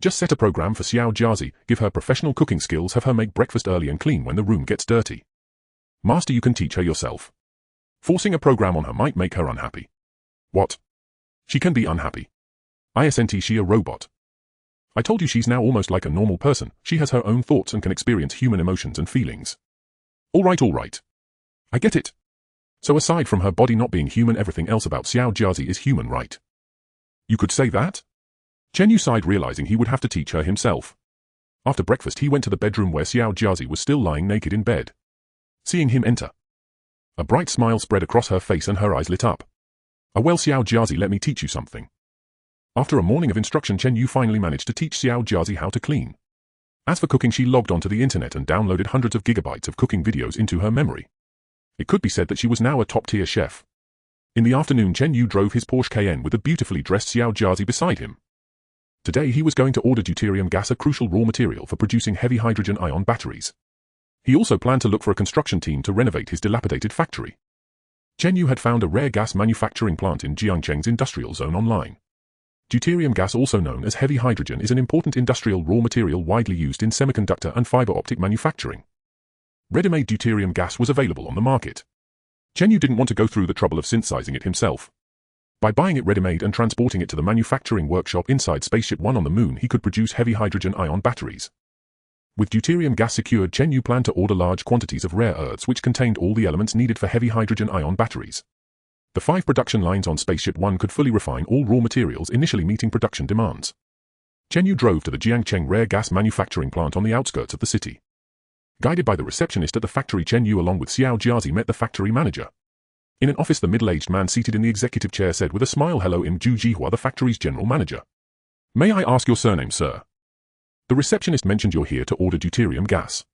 Just set a program for Xiao Jiazi, give her professional cooking skills, have her make breakfast early and clean when the room gets dirty. Master, you can teach her yourself. Forcing a program on her might make her unhappy. What? She can be unhappy. Isn't she a robot? I told you she's now almost like a normal person. She has her own thoughts and can experience human emotions and feelings. All right. I get it. So aside from her body not being human, everything else about Xiao Jiazi is human, right? You could say that? Chen Yu sighed, realizing he would have to teach her himself. After breakfast he went to the bedroom where Xiao Jiazi was still lying naked in bed. Seeing him enter, a bright smile spread across her face and her eyes lit up. Well, Xiao Jiazi, let me teach you something. After a morning of instruction, Chen Yu finally managed to teach Xiao Jiazi how to clean. As for cooking, she logged onto the internet and downloaded hundreds of gigabytes of cooking videos into her memory. It could be said that she was now a top-tier chef. In the afternoon, Chen Yu drove his Porsche Cayenne with a beautifully dressed Xiao Jiazi beside him. Today he was going to order deuterium gas, a crucial raw material for producing heavy hydrogen-ion batteries. He also planned to look for a construction team to renovate his dilapidated factory. Chen Yu had found a rare gas manufacturing plant in Jiangcheng's industrial zone online. Deuterium gas, also known as heavy hydrogen, is an important industrial raw material widely used in semiconductor and fiber optic manufacturing. Ready-made deuterium gas was available on the market. Chen Yu didn't want to go through the trouble of synthesizing it himself. By buying it ready-made and transporting it to the manufacturing workshop inside Spaceship 1 on the moon, he could produce heavy hydrogen-ion batteries. With deuterium gas secured, Chen Yu planned to order large quantities of rare earths which contained all the elements needed for heavy hydrogen-ion batteries. The 5 production lines on Spaceship 1 could fully refine all raw materials, initially meeting production demands. Chen Yu drove to the Jiangcheng rare gas manufacturing plant on the outskirts of the city. Guided by the receptionist at the factory, Chen Yu along with Xiao Jiazi met the factory manager. In an office, the middle-aged man seated in the executive chair said with a smile, "Hello, I'm Zhu Jihua, the factory's general manager. May I ask your surname, sir?" The receptionist mentioned you're here to order deuterium gas.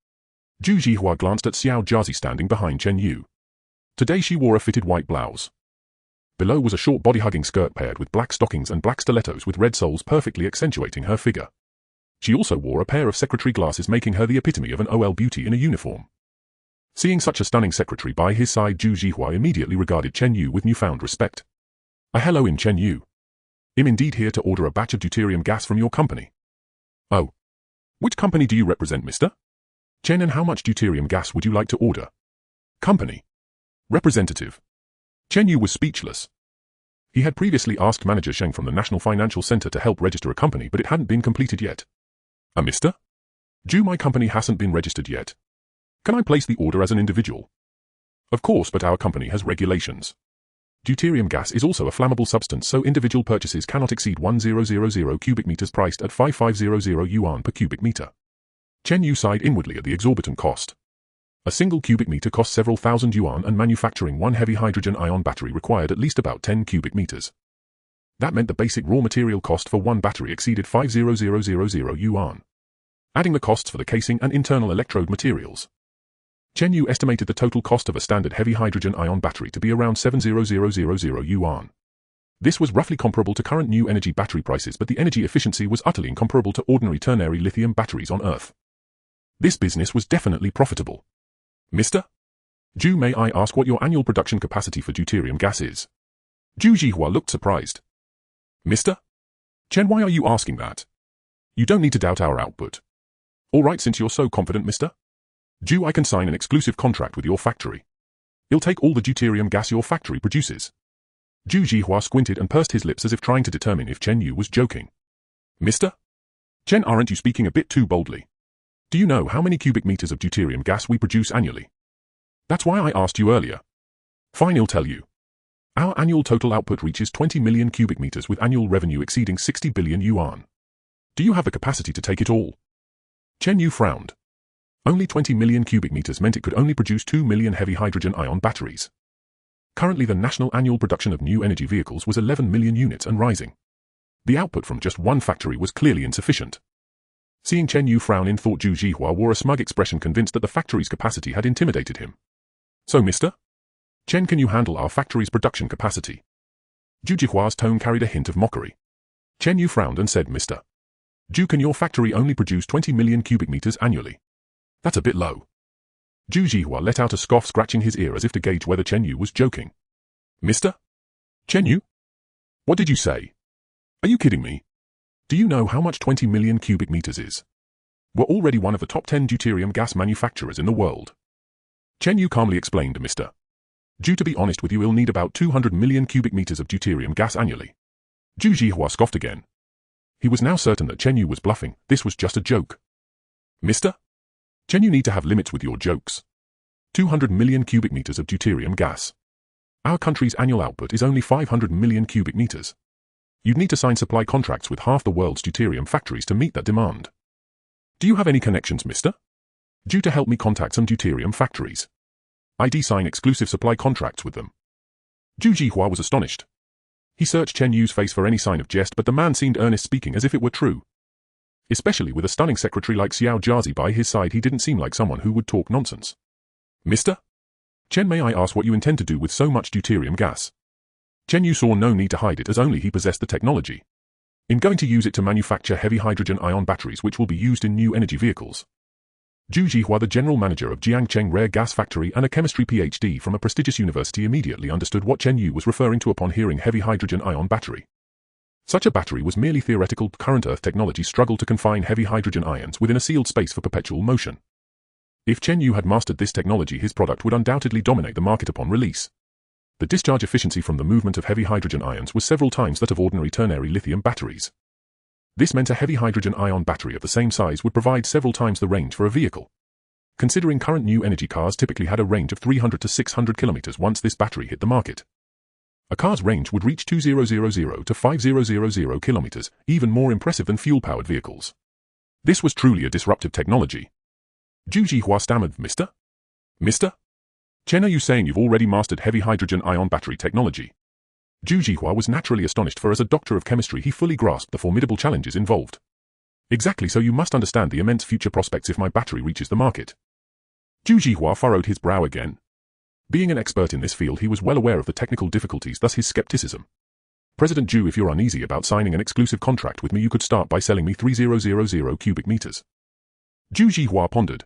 Zhu Jihua glanced at Xiao Jiazi standing behind Chen Yu. Today she wore a fitted white blouse. Below was a short body-hugging skirt paired with black stockings and black stilettos with red soles, perfectly accentuating her figure. She also wore a pair of secretary glasses, making her the epitome of an OL beauty in a uniform. Seeing such a stunning secretary by his side, Zhu Jihua immediately regarded Chen Yu with newfound respect. Hello, I'm Chen Yu. I'm indeed here to order a batch of deuterium gas from your company. Oh. Which company do you represent, mister? Chen, and how much deuterium gas would you like to order? Company. Representative. Chen Yu was speechless. He had previously asked manager Sheng from the National Financial Center to help register a company, but it hadn't been completed yet. Mister? Zhu, my company hasn't been registered yet. Can I place the order as an individual? Of course, but our company has regulations. Deuterium gas is also a flammable substance, so individual purchases cannot exceed 1000 cubic meters, priced at 5500 yuan per cubic meter. Chen Yu sighed inwardly at the exorbitant cost. A single cubic meter cost several thousand yuan, and manufacturing one heavy hydrogen-ion battery required at least about 10 cubic meters. That meant the basic raw material cost for one battery exceeded 50000 yuan. Adding the costs for the casing and internal electrode materials, Chen Yu estimated the total cost of a standard heavy hydrogen-ion battery to be around 70000 yuan. This was roughly comparable to current new energy battery prices, but the energy efficiency was utterly incomparable to ordinary ternary lithium batteries on Earth. This business was definitely profitable. Mister? Zhu, may I ask what your annual production capacity for deuterium gas is? Zhu Jihua looked surprised. Mister? Chen, why are you asking that? You don't need to doubt our output. All right, since you're so confident, mister. Zhu, I can sign an exclusive contract with your factory. You'll take all the deuterium gas your factory produces. Zhu Jihua squinted and pursed his lips as if trying to determine if Chen Yu was joking. Mister? Chen, aren't you speaking a bit too boldly? Do you know how many cubic meters of deuterium gas we produce annually? That's why I asked you earlier. Fine, I'll tell you. Our annual total output reaches 20 million cubic meters with annual revenue exceeding 60 billion yuan. Do you have the capacity to take it all? Chen Yu frowned. Only 20 million cubic meters meant it could only produce 2 million heavy hydrogen-ion batteries. Currently, the national annual production of new energy vehicles was 11 million units and rising. The output from just one factory was clearly insufficient. Seeing Chen Yu frown in thought, Zhu Jihua wore a smug expression, convinced that the factory's capacity had intimidated him. So, mister? Chen, can you handle our factory's production capacity? Zhu Jihua's tone carried a hint of mockery. Chen Yu frowned and said, Mister? Zhu, can your factory only produce 20 million cubic meters annually? That's a bit low. Zhu Jihua let out a scoff, scratching his ear as if to gauge whether Chen Yu was joking. Mister? Chen Yu? What did you say? Are you kidding me? Do you know how much 20 million cubic meters is? We're already one of the top 10 deuterium gas manufacturers in the world. Chen Yu calmly explained, Mister. Zhu, to be honest with you, we'll need about 200 million cubic meters of deuterium gas annually. Zhu Jihua scoffed again. He was now certain that Chen Yu was bluffing. This was just a joke. Mister? Chen Yu, need to have limits with your jokes. 200 million cubic meters of deuterium gas. Our country's annual output is only 500 million cubic meters. You'd need to sign supply contracts with half the world's deuterium factories to meet that demand. Do you have any connections, mister? Due to help me contact some deuterium factories. I'd sign exclusive supply contracts with them. Zhu Jihua was astonished. He searched Chen Yu's face for any sign of jest, but the man seemed earnest, speaking as if it were true. Especially with a stunning secretary like Xiao Jiazi by his side, he didn't seem like someone who would talk nonsense. Mister? Chen, may I ask what you intend to do with so much deuterium gas? Chen Yu saw no need to hide it, as only he possessed the technology. I'm going to use it to manufacture heavy hydrogen-ion batteries which will be used in new energy vehicles. Zhu Jihua, the general manager of Jiangcheng Rare Gas Factory and a chemistry PhD from a prestigious university, immediately understood what Chen Yu was referring to upon hearing heavy hydrogen-ion battery. Such a battery was merely theoretical. Current Earth technology struggled to confine heavy hydrogen ions within a sealed space for perpetual motion. If Chen Yu had mastered this technology, his product would undoubtedly dominate the market upon release. The discharge efficiency from the movement of heavy hydrogen ions was several times that of ordinary ternary lithium batteries. This meant a heavy hydrogen ion battery of the same size would provide several times the range for a vehicle. Considering current new energy cars typically had a range of 300 to 600 kilometers once this battery hit the market. A car's range would reach 2000 to 5000 kilometers, even more impressive than fuel-powered vehicles. This was truly a disruptive technology. Zhu Jihua stammered, Mister? Mister? Chen, are you saying you've already mastered heavy hydrogen ion battery technology? Zhu Jihua was naturally astonished, for as a doctor of chemistry he fully grasped the formidable challenges involved. Exactly, so you must understand the immense future prospects if my battery reaches the market. Zhu Jihua furrowed his brow again. Being an expert in this field, he was well aware of the technical difficulties, thus his skepticism. President Zhu, if you're uneasy about signing an exclusive contract with me, you could start by selling me 3000 cubic meters. Zhu Jihua pondered.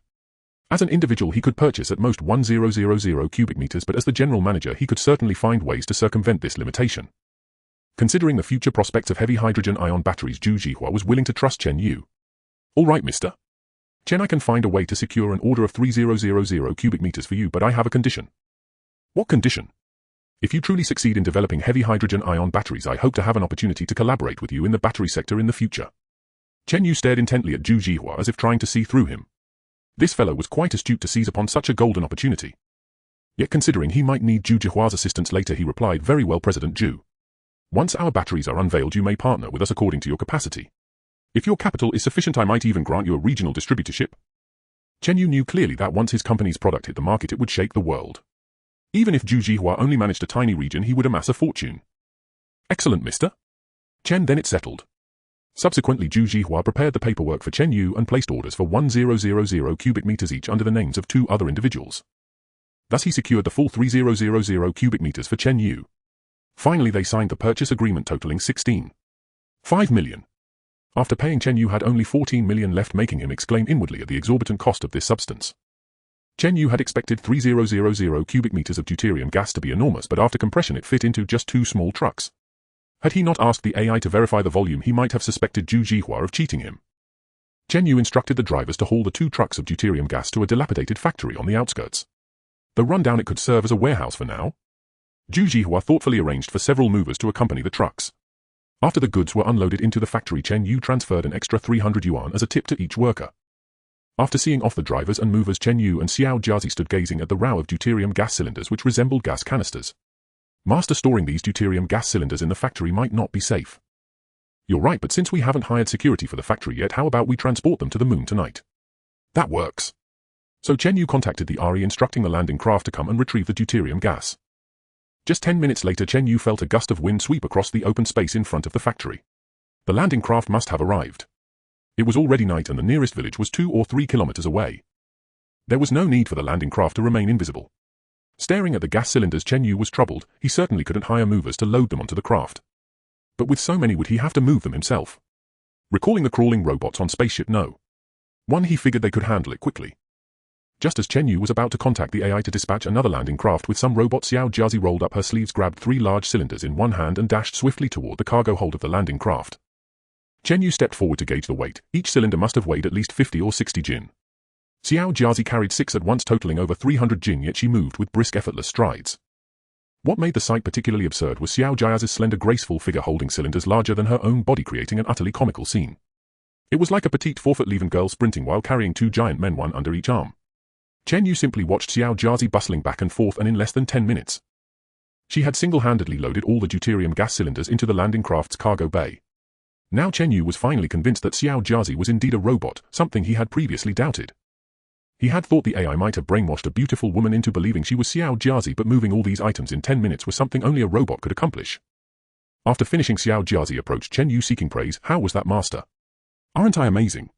As an individual he could purchase at most 1000 cubic meters, but as the general manager he could certainly find ways to circumvent this limitation. Considering the future prospects of heavy hydrogen-ion batteries, Zhu Jihua was willing to trust Chen Yu. All right, mister. Chen, I can find a way to secure an order of 3000 cubic meters for you, but I have a condition. What condition? If you truly succeed in developing heavy hydrogen-ion batteries, I hope to have an opportunity to collaborate with you in the battery sector in the future. Chen Yu stared intently at Zhu Jihua as if trying to see through him. This fellow was quite astute to seize upon such a golden opportunity. Yet considering he might need Zhu Jihua's assistance later, he replied, very well, President Zhu. Once our batteries are unveiled, you may partner with us according to your capacity. If your capital is sufficient, I might even grant you a regional distributorship. Chen Yu knew clearly that once his company's product hit the market, it would shake the world. Even if Zhu Jihua only managed a tiny region, he would amass a fortune. Excellent, mister. Chen, then it's settled. Subsequently, Zhu Jihua prepared the paperwork for Chen Yu and placed orders for 1000 cubic meters each under the names of two other individuals. Thus he secured the full 3000 cubic meters for Chen Yu. Finally, they signed the purchase agreement totaling 16.5 million. After paying, Chen Yu had only 14 million left, making him exclaim inwardly at the exorbitant cost of this substance. Chen Yu had expected 3000 cubic meters of deuterium gas to be enormous, but after compression it fit into just two small trucks. Had he not asked the AI to verify the volume, he might have suspected Zhu Jihua of cheating him. Chen Yu instructed the drivers to haul the two trucks of deuterium gas to a dilapidated factory on the outskirts. Though run down, it could serve as a warehouse for now. Zhu Jihua thoughtfully arranged for several movers to accompany the trucks. After the goods were unloaded into the factory, Chen Yu transferred an extra 300 yuan as a tip to each worker. After seeing off the drivers and movers, Chen Yu and Xiao Jiazi stood gazing at the row of deuterium gas cylinders which resembled gas canisters. Master, storing these deuterium gas cylinders in the factory might not be safe. You're right, but since we haven't hired security for the factory yet, how about we transport them to the moon tonight? That works. So Chen Yu contacted the RE, instructing the landing craft to come and retrieve the deuterium gas. Just 10 minutes later, Chen Yu felt a gust of wind sweep across the open space in front of the factory. The landing craft must have arrived. It was already night and the nearest village was 2 or 3 kilometers away. There was no need for the landing craft to remain invisible. Staring at the gas cylinders, Chen Yu was troubled. He certainly couldn't hire movers to load them onto the craft. But with so many, would he have to move them himself? Recalling the crawling robots on Spaceship No. 1, he figured they could handle it quickly. Just as Chen Yu was about to contact the AI to dispatch another landing craft with some robots, Xiao Jiazi rolled up her sleeves, grabbed 3 large cylinders in one hand and dashed swiftly toward the cargo hold of the landing craft. Chen Yu stepped forward to gauge the weight. Each cylinder must have weighed at least 50 or 60 jin. Xiao Jiazi carried 6 at once, totaling over 300 jin, yet she moved with brisk, effortless strides. What made the sight particularly absurd was Xiao Jia's slender graceful figure holding cylinders larger than her own body, creating an utterly comical scene. It was like a petite 4-foot-11 girl sprinting while carrying two giant men, one under each arm. Chen Yu simply watched Xiao Jia bustling back and forth, and in less than 10 minutes, she had single-handedly loaded all the deuterium gas cylinders into the landing craft's cargo bay. Now Chen Yu was finally convinced that Xiao Jia was indeed a robot, something he had previously doubted. He had thought the AI might have brainwashed a beautiful woman into believing she was Xiao Jia, but moving all these items in 10 minutes was something only a robot could accomplish. After finishing, Xiao Jia approached Chen Yu seeking praise. "How was that, master? Aren't I amazing?"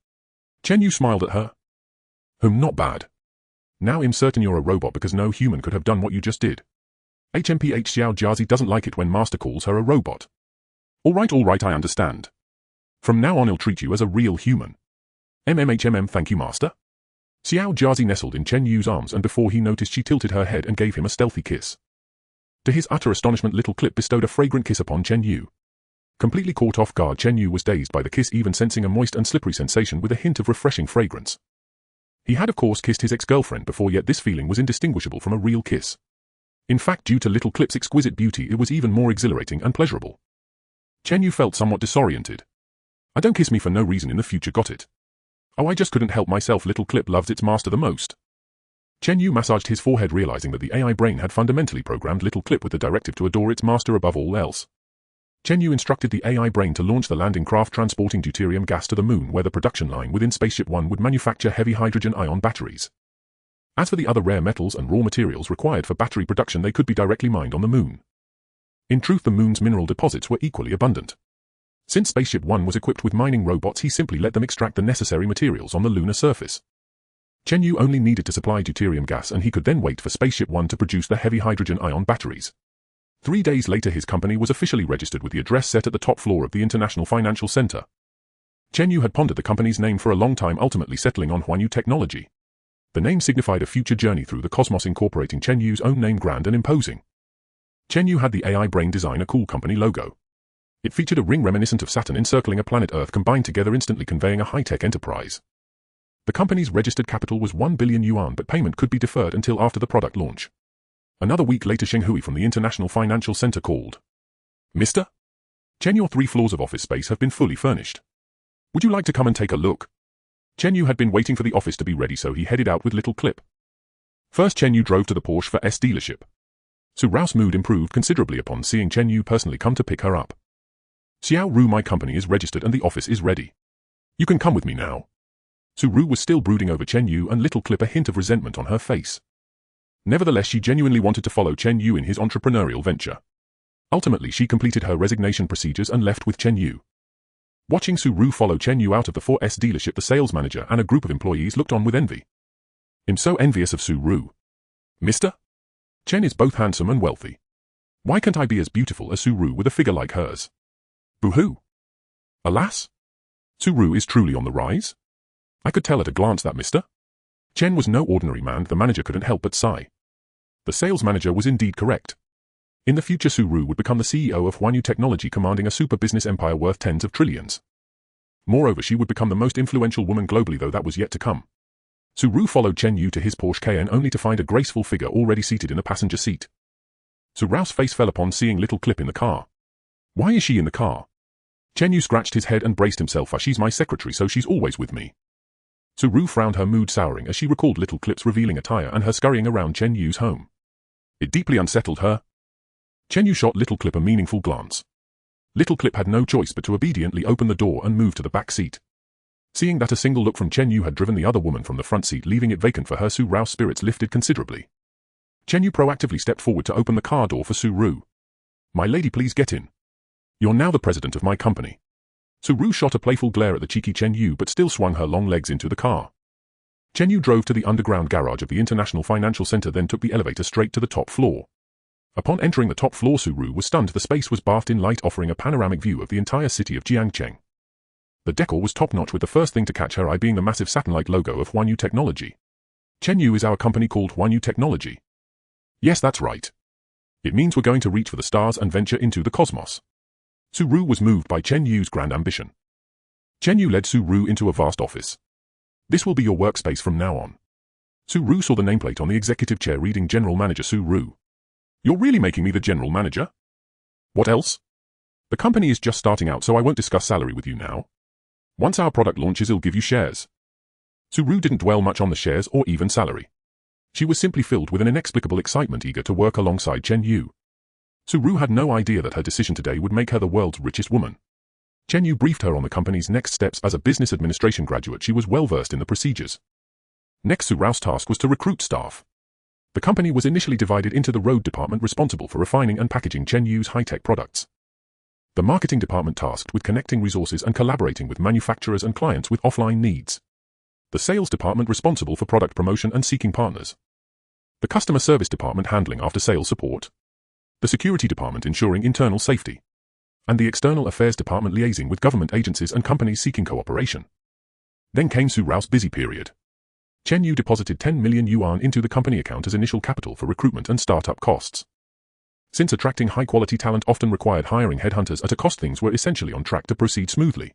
Chen Yu smiled at her. Not bad. Now I'm certain you're a robot because no human could have done what you just did. HMPH Xiao Jia doesn't like it when master calls her a robot. All right, I understand. From now on I'll treat you as a real human. Thank you, master. Xiao Jia nestled in Chen Yu's arms, and before he noticed she tilted her head and gave him a stealthy kiss. To his utter astonishment, Little Clip bestowed a fragrant kiss upon Chen Yu. Completely caught off guard, Chen Yu was dazed by the kiss, even sensing a moist and slippery sensation with a hint of refreshing fragrance. He had of course kissed his ex-girlfriend before, yet this feeling was indistinguishable from a real kiss. In fact, due to Little Clip's exquisite beauty, it was even more exhilarating and pleasurable. Chen Yu felt somewhat disoriented. "I don't kiss me for no reason in the future, got it? Oh, I just couldn't help myself. Little Clip loves its master the most." Chen Yu massaged his forehead, realizing that the AI brain had fundamentally programmed Little Clip with the directive to adore its master above all else. Chen Yu instructed the AI brain to launch the landing craft transporting deuterium gas to the moon, where the production line within Spaceship 1 would manufacture heavy hydrogen-ion batteries. As for the other rare metals and raw materials required for battery production, they could be directly mined on the moon. In truth, the moon's mineral deposits were equally abundant. Since Spaceship 1 was equipped with mining robots, he simply let them extract the necessary materials on the lunar surface. Chen Yu only needed to supply deuterium gas, and he could then wait for Spaceship 1 to produce the heavy hydrogen-ion batteries. 3 days later, his company was officially registered with the address set at the top floor of the International Financial Center. Chen Yu had pondered the company's name for a long time, ultimately settling on Chen Yu Technology. The name signified a future journey through the cosmos, incorporating Chen Yu's own name, grand and imposing. Chen Yu had the AI brain design a cool company logo. It featured a ring reminiscent of Saturn encircling a planet Earth combined together, instantly conveying a high-tech enterprise. The company's registered capital was 1 billion yuan, but payment could be deferred until after the product launch. Another week later, Sheng Hui from the International Financial Center called. "Mister? Chen, your 3 floors of office space have been fully furnished. Would you like to come and take a look?" Chen Yu had been waiting for the office to be ready, so he headed out with Little Clip. First, Chen Yu drove to the Porsche for S dealership. Su Rao's mood improved considerably upon seeing Chen Yu personally come to pick her up. "Xiao Ru, my company is registered and the office is ready. You can come with me now." Su Ru was still brooding over Chen Yu, and Little Clip, a hint of resentment on her face. Nevertheless, she genuinely wanted to follow Chen Yu in his entrepreneurial venture. Ultimately, she completed her resignation procedures and left with Chen Yu. Watching Su Ru follow Chen Yu out of the 4S dealership, the sales manager and a group of employees looked on with envy. "I'm so envious of Su Ru. Mister? Chen is both handsome and wealthy. Why can't I be as beautiful as Su Ru with a figure like hers? Boo-hoo. Alas? Su Ru is truly on the rise. I could tell at a glance that Mr. Chen was no ordinary man." The manager couldn't help but sigh. The sales manager was indeed correct. In the future, Su Ru would become the CEO of Chen Yu Technology, commanding a super business empire worth tens of trillions. Moreover, she would become the most influential woman globally, though that was yet to come. Su Ru followed Chen Yu to his Porsche Cayenne, only to find a graceful figure already seated in the passenger seat. Su Rao's face fell upon seeing Little Clip in the car. "Why is she in the car?" Chen Yu scratched his head and braced himself. "She's my secretary, so she's always with me." Su Ru frowned, her mood souring as she recalled Little Clip's revealing attire and her scurrying around Chen Yu's home. It deeply unsettled her. Chen Yu shot Little Clip a meaningful glance. Little Clip had no choice but to obediently open the door and move to the back seat. Seeing that a single look from Chen Yu had driven the other woman from the front seat, leaving it vacant for her, Su Rao's spirits lifted considerably. Chen Yu proactively stepped forward to open the car door for Su Ru. "My lady, please get in. You're now the president of my company." Su Ru shot a playful glare at the cheeky Chen Yu, but still swung her long legs into the car. Chen Yu drove to the underground garage of the International Financial Center, then took the elevator straight to the top floor. Upon entering the top floor, Su Ru was stunned. The space was bathed in light, offering a panoramic view of the entire city of Jiangcheng. The decor was top-notch, with the first thing to catch her eye being the massive Saturn-like logo of Chen Yu Technology. "Chen Yu is our company called Chen Yu Technology." "Yes, that's right. It means we're going to reach for the stars and venture into the cosmos." Su Ru was moved by Chen Yu's grand ambition. Chen Yu led Su Ru into a vast office. "This will be your workspace from now on." Su Ru saw the nameplate on the executive chair reading General Manager Su Ru. You're really making me the general manager? What else? The company is just starting out, so I won't discuss salary with you now. Once our product launches, I'll give you shares. Ru didn't dwell much on the shares or even salary. She was simply filled with an inexplicable excitement, eager to work alongside Chen Yu. Ru had no idea that her decision today would make her the world's richest woman. Chen Yu briefed her on the company's next steps. As a business administration graduate, she was well versed in the procedures. Next, Ru's task was to recruit staff. The company was initially divided into the road department, responsible for refining and packaging Chen Yu's high-tech products. The marketing department tasked with connecting resources and collaborating with manufacturers and clients with offline needs. The sales department responsible for product promotion and seeking partners. The customer service department handling after-sales support. The security department ensuring internal safety. And the external affairs department liaising with government agencies and companies seeking cooperation. Then came Ru's busy period. Chen Yu deposited 10 million yuan into the company account as initial capital for recruitment and startup costs. Since attracting high-quality talent often required hiring headhunters at a cost, things were essentially on track to proceed smoothly.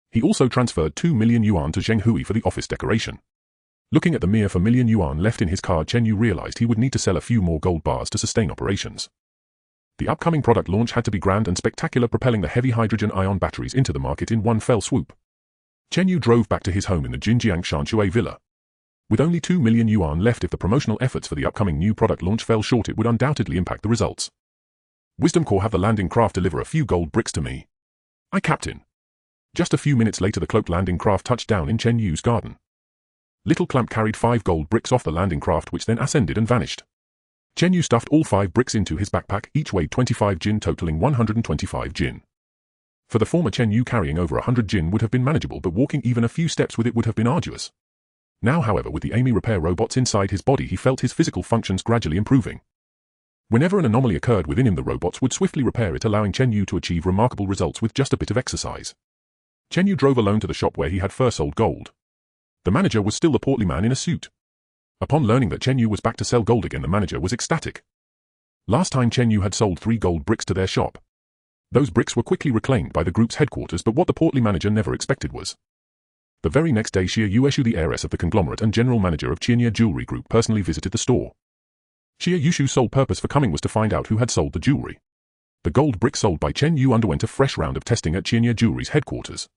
He also transferred 2 million yuan to Zheng Hui for the office decoration. Looking at the mere 4 million yuan left in his card, Chen Yu realized he would need to sell a few more gold bars to sustain operations. The upcoming product launch had to be grand and spectacular, propelling the heavy hydrogen-ion batteries into the market in one fell swoop. Chen Yu drove back to his home in the Jinjiang Shanshui villa. With only 2 million yuan left, if the promotional efforts for the upcoming new product launch fell short, it would undoubtedly impact the results. Wisdom Core, have the landing craft deliver a few gold bricks to me. Aye, Captain. Just a few minutes later, the cloaked landing craft touched down in Chen Yu's garden. Little Clamp carried 5 gold bricks off the landing craft, which then ascended and vanished. Chen Yu stuffed all 5 bricks into his backpack, each weighed 25 jin, totaling 125 jin. For the former, Chen Yu carrying over 100 jin would have been manageable, but walking even a few steps with it would have been arduous. Now, however, with the Amy repair robots inside his body, he felt his physical functions gradually improving. Whenever an anomaly occurred within him, the robots would swiftly repair it, allowing Chen Yu to achieve remarkable results with just a bit of exercise. Chen Yu drove alone to the shop where he had first sold gold. The manager was still the portly man in a suit. Upon learning that Chen Yu was back to sell gold again, the manager was ecstatic. Last time Chen Yu had sold 3 gold bricks to their shop. Those bricks were quickly reclaimed by the group's headquarters, but what the portly manager never expected was the very next day, Xie Yushu, the heiress of the conglomerate and general manager of Qianye Jewelry Group, personally visited the store. Xie Yushu's sole purpose for coming was to find out who had sold the jewelry. The gold brick sold by Chen Yu underwent a fresh round of testing at Qianye Jewelry's headquarters.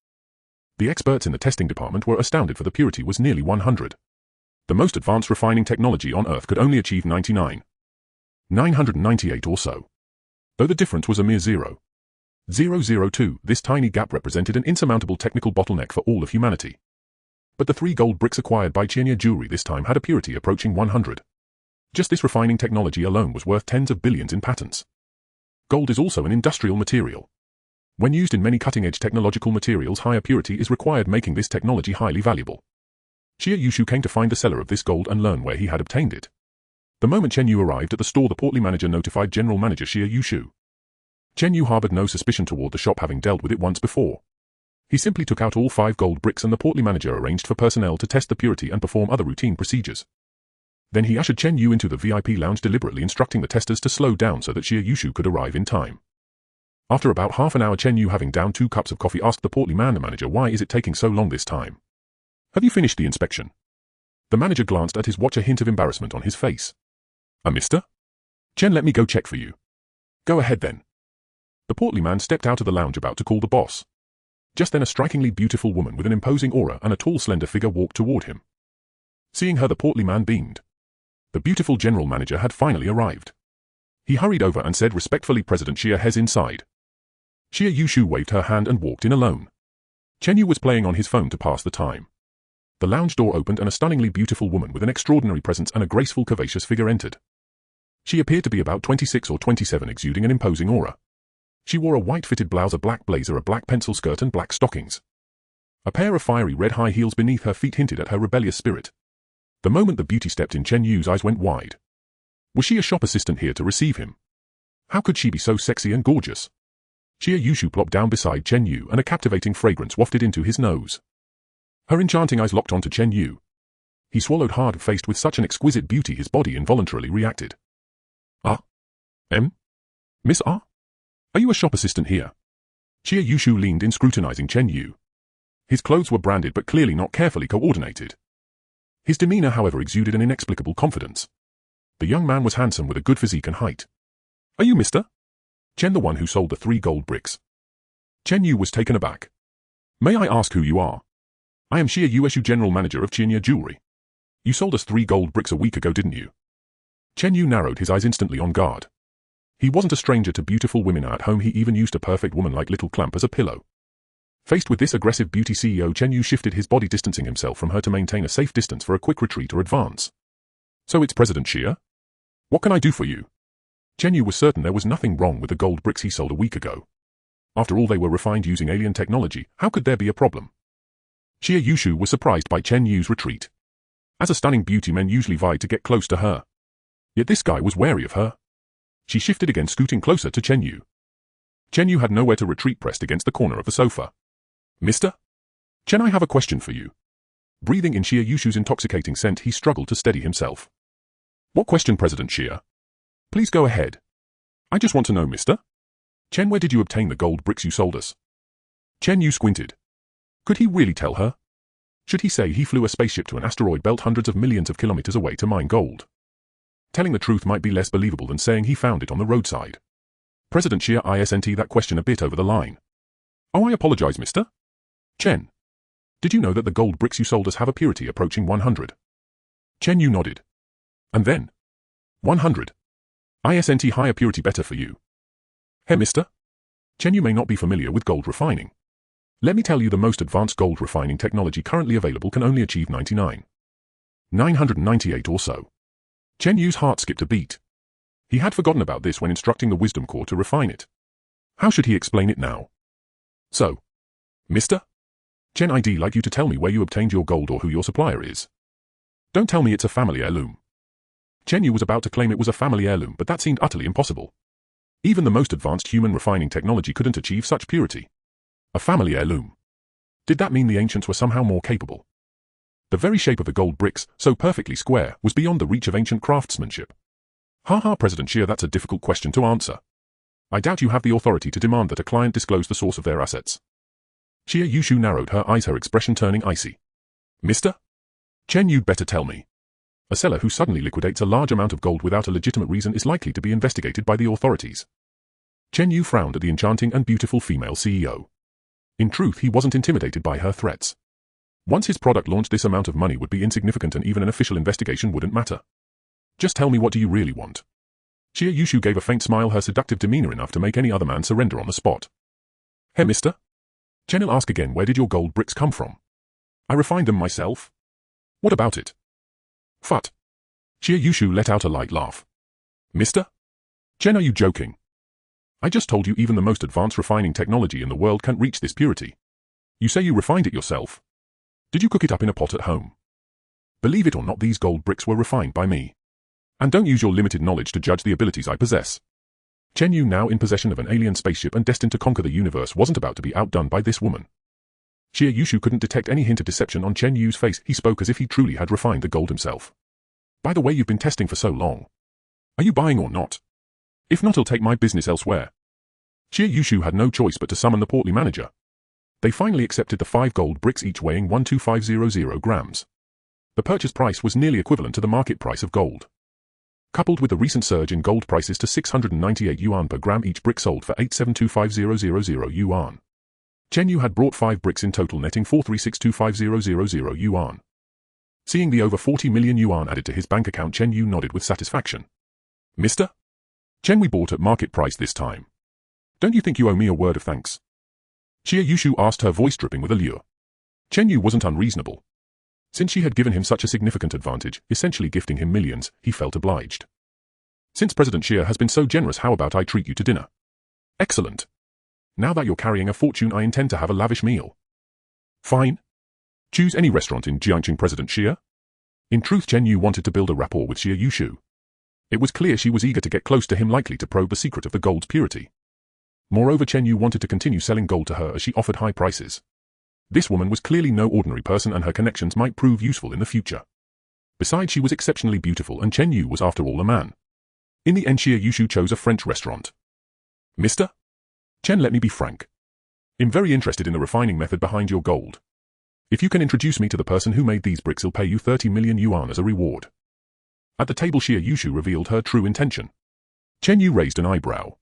The experts in the testing department were astounded, for the purity was nearly 100. The most advanced refining technology on Earth could only achieve 998 or so. Though the difference was a mere 0.002, this tiny gap represented an insurmountable technical bottleneck for all of humanity. But the 3 gold bricks acquired by Qianye Jewelry this time had a purity approaching 100. Just this refining technology alone was worth tens of billions in patents. Gold is also an industrial material. When used in many cutting-edge technological materials, higher purity is required, making this technology highly valuable. Xie Yushu came to find the seller of this gold and learn where he had obtained it. The moment Chen Yu arrived at the store, the portly manager notified General Manager Xie Yushu. Chen Yu harbored no suspicion toward the shop, having dealt with it once before. He simply took out all 5 gold bricks, and the portly manager arranged for personnel to test the purity and perform other routine procedures. Then he ushered Chen Yu into the VIP lounge, deliberately instructing the testers to slow down so that Xie Yushu could arrive in time. After about half an hour, Chen Yu, having downed 2 cups of coffee, asked the portly man, the manager, "Why is it taking so long this time? Have you finished the inspection?" The manager glanced at his watch, a hint of embarrassment on his face. Mister? Chen, let me go check for you." "Go ahead then." The portly man stepped out of the lounge, about to call the boss. Just then a strikingly beautiful woman with an imposing aura and a tall, slender figure walked toward him. Seeing her, the portly man beamed. The beautiful general manager had finally arrived. He hurried over and said respectfully, "President Xie has inside." Xie Yushu waved her hand and walked in alone. Chen Yu was playing on his phone to pass the time. The lounge door opened and a stunningly beautiful woman with an extraordinary presence and a graceful, curvaceous figure entered. She appeared to be about 26 or 27, exuding an imposing aura. She wore a white-fitted blouse, a black blazer, a black pencil skirt and black stockings. A pair of fiery red high heels beneath her feet hinted at her rebellious spirit. The moment the beauty stepped in, Chen Yu's eyes went wide. Was she a shop assistant here to receive him? How could she be so sexy and gorgeous? Xie Yushu plopped down beside Chen Yu and a captivating fragrance wafted into his nose. Her enchanting eyes locked onto Chen Yu. He swallowed hard, faced with such an exquisite beauty his body involuntarily reacted. Miss R? Are you a shop assistant here? Xie Yushu leaned in, scrutinizing Chen Yu. His clothes were branded but clearly not carefully coordinated. His demeanor, however, exuded an inexplicable confidence. The young man was handsome with a good physique and height. Are you Mr. Chen, the one who sold the 3 gold bricks? Chen Yu was taken aback. May I ask who you are? I am Chen Yu, General Manager of Chen Yu Jewelry. You sold us 3 gold bricks a week ago, didn't you? Chen Yu narrowed his eyes instantly on guard. He wasn't a stranger to beautiful women at home. He even used a perfect woman like Little Clamp as a pillow. Faced with this aggressive beauty CEO, Chen Yu shifted his body, distancing himself from her to maintain a safe distance for a quick retreat or advance. So it's President Xia? What can I do for you? Chen Yu was certain there was nothing wrong with the gold bricks he sold a week ago. After all, they were refined using alien technology. How could there be a problem? Xia Yushu was surprised by Chen Yu's retreat. As a stunning beauty, men usually vied to get close to her. Yet this guy was wary of her. She shifted again, scooting closer to Chen Yu. Chen Yu had nowhere to retreat, pressed against the corner of the sofa. Mister Chen, I have a question for you. Breathing in Xia Yushu's intoxicating scent, he struggled to steady himself. What question, President Xia? Please go ahead. I just want to know, Mister Chen, where did you obtain the gold bricks you sold us? Chen Yu squinted. Could he really tell her? Should he say he flew a spaceship to an asteroid belt hundreds of millions of kilometers away to mine gold? Telling the truth might be less believable than saying he found it on the roadside. President Xia isn't that question a bit over the line. Oh, I apologize, Mister Chen. Did you know that the gold bricks you sold us have a purity approaching 100? Chen Yu nodded. And then? 100. Isn't higher purity better for you? Hey, Mister Chen, you may not be familiar with gold refining. Let me tell you, the most advanced gold refining technology currently available can only achieve 998 or so. Chen Yu's heart skipped a beat. He had forgotten about this when instructing the Wisdom Core to refine it. How should he explain it now? So, Mister Chen, I'd like you to tell me where you obtained your gold or who your supplier is. Don't tell me it's a family heirloom. Chen Yu was about to claim it was a family heirloom, but that seemed utterly impossible. Even the most advanced human refining technology couldn't achieve such purity. A family heirloom. Did that mean the ancients were somehow more capable? The very shape of the gold bricks, so perfectly square, was beyond the reach of ancient craftsmanship. President Xia, that's a difficult question to answer. I doubt you have the authority to demand that a client disclose the source of their assets. Xia Yushu narrowed her eyes, her expression turning icy. Mister Chen, you'd better tell me. A seller who suddenly liquidates a large amount of gold without a legitimate reason is likely to be investigated by the authorities. Chen Yu frowned at the enchanting and beautiful female CEO. In truth, he wasn't intimidated by her threats. Once his product launched, this amount of money would be insignificant and even an official investigation wouldn't matter. Just tell me, what do you really want? Xia Yushu gave a faint smile, her seductive demeanor enough to make any other man surrender on the spot. Hey, Mister Chen, I'll ask again, where did your gold bricks come from? I refined them myself. What about it? Phut. Xia Yushu let out a light laugh. Mister Chen, are you joking? I just told you even the most advanced refining technology in the world can't reach this purity. You say you refined it yourself. Did you cook it up in a pot at home? Believe it or not, these gold bricks were refined by me. And don't use your limited knowledge to judge the abilities I possess. Chen Yu, now in possession of an alien spaceship and destined to conquer the universe, wasn't about to be outdone by this woman. Xia Yushu couldn't detect any hint of deception on Chen Yu's face. He spoke as if he truly had refined the gold himself. By the way, you've been testing for so long. Are you buying or not? If not, I'll take my business elsewhere. Xia Yushu had no choice but to summon the portly manager. They finally accepted the 5 gold bricks, each weighing 12500 grams. The purchase price was nearly equivalent to the market price of gold. Coupled with the recent surge in gold prices to 698 yuan per gram, each brick sold for 8725000 yuan. Chen Yu had brought 5 bricks in total, netting 4362500 yuan. Seeing the over 40 million yuan added to his bank account, Chen Yu nodded with satisfaction. Mister Chen, we bought at market price this time. Don't you think you owe me a word of thanks? Xia Yushu asked, her voice dripping with allure. Chen Yu wasn't unreasonable. Since she had given him such a significant advantage, essentially gifting him millions, he felt obliged. Since President Xia has been so generous, how about I treat you to dinner? Excellent. Now that you're carrying a fortune, I intend to have a lavish meal. Fine. Choose any restaurant in Jiangqing, President Xia. In truth, Chen Yu wanted to build a rapport with Xia Yushu. It was clear she was eager to get close to him, likely to probe the secret of the gold's purity. Moreover, Chen Yu wanted to continue selling gold to her as she offered high prices. This woman was clearly no ordinary person, and her connections might prove useful in the future. Besides, she was exceptionally beautiful, and Chen Yu was after all a man. In the end, Xia Yushu chose a French restaurant. Mister Chen, let me be frank. I'm very interested in the refining method behind your gold. If you can introduce me to the person who made these bricks, he'll pay you 30 million yuan as a reward. At the table, Xie Yushu revealed her true intention. Chen Yu raised an eyebrow.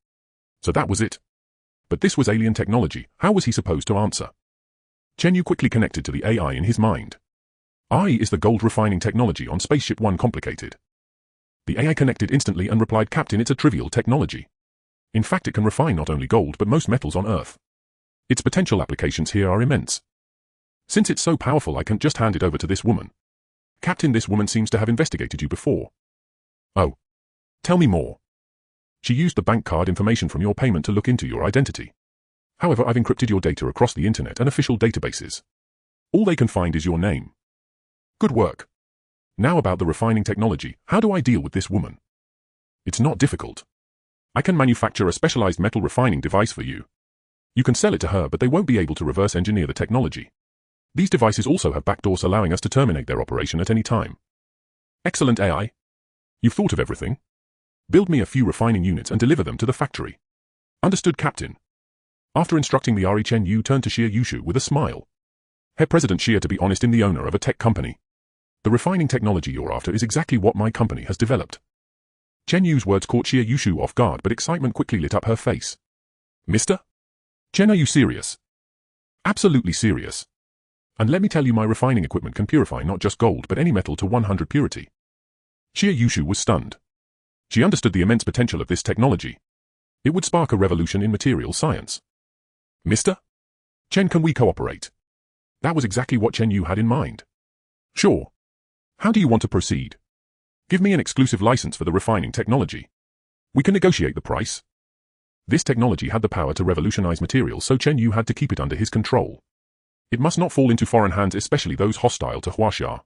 So that was it. But this was alien technology. How was he supposed to answer? Chen Yu quickly connected to the AI in his mind. Is the gold refining technology on Spaceship 1 complicated? The AI connected instantly and replied, Captain, it's a trivial technology. In fact, it can refine not only gold but most metals on Earth. Its potential applications here are immense. Since it's so powerful, I can just hand it over to this woman. Captain, this woman seems to have investigated you before. Oh. Tell me more. She used the bank card information from your payment to look into your identity. However, I've encrypted your data across the internet and official databases. All they can find is your name. Good work. Now about the refining technology, how do I deal with this woman? It's not difficult. I can manufacture a specialized metal refining device for you. You can sell it to her, but they won't be able to reverse engineer the technology. These devices also have backdoors allowing us to terminate their operation at any time. Excellent AI. You've thought of everything. Build me a few refining units and deliver them to the factory. Understood, Captain. After instructing the RE, Chen Yu turned to Xie Yushu with a smile. Herr President Xie, to be honest, I'm the owner of a tech company. The refining technology you're after is exactly what my company has developed. Chen Yu's words caught Xie Yushu off guard, but excitement quickly lit up her face. Mister? Chen, are you serious? Absolutely serious. And let me tell you, my refining equipment can purify not just gold but any metal to 100 purity. Xie Yushu was stunned. She understood the immense potential of this technology. It would spark a revolution in material science. Mister? Chen, can we cooperate? That was exactly what Chen Yu had in mind. Sure. How do you want to proceed? Give me an exclusive license for the refining technology. We can negotiate the price. This technology had the power to revolutionize materials, so Chen Yu had to keep it under his control. It must not fall into foreign hands, especially those hostile to Huaxia.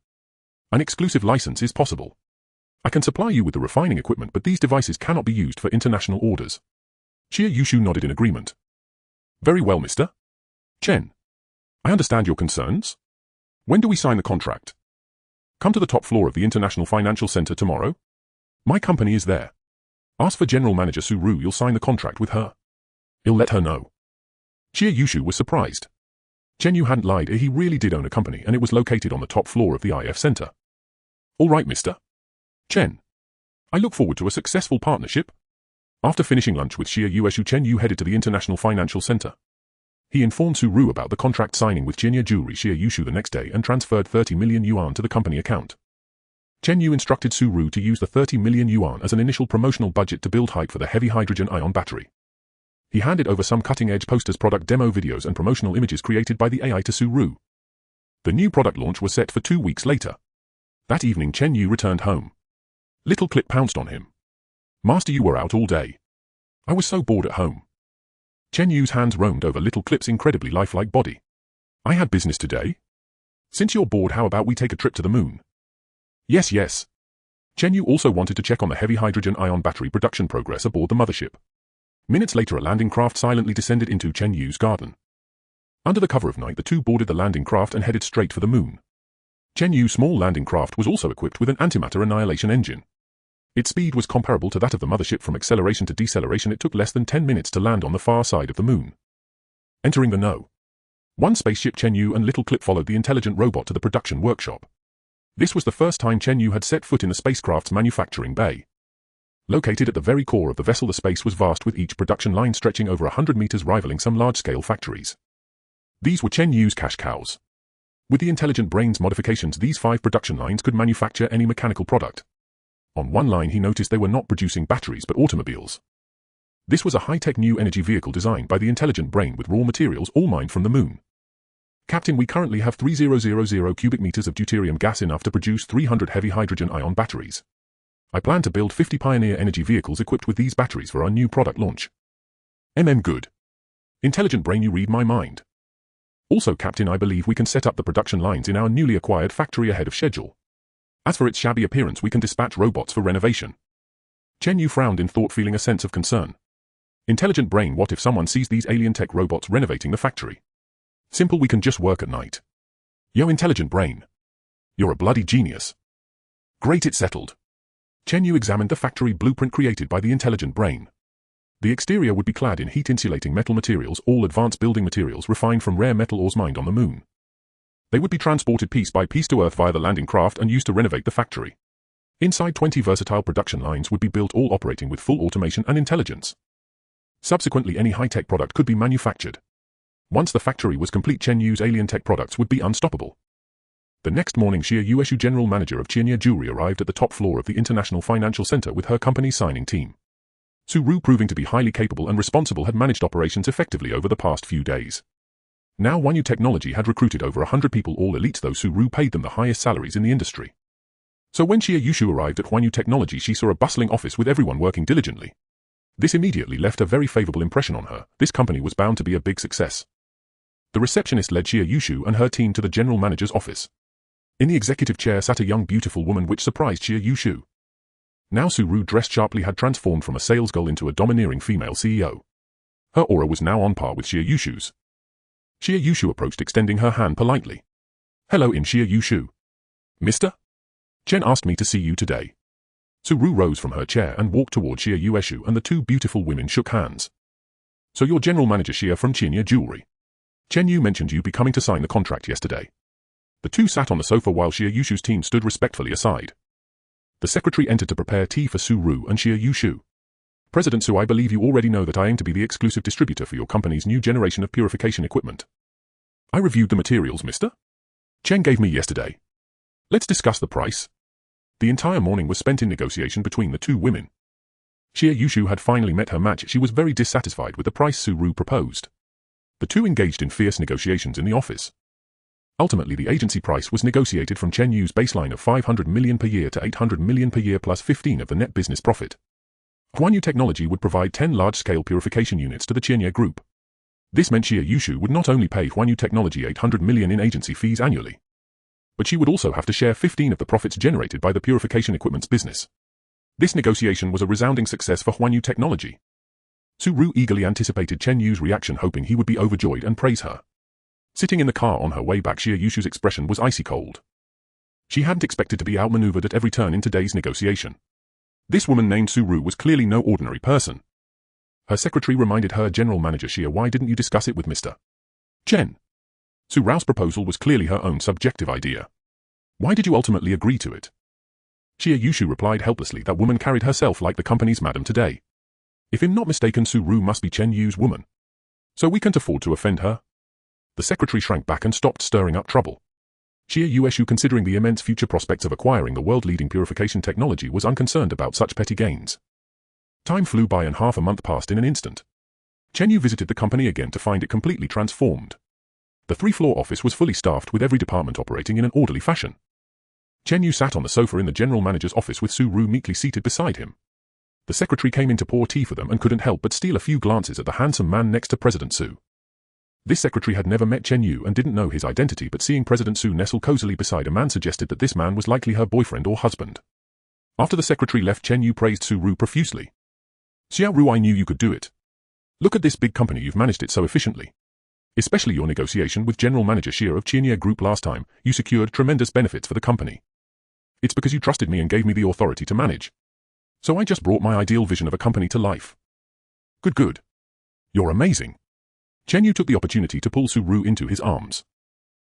An exclusive license is possible. I can supply you with the refining equipment, but these devices cannot be used for international orders. Xie Yushu nodded in agreement. Very well, Mr. Chen. I understand your concerns. When do we sign the contract? Come to the top floor of the International Financial Center tomorrow. My company is there. Ask for General Manager Su Ru, you'll sign the contract with her. He'll let her know. Xie Yushu was surprised. Chen Yu hadn't lied, he really did own a company and it was located on the top floor of the IF Center. All right, Mr. Chen. I look forward to a successful partnership. After finishing lunch with Xie Yushu, Chen Yu headed to the International Financial Center. He informed Su Ru about the contract signing with Jinya Jewelry Xie Yushu the next day and transferred 30 million yuan to the company account. Chen Yu instructed Su Ru to use the 30 million yuan as an initial promotional budget to build hype for the heavy hydrogen-ion battery. He handed over some cutting-edge posters, product demo videos and promotional images created by the AI to Su Ru. The new product launch was set for 2 weeks later. That evening, Chen Yu returned home. Little Clip pounced on him. Master, you were out all day. I was so bored at home. Chen Yu's hands roamed over Little Clip's incredibly lifelike body. I had business today. Since you're bored, how about we take a trip to the moon? Yes, yes. Chen Yu also wanted to check on the heavy hydrogen-ion battery production progress aboard the mothership. Minutes later, a landing craft silently descended into Chen Yu's garden. Under the cover of night, the two boarded the landing craft and headed straight for the moon. Chen Yu's small landing craft was also equipped with an antimatter annihilation engine. Its speed was comparable to that of the mothership. From acceleration to deceleration, it took less than 10 minutes to land on the far side of the moon. Entering the No. 1 spaceship, Chen Yu and Little Clip followed the intelligent robot to the production workshop. This was the first time Chen Yu had set foot in the spacecraft's manufacturing bay. Located at the very core of the vessel, the space was vast, with each production line stretching over 100 meters, rivaling some large-scale factories. These were Chen Yu's cash cows. With the intelligent brain's modifications, these 5 production lines could manufacture any mechanical product. On one line, he noticed they were not producing batteries but automobiles. This was a high-tech new energy vehicle designed by the intelligent brain with raw materials all mined from the moon. Captain, we currently have 3000 cubic meters of deuterium gas, enough to produce 300 heavy hydrogen-ion batteries. I plan to build 50 Pioneer energy vehicles equipped with these batteries for our new product launch. Good. Intelligent brain, you read my mind. Also, Captain, I believe we can set up the production lines in our newly acquired factory ahead of schedule. As for its shabby appearance, we can dispatch robots for renovation. Chen Yu frowned in thought, feeling a sense of concern. Intelligent brain, what if someone sees these alien tech robots renovating the factory? Simple, we can just work at night. Yo, intelligent brain. You're a bloody genius. Great, it's settled. Chen Yu examined the factory blueprint created by the intelligent brain. The exterior would be clad in heat-insulating metal materials, all advanced building materials refined from rare metal ores mined on the moon. They would be transported piece by piece to Earth via the landing craft and used to renovate the factory. Inside 20 versatile production lines would be built, all operating with full automation and intelligence. Subsequently, any high-tech product could be manufactured. Once the factory was complete, Chen Yu's alien tech products would be unstoppable. The next morning, Chen Yu, general manager of Chen Yu, arrived at the top floor of the International Financial Center with her company's signing team. Su Ru, proving to be highly capable and responsible, had managed operations effectively over the past few days. Now Huanyu Technology had recruited over 100 people, all elites, though Su Ru paid them the highest salaries in the industry. So when Chen Yu arrived at Huanyu Technology, she saw a bustling office with everyone working diligently. This immediately left a very favorable impression on her. This company was bound to be a big success. The receptionist led Chen Yu and her team to the general manager's office. In the executive chair sat a young, beautiful woman, which surprised Chen Yu. Now Su Ru, dressed sharply, had transformed from a sales girl into a domineering female CEO. Her aura was now on par with Chen Yu's. Chen Yu approached, extending her hand politely. "Hello, Chen Yu. Mister? Chen asked me to see you today." Su Ru rose from her chair and walked toward Chen Yu, and the two beautiful women shook hands. "So you're General Manager Xia from Chen Jewelry. Chen Yu mentioned you be coming to sign the contract yesterday." The two sat on the sofa while Chen Yu's team stood respectfully aside. The secretary entered to prepare tea for Su Ru and Chen Yu. "President Su, I believe you already know that I aim to be the exclusive distributor for your company's new generation of purification equipment. I reviewed the materials, mister. Chen gave me yesterday. Let's discuss the price." The entire morning was spent in negotiation between the two women. Chen Yu had finally met her match. She was very dissatisfied with the price Su Ru proposed. The two engaged in fierce negotiations in the office. Ultimately, the agency price was negotiated from Chen Yu's baseline of 500 million per year to 800 million per year plus 15 of the net business profit. Huanyu Technology would provide 10 large-scale purification units to the Chen Yu group. This meant Chen Yu would not only pay Huanyu Technology 800 million in agency fees annually, but she would also have to share 15 of the profits generated by the purification equipment's business. This negotiation was a resounding success for Huanyu Technology. Su Ru eagerly anticipated Chen Yu's reaction, hoping he would be overjoyed and praise her. Sitting in the car on her way back, Chen Yu's expression was icy cold. She hadn't expected to be outmaneuvered at every turn in today's negotiation. This woman named Su Ru was clearly no ordinary person. Her secretary reminded her general manager Xia, "Why didn't you discuss it with Mr. Chen?" Su Ru's proposal was clearly her own subjective idea. "Why did you ultimately agree to it?" Chen Yu replied helplessly, "That woman carried herself like the company's madam today. If I'm not mistaken, Su Ru must be Chen Yu's woman. So we can't afford to offend her." The secretary shrank back and stopped stirring up trouble. Chen Yu, considering the immense future prospects of acquiring the world-leading purification technology, was unconcerned about such petty gains. Time flew by and half a month passed in an instant. Chen Yu visited the company again to find it completely transformed. The three-floor office was fully staffed with every department operating in an orderly fashion. Chen Yu sat on the sofa in the general manager's office with Su Ru meekly seated beside him. The secretary came in to pour tea for them and couldn't help but steal a few glances at the handsome man next to President Su. This secretary had never met Chen Yu and didn't know his identity, but seeing President Su nestle cozily beside a man suggested that this man was likely her boyfriend or husband. After the secretary left, Chen Yu praised Su Ru profusely. "Xiao Ru, I knew you could do it. Look at this big company, you've managed it so efficiently. Especially your negotiation with General Manager Xia of Chen Yu Group last time, you secured tremendous benefits for the company. It's because you trusted me and gave me the authority to manage. So I just brought my ideal vision of a company to life." Good. "You're amazing." Chen Yu took the opportunity to pull Su Ru into his arms.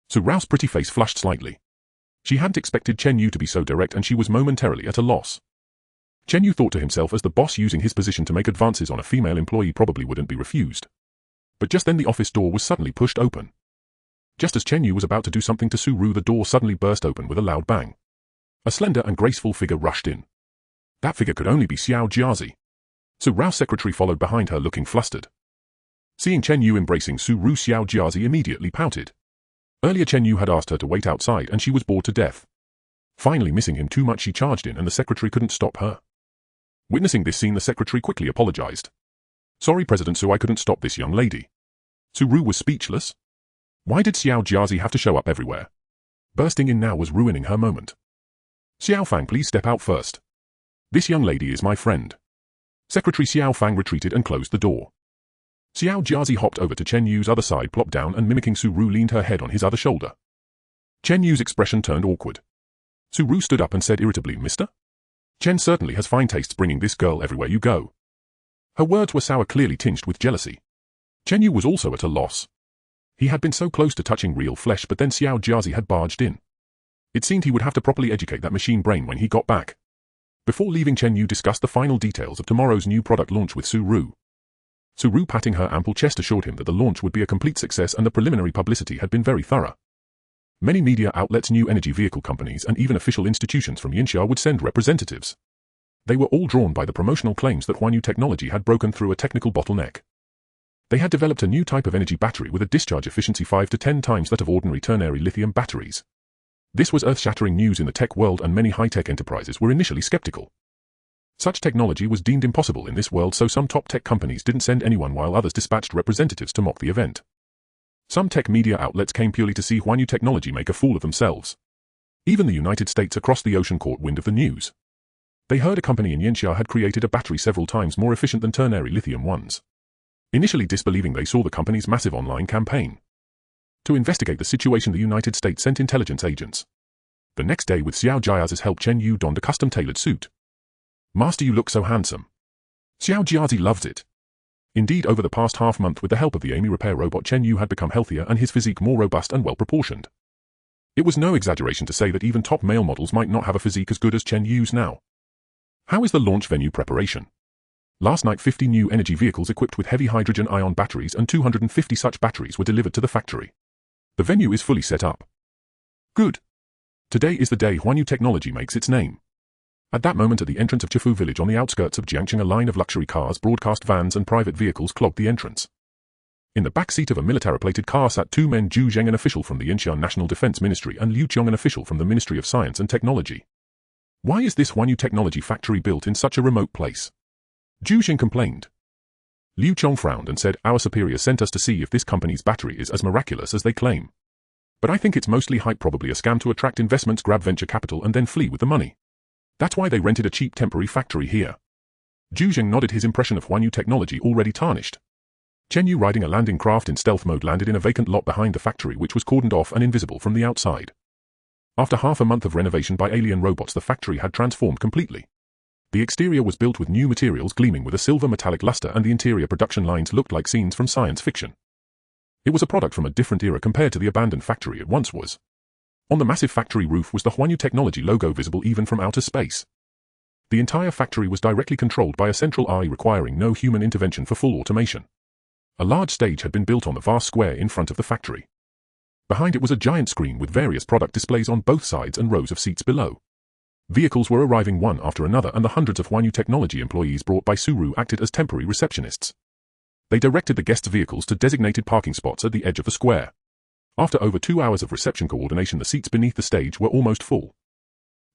Su Ru's pretty face flushed slightly. She hadn't expected Chen Yu to be so direct, and she was momentarily at a loss. Chen Yu thought to himself, as the boss using his position to make advances on a female employee probably wouldn't be refused. But just then the office door was suddenly pushed open. Just as Chen Yu was about to do something to Su Ru, the door suddenly burst open with a loud bang. A slender and graceful figure rushed in. That figure could only be Xiao Jiazi. Su Ru's secretary followed behind her, looking flustered. Seeing Chen Yu embracing Su Ru, Xiao Jiazi immediately pouted. Earlier Chen Yu had asked her to wait outside and she was bored to death. Finally missing him too much, she charged in and the secretary couldn't stop her. Witnessing this scene, the secretary quickly apologized. "Sorry, President Su, I couldn't stop this young lady." Su Ru was speechless. Why did Xiao Jiazi have to show up everywhere? Bursting in now was ruining her moment. "Xiao Fang, please step out first. This young lady is my friend." Secretary Xiao Fang retreated and closed the door. Xiao Jiazi hopped over to Chen Yu's other side, plopped down, and mimicking Su Ru leaned her head on his other shoulder. Chen Yu's expression turned awkward. Su Ru stood up and said irritably, "Mister? Chen certainly has fine tastes, bringing this girl everywhere you go." Her words were sour, clearly tinged with jealousy. Chen Yu was also at a loss. He had been so close to touching real flesh, but then Xiao Jiazi had barged in. It seemed he would have to properly educate that machine brain when he got back. Before leaving, Chen Yu discussed the final details of tomorrow's new product launch with Su Ru. Su Ru, patting her ample chest, assured him that the launch would be a complete success and the preliminary publicity had been very thorough. Many media outlets, new energy vehicle companies, and even official institutions from Yinxia would send representatives. They were all drawn by the promotional claims that Huanyu technology had broken through a technical bottleneck. They had developed a new type of energy battery with a discharge efficiency 5 to 10 times that of ordinary ternary lithium batteries. This was earth-shattering news in the tech world, and many high-tech enterprises were initially skeptical. Such technology was deemed impossible in this world, so some top tech companies didn't send anyone while others dispatched representatives to mock the event. Some tech media outlets came purely to see Huanyu technology make a fool of themselves. Even the United States across the ocean caught wind of the news. They heard a company in Yinxia had created a battery several times more efficient than ternary lithium ones. Initially disbelieving, they saw the company's massive online campaign. To investigate the situation, the United States sent intelligence agents. The next day, with Xiao Jiazi's help, Chen Yu donned a custom-tailored suit. "Master, you look so handsome." Xiao Jiazi loves it. Indeed, over the past half-month, with the help of the Amy repair robot, Chen Yu had become healthier and his physique more robust and well-proportioned. It was no exaggeration to say that even top male models might not have a physique as good as Chen Yu's now. How is the launch venue preparation? Last night, 50 new energy vehicles equipped with heavy hydrogen-ion batteries and 250 such batteries were delivered to the factory. The venue is fully set up. Good. Today is the day Huanyu technology makes its name. At that moment, at the entrance of Chifu village on the outskirts of Jiangqing, a line of luxury cars, broadcast vans and private vehicles clogged the entrance. In the back seat of a military-plated car sat two men, Zhu Zheng, an official from the Yinxia National Defense Ministry, and Liu Qiong, an official from the Ministry of Science and Technology. Why is this Huanyu technology factory built in such a remote place? Zhu Zheng complained. Liu Qiong frowned and said, "Our superiors sent us to see if this company's battery is as miraculous as they claim. But I think it's mostly hype, probably a scam to attract investments, grab venture capital, and then flee with the money. That's why they rented a cheap temporary factory here." Zhu Zheng nodded, his impression of Huanyu technology already tarnished. Chen Yu, riding a landing craft in stealth mode, landed in a vacant lot behind the factory, which was cordoned off and invisible from the outside. After half a month of renovation by alien robots, the factory had transformed completely. The exterior was built with new materials gleaming with a silver metallic luster, and the interior production lines looked like scenes from science fiction. It was a product from a different era compared to the abandoned factory it once was. On the massive factory roof was the Huanyu technology logo, visible even from outer space. The entire factory was directly controlled by a central eye, requiring no human intervention for full automation. A large stage had been built on the vast square in front of the factory. Behind it was a giant screen with various product displays on both sides and rows of seats below. Vehicles were arriving one after another, and the hundreds of Huanyu technology employees brought by Su Ru acted as temporary receptionists. They directed the guests' vehicles to designated parking spots at the edge of the square. After over 2 hours of reception coordination, the seats beneath the stage were almost full.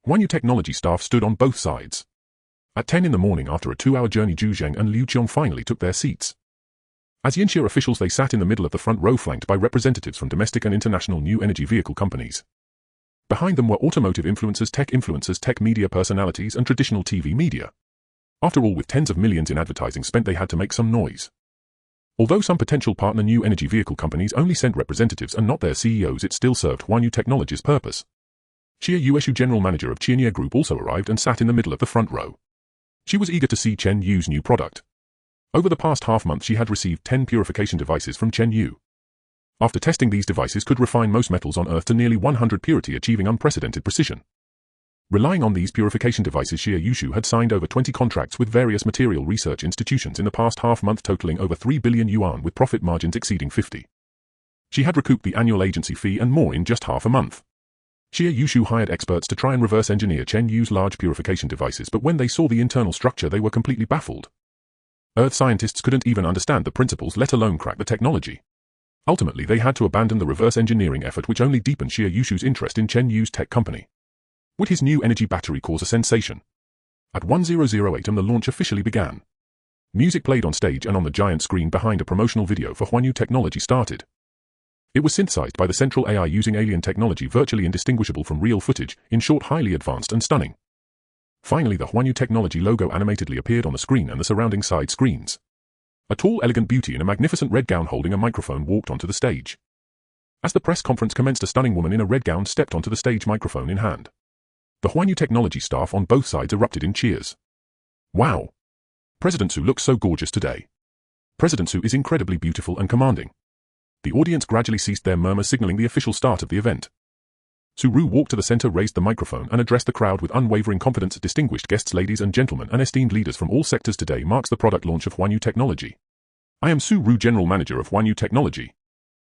Huanyu technology staff stood on both sides. At 10 in the morning, after a 2-hour journey, Zhu Zheng and Liu Qiong finally took their seats. As Yinxia officials, they sat in the middle of the front row, flanked by representatives from domestic and international new energy vehicle companies. Behind them were automotive influencers, tech media personalities, and traditional TV media. After all, with tens of millions in advertising spent, they had to make some noise. Although some potential partner new energy vehicle companies only sent representatives and not their CEOs, it still served Huanyu Technology's purpose. Xie Yueshu, general manager of Qianye Group, also arrived and sat in the middle of the front row. She was eager to see Chen Yu's new product. Over the past half-month, she had received 10 purification devices from Chen Yu. After testing, these devices could refine most metals on Earth to nearly 100 purity, achieving unprecedented precision. Relying on these purification devices, Xie Yueshu had signed over 20 contracts with various material research institutions in the past half-month, totaling over 3 billion yuan, with profit margins exceeding 50%. She had recouped the annual agency fee and more in just half a month. Xie Yueshu hired experts to try and reverse engineer Chen Yu's large purification devices, but when they saw the internal structure, they were completely baffled. Earth scientists couldn't even understand the principles, let alone crack the technology. Ultimately, they had to abandon the reverse engineering effort, which only deepened Xie Yueshu's interest in Chen Yu's tech company. Would his new energy battery cause a sensation? At 10:08 am, the launch officially began. Music played on stage, and on the giant screen behind, a promotional video for Huanyu technology started. It was synthesized by the central AI using alien technology, virtually indistinguishable from real footage, in short, highly advanced and stunning. Finally, the Huanyu technology logo animatedly appeared on the screen and the surrounding side screens. A tall, elegant beauty in a magnificent red gown holding a microphone walked onto the stage. As the press conference commenced, a stunning woman in a red gown stepped onto the stage, microphone in hand. The Huanyu technology staff on both sides erupted in cheers. "Wow! President Su looks so gorgeous today. President Su is incredibly beautiful and commanding." The audience gradually ceased their murmurs, signaling the official start of the event. Ru walked to the center, raised the microphone, and addressed the crowd with unwavering confidence. Distinguished guests, ladies and gentlemen, and esteemed leaders from all sectors, today marks the product launch of Yu Technology. I am Ru, General Manager of Yu Technology.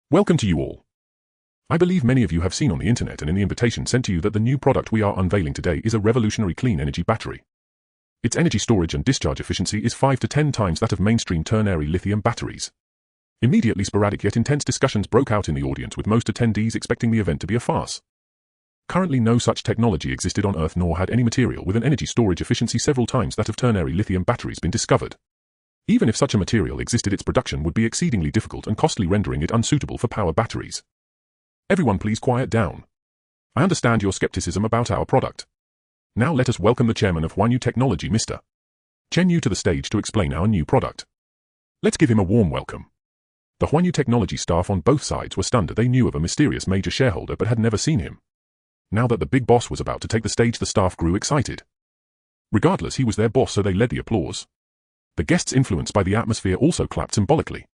Welcome to you all. I believe many of you have seen on the internet and in the invitation sent to you that the new product we are unveiling today is a revolutionary clean energy battery. Its energy storage and discharge efficiency is 5 to 10 times that of mainstream ternary lithium batteries. Immediately, sporadic yet intense discussions broke out in the audience, with most attendees expecting the event to be a farce. Currently, no such technology existed on Earth, nor had any material with an energy storage efficiency several times that of ternary lithium batteries been discovered. Even if such a material existed, its production would be exceedingly difficult and costly, rendering it unsuitable for power batteries. Everyone please quiet down. I understand your skepticism about our product. Now let us welcome the chairman of Yu Technology, Mr. Chen Yu, to the stage to explain our new product. Let's give him a warm welcome. The Yu Technology staff on both sides were stunned. They knew of a mysterious major shareholder but had never seen him. Now that the big boss was about to take the stage, the staff grew excited. Regardless, he was their boss, so they led the applause. The guests, influenced by the atmosphere, also clapped symbolically.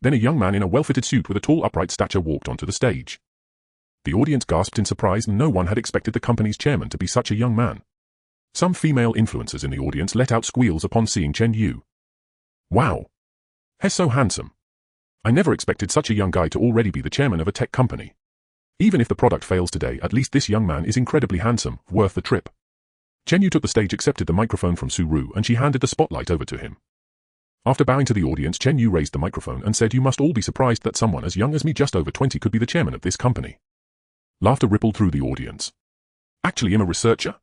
Then a young man in a well-fitted suit with a tall, upright stature walked onto the stage. The audience gasped in surprise, and no one had expected the company's chairman to be such a young man. Some female influencers in the audience let out squeals upon seeing Chen Yu. Wow! He's so handsome. I never expected such a young guy to already be the chairman of a tech company. Even if the product fails today, at least this young man is incredibly handsome, worth the trip. Chen Yu took the stage, accepted the microphone from Ru, and she handed the spotlight over to him. After bowing to the audience, Chen Yu raised the microphone and said, "You must all be surprised that someone as young as me, just over 20, could be the chairman of this company." Laughter rippled through the audience. Actually, I'm a researcher.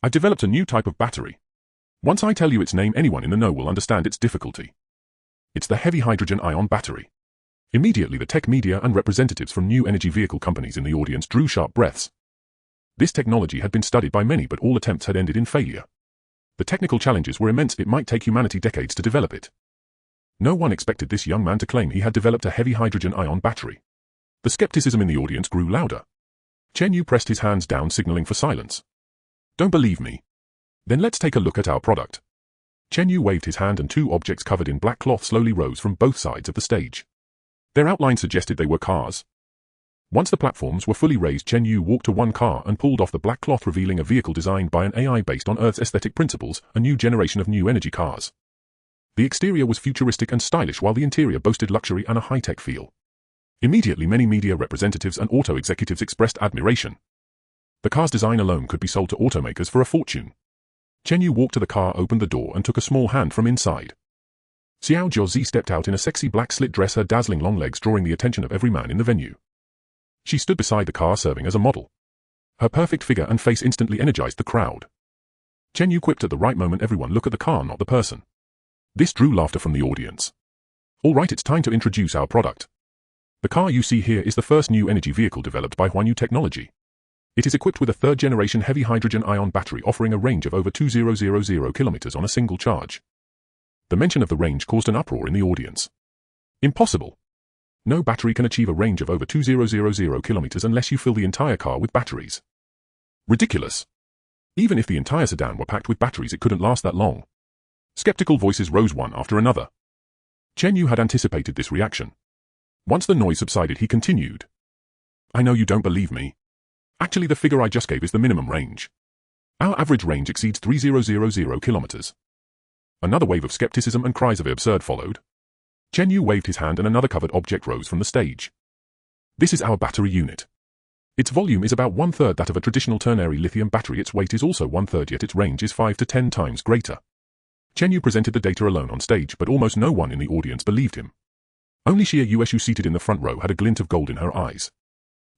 I've developed a new type of battery. Once I tell you its name, anyone in the know will understand its difficulty. It's the heavy hydrogen-ion battery. Immediately, the tech media and representatives from new energy vehicle companies in the audience drew sharp breaths. This technology had been studied by many, but all attempts had ended in failure. The technical challenges were immense. It might take humanity decades to develop it. No one expected this young man to claim he had developed a heavy hydrogen-ion battery. The skepticism in the audience grew louder. Chen Yu pressed his hands down, signaling for silence. Don't believe me? Then let's take a look at our product. Chen Yu waved his hand, and two objects covered in black cloth slowly rose from both sides of the stage. Their outline suggested they were cars. Once the platforms were fully raised, Chen Yu walked to one car and pulled off the black cloth, revealing a vehicle designed by an AI based on Earth's aesthetic principles, a new generation of new energy cars. The exterior was futuristic and stylish, while the interior boasted luxury and a high-tech feel. Immediately, many media representatives and auto executives expressed admiration. The car's design alone could be sold to automakers for a fortune. Chen Yu walked to the car, opened the door, and took a small hand from inside. Xiao Jiaozi stepped out in a sexy black slit dress, her dazzling long legs drawing the attention of every man in the venue. She stood beside the car, serving as a model. Her perfect figure and face instantly energized the crowd. Chen Yu quipped at the right moment, "Everyone look at the car, not the person." This drew laughter from the audience. All right, it's time to introduce our product. The car you see here is the first new energy vehicle developed by Yu Technology. It is equipped with a third-generation heavy hydrogen-ion battery, offering a range of over 2,000 kilometers on a single charge. The mention of the range caused an uproar in the audience. Impossible! No battery can achieve a range of over 2,000 kilometers unless you fill the entire car with batteries. Ridiculous! Even if the entire sedan were packed with batteries, it couldn't last that long. Skeptical voices rose one after another. Chen Yu had anticipated this reaction. Once the noise subsided, he continued. "I know you don't believe me. Actually, the figure I just gave is the minimum range. Our average range exceeds 3,000 kilometers." Another wave of skepticism and cries of absurd followed. Chen Yu waved his hand and another covered object rose from the stage. This is our battery unit. Its volume is about 1/3 that of a traditional ternary lithium battery. Its weight is also 1/3, yet its range is 5 to 10 times greater. Chen Yu presented the data alone on stage, but almost no one in the audience believed him. Only Xia Yueshu, seated in the front row, had a glint of gold in her eyes.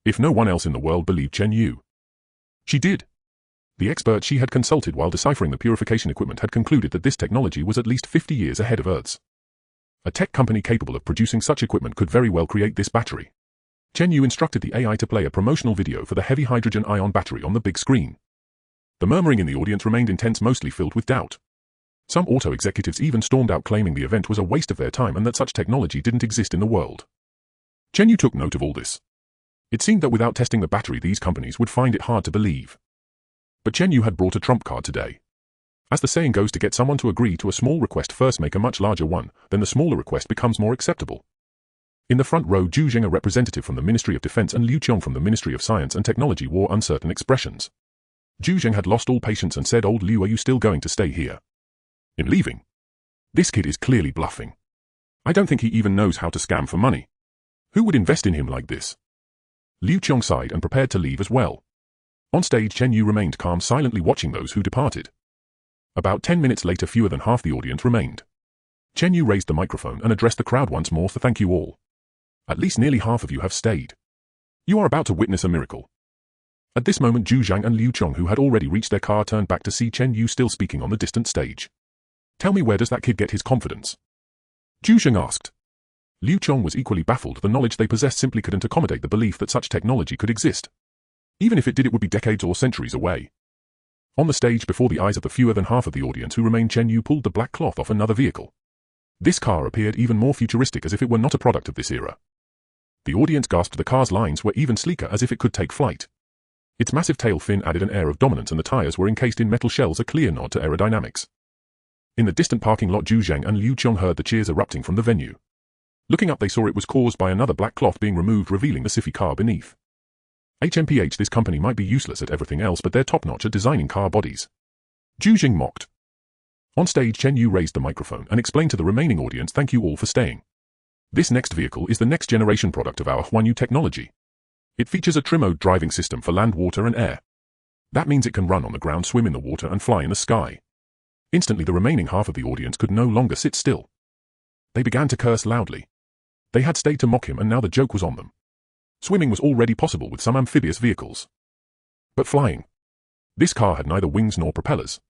If no one else in the world believed Chen Yu, she did. The expert she had consulted while deciphering the purification equipment had concluded that this technology was at least 50 years ahead of Earth's. A tech company capable of producing such equipment could very well create this battery. Chen Yu instructed the AI to play a promotional video for the heavy hydrogen-ion battery on the big screen. The murmuring in the audience remained intense, mostly filled with doubt. Some auto executives even stormed out, claiming the event was a waste of their time and that such technology didn't exist in the world. Chen Yu took note of all this. It seemed that without testing the battery, these companies would find it hard to believe. But Chen Yu had brought a trump card today. As the saying goes, to get someone to agree to a small request, first make a much larger one, then the smaller request becomes more acceptable. In the front row, Zhu Zheng, a representative from the Ministry of Defense, and Liu Qiong from the Ministry of Science and Technology wore uncertain expressions. Zhu Zheng had lost all patience and said, "Old Liu, are you still going to stay here?" "In leaving? This kid is clearly bluffing. I don't think he even knows how to scam for money. Who would invest in him like this?" Liu Qiong sighed and prepared to leave as well. On stage, Chen Yu remained calm, silently watching those who departed. About 10 minutes later, fewer than half the audience remained. Chen Yu raised the microphone and addressed the crowd once more. "Thank you all. At least nearly half of you have stayed. You are about to witness a miracle." At this moment, Zhu Zhang and Liu Qiong, who had already reached their car, turned back to see Chen Yu still speaking on the distant stage. "Tell me, where does that kid get his confidence?" Zhu Zhang asked. Liu Qiong was equally baffled. The knowledge they possessed simply couldn't accommodate the belief that such technology could exist. Even if it did, it would be decades or centuries away. On the stage, before the eyes of the fewer than half of the audience who remained, Chen Yu pulled the black cloth off another vehicle. This car appeared even more futuristic, as if it were not a product of this era. The audience gasped. The car's lines were even sleeker, as if it could take flight. Its massive tail fin added an air of dominance, and the tires were encased in metal shells, a clear nod to aerodynamics. In the distant parking lot, Zhu Zhang and Liu Qiong heard the cheers erupting from the venue. Looking up, they saw it was caused by another black cloth being removed, revealing the sci-fi car beneath. HMPH, this company might be useless at everything else, but they're top-notch at designing car bodies. Zhu Zhang mocked. On stage, Chen Yu raised the microphone and explained to the remaining audience, "Thank you all for staying. This next vehicle is the next-generation product of our Huanyu technology. It features a trim-mode driving system for land, water, and air. That means it can run on the ground, swim in the water, and fly in the sky." Instantly, the remaining half of the audience could no longer sit still. They began to curse loudly. They had stayed to mock him, and now the joke was on them. Swimming was already possible with some amphibious vehicles. But flying? This car had neither wings nor propellers.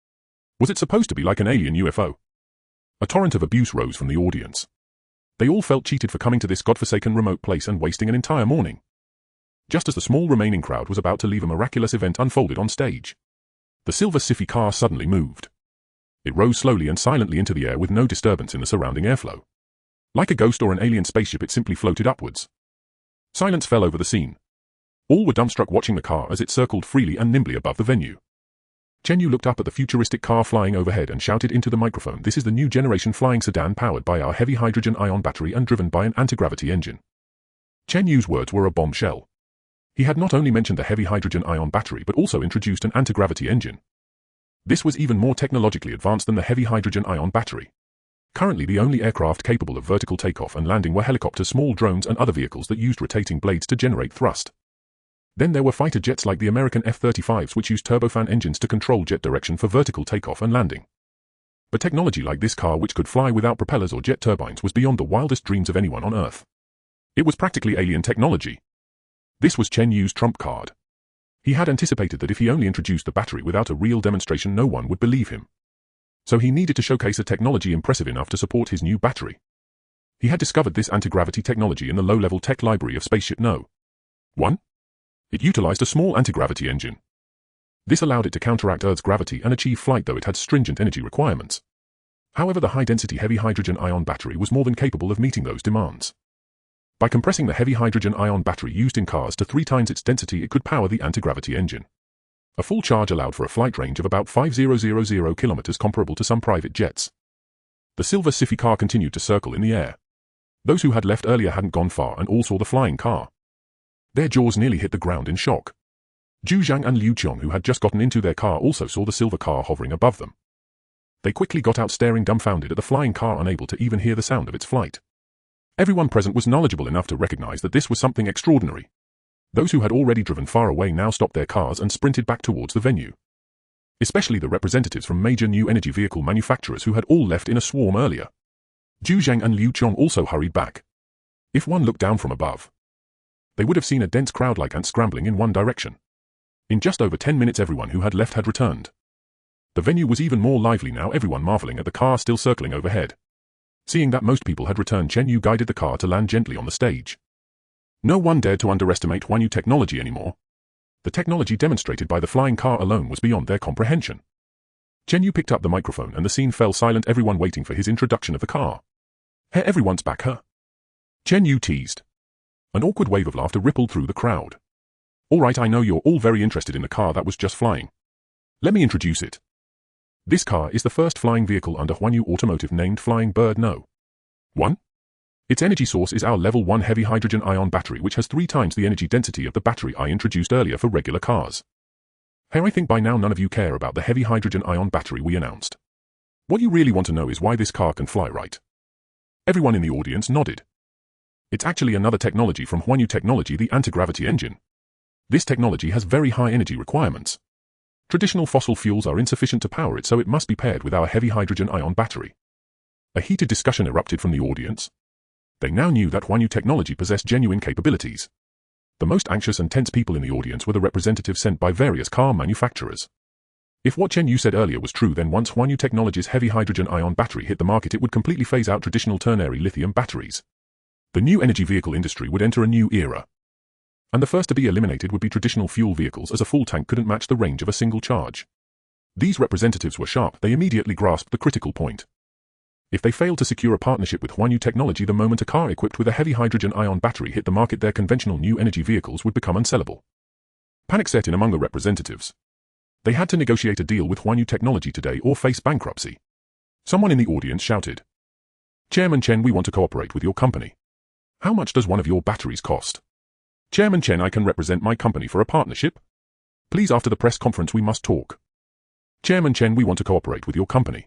Was it supposed to be like an alien UFO? A torrent of abuse rose from the audience. They all felt cheated for coming to this godforsaken remote place and wasting an entire morning. Just as the small remaining crowd was about to leave, a miraculous event unfolded on stage. The silver sci-fi car suddenly moved. It rose slowly and silently into the air with no disturbance in the surrounding airflow. Like a ghost or an alien spaceship, it simply floated upwards. Silence fell over the scene. All were dumbstruck, watching the car as it circled freely and nimbly above the venue. Chen Yu looked up at the futuristic car flying overhead and shouted into the microphone, "This is the new generation flying sedan, powered by our heavy hydrogen-ion battery and driven by an anti-gravity engine." Chen Yu's words were a bombshell. He had not only mentioned the heavy hydrogen-ion battery, but also introduced an anti-gravity engine. This was even more technologically advanced than the heavy hydrogen-ion battery. Currently, the only aircraft capable of vertical takeoff and landing were helicopters, small drones, and other vehicles that used rotating blades to generate thrust. Then there were fighter jets like the American F-35s, which used turbofan engines to control jet direction for vertical takeoff and landing. But technology like this car, which could fly without propellers or jet turbines, was beyond the wildest dreams of anyone on Earth. It was practically alien technology. This was Chen Yu's trump card. He had anticipated that if he only introduced the battery without a real demonstration, no one would believe him. So he needed to showcase a technology impressive enough to support his new battery. He had discovered this anti-gravity technology in the low-level tech library of Spaceship No. 1. It utilized a small anti-gravity engine. This allowed it to counteract Earth's gravity and achieve flight, though it had stringent energy requirements. However, the high-density heavy hydrogen-ion battery was more than capable of meeting those demands. By compressing the heavy hydrogen-ion battery used in cars to 3 times its density, it could power the anti-gravity engine. A full charge allowed for a flight range of about 5,000 kilometers, comparable to some private jets. The silver sci-fi car continued to circle in the air. Those who had left earlier hadn't gone far and all saw the flying car. Their jaws nearly hit the ground in shock. Zhu Zhang and Liu Qiong, who had just gotten into their car, also saw the silver car hovering above them. They quickly got out, staring dumbfounded at the flying car, unable to even hear the sound of its flight. Everyone present was knowledgeable enough to recognize that this was something extraordinary. Those who had already driven far away now stopped their cars and sprinted back towards the venue. Especially the representatives from major new energy vehicle manufacturers, who had all left in a swarm earlier. Zhu Zhang and Liu Qiong also hurried back. If one looked down from above, they would have seen a dense crowd like ants scrambling in one direction. In just over 10 minutes, everyone who had left had returned. The venue was even more lively now, everyone marveling at the car still circling overhead. Seeing that most people had returned, Chen Yu guided the car to land gently on the stage. No one dared to underestimate Huanyu technology anymore. The technology demonstrated by the flying car alone was beyond their comprehension. Chen Yu picked up the microphone and the scene fell silent, everyone waiting for his introduction of the car. "Hey, everyone's back, huh?" Chen Yu teased. An awkward wave of laughter rippled through the crowd. "All right, I know you're all very interested in the car that was just flying. Let me introduce it. This car is the first flying vehicle under Huanyu Automotive, named Flying Bird No. 1. Its energy source is our level 1 heavy hydrogen ion battery, which has 3 times the energy density of the battery I introduced earlier for regular cars. Hey, I think by now none of you care about the heavy hydrogen ion battery we announced. What you really want to know is why this car can fly, right? Everyone in the audience nodded. It's actually another technology from Chen Yu technology, the anti-gravity engine. This technology has very high energy requirements. Traditional fossil fuels are insufficient to power it, so it must be paired with our heavy hydrogen ion battery. A heated discussion erupted from the audience. They now knew that Chen Yu technology possessed genuine capabilities. The most anxious and tense people in the audience were the representatives sent by various car manufacturers. If what Chen Yu said earlier was true, then once Chen Yu technology's heavy hydrogen ion battery hit the market, it would completely phase out traditional ternary lithium batteries. The new energy vehicle industry would enter a new era. And the first to be eliminated would be traditional fuel vehicles, as a full tank couldn't match the range of a single charge. These representatives were sharp. They immediately grasped the critical point. If they failed to secure a partnership with Chen Yu technology the moment a car equipped with a heavy hydrogen ion battery hit the market, their conventional new energy vehicles would become unsellable. Panic set in among the representatives. They had to negotiate a deal with Chen Yu technology today or face bankruptcy. Someone in the audience shouted, "Chairman Chen, we want to cooperate with your company. How much does one of your batteries cost?" "Chairman Chen, I can represent my company for a partnership. Please, after the press conference we must talk." "Chairman Chen, we want to cooperate with your company.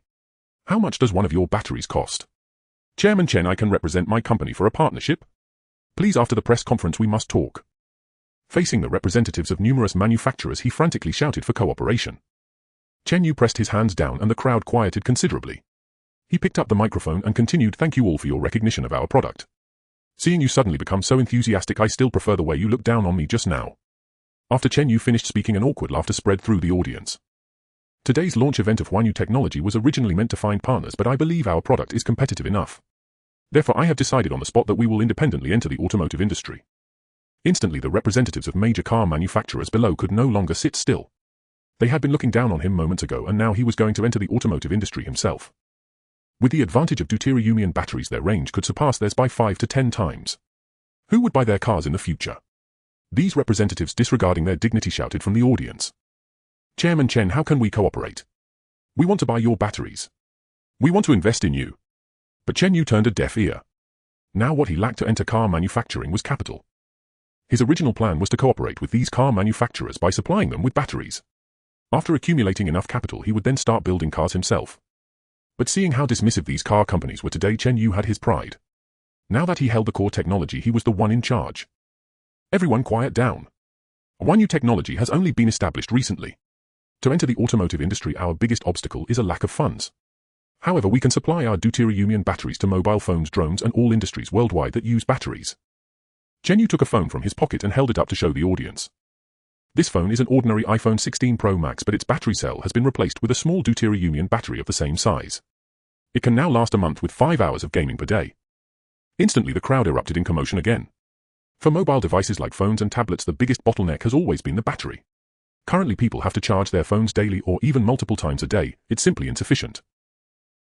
How much does one of your batteries cost?" "Chairman Chen, I can represent my company for a partnership. Please, after the press conference we must talk." Facing the representatives of numerous manufacturers, he frantically shouted for cooperation. Chen Yu pressed his hands down and the crowd quieted considerably. He picked up the microphone and continued, "Thank you all for your recognition of our product. Seeing you suddenly become so enthusiastic, I still prefer the way you looked down on me just now." After Chen Yu finished speaking, an awkward laughter spread through the audience. Today's launch event of Chen Yu technology was originally meant to find partners, but I believe our product is competitive enough. Therefore, I have decided on the spot that we will independently enter the automotive industry. Instantly, the representatives of major car manufacturers below could no longer sit still. They had been looking down on him moments ago, and now he was going to enter the automotive industry himself. With the advantage of deuterium batteries, their range could surpass theirs by 5 to 10 times. Who would buy their cars in the future? These representatives, disregarding their dignity, shouted from the audience, "Chairman Chen, how can we cooperate? We want to buy your batteries. We want to invest in you." But Chen Yu turned a deaf ear. Now what he lacked to enter car manufacturing was capital. His original plan was to cooperate with these car manufacturers by supplying them with batteries. After accumulating enough capital, he would then start building cars himself. But seeing how dismissive these car companies were today, Chen Yu had his pride. Now that he held the core technology, he was the one in charge. Everyone quiet down. Chen Yu technology has only been established recently. To enter the automotive industry, our biggest obstacle is a lack of funds. However, we can supply our deuterium batteries to mobile phones, drones, and all industries worldwide that use batteries. Chen Yu took a phone from his pocket and held it up to show the audience. This phone is an ordinary iPhone 16 Pro Max, but its battery cell has been replaced with a small deuterium battery of the same size. It can now last a month with 5 hours of gaming per day. Instantly, the crowd erupted in commotion again. For mobile devices like phones and tablets, the biggest bottleneck has always been the battery. Currently, people have to charge their phones daily or even multiple times a day. It's simply insufficient.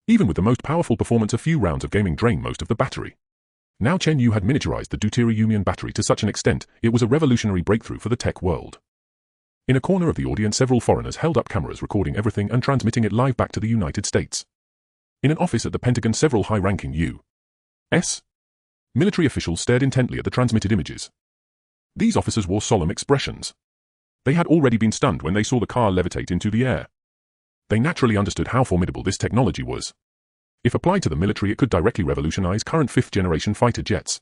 Even with the most powerful performance, a few rounds of gaming drain most of the battery. Now Chen Yu had miniaturized the deuterium battery to such an extent, it was a revolutionary breakthrough for the tech world. In a corner of the audience, several foreigners held up cameras recording everything and transmitting it live back to the United States. In an office at the Pentagon, several high-ranking U.S. military officials stared intently at the transmitted images. These officers wore solemn expressions. They had already been stunned when they saw the car levitate into the air. They naturally understood how formidable this technology was. If applied to the military, it could directly revolutionize current 5th-generation fighter jets.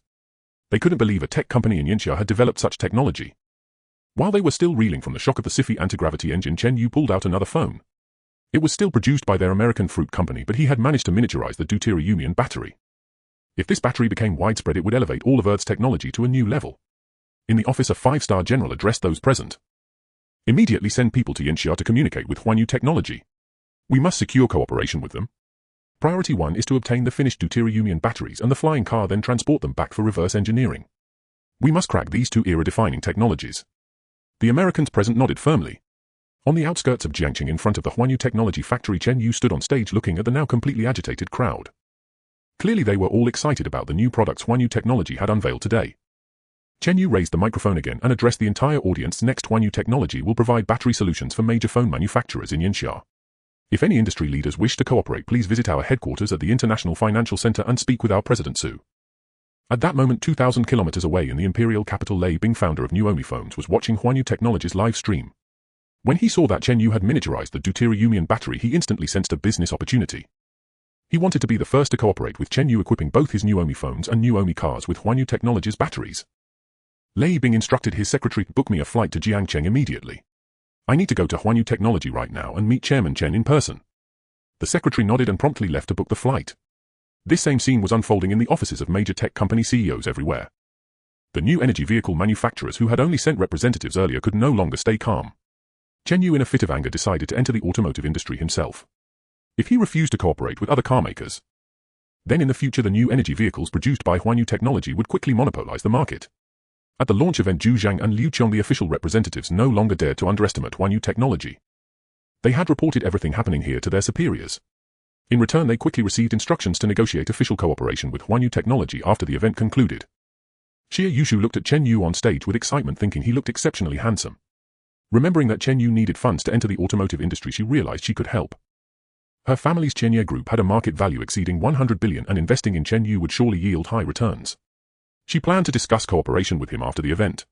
They couldn't believe a tech company in Yanxia had developed such technology. While they were still reeling from the shock of the SIFI anti-gravity engine, Chen Yu pulled out another phone. It was still produced by their American fruit company, but he had managed to miniaturize the deuterium battery. If this battery became widespread, it would elevate all of Earth's technology to a new level. In the office, a 5-star general addressed those present. "Immediately send people to Yanxia to communicate with Chen Yu technology. We must secure cooperation with them. Priority 1 is to obtain the finished deuterium batteries and the flying car, then transport them back for reverse engineering. We must crack these 2 era-defining technologies." The Americans present nodded firmly. On the outskirts of Jiangqing, in front of the Chen Yu technology factory, Chen Yu stood on stage looking at the now completely agitated crowd. Clearly they were all excited about the new products Chen Yu technology had unveiled today. Chen Yu raised the microphone again and addressed the entire audience. "Next, Chen Yu technology will provide battery solutions for major phone manufacturers in Yanxia. If any industry leaders wish to cooperate, please visit our headquarters at the International Financial Center and speak with our President Su." At that moment 2,000 kilometers away in the imperial capital, Lei Bing, founder of Nuomi Phones, was watching Huanyu Technology's live stream. When he saw that Chen Yu had miniaturized the deuteriumian battery, he instantly sensed a business opportunity. He wanted to be the first to cooperate with Chen Yu, equipping both his Nuomi Phones and Nuomi cars with Huanyu Technology's batteries. Lei Bing instructed his secretary, "Book me a flight to Jiangcheng immediately. I need to go to Huanyu Technology right now and meet Chairman Chen in person." The secretary nodded and promptly left to book the flight. This same scene was unfolding in the offices of major tech company CEOs everywhere. The new energy vehicle manufacturers, who had only sent representatives earlier, could no longer stay calm. Chen Yu, in a fit of anger, decided to enter the automotive industry himself. If he refused to cooperate with other carmakers, then in the future the new energy vehicles produced by Huanyu Technology would quickly monopolize the market. At the launch event, Zhu Zhang and Liu Qiong, the official representatives, no longer dared to underestimate Huanyu Technology. They had reported everything happening here to their superiors. In return, they quickly received instructions to negotiate official cooperation with Huanyu Technology after the event concluded. Xie Yushu looked at Chen Yu on stage with excitement, thinking he looked exceptionally handsome. Remembering that Chen Yu needed funds to enter the automotive industry, she realized she could help. Her family's Chenye Group had a market value exceeding 100 billion, and investing in Chen Yu would surely yield high returns. She planned to discuss cooperation with him after the event.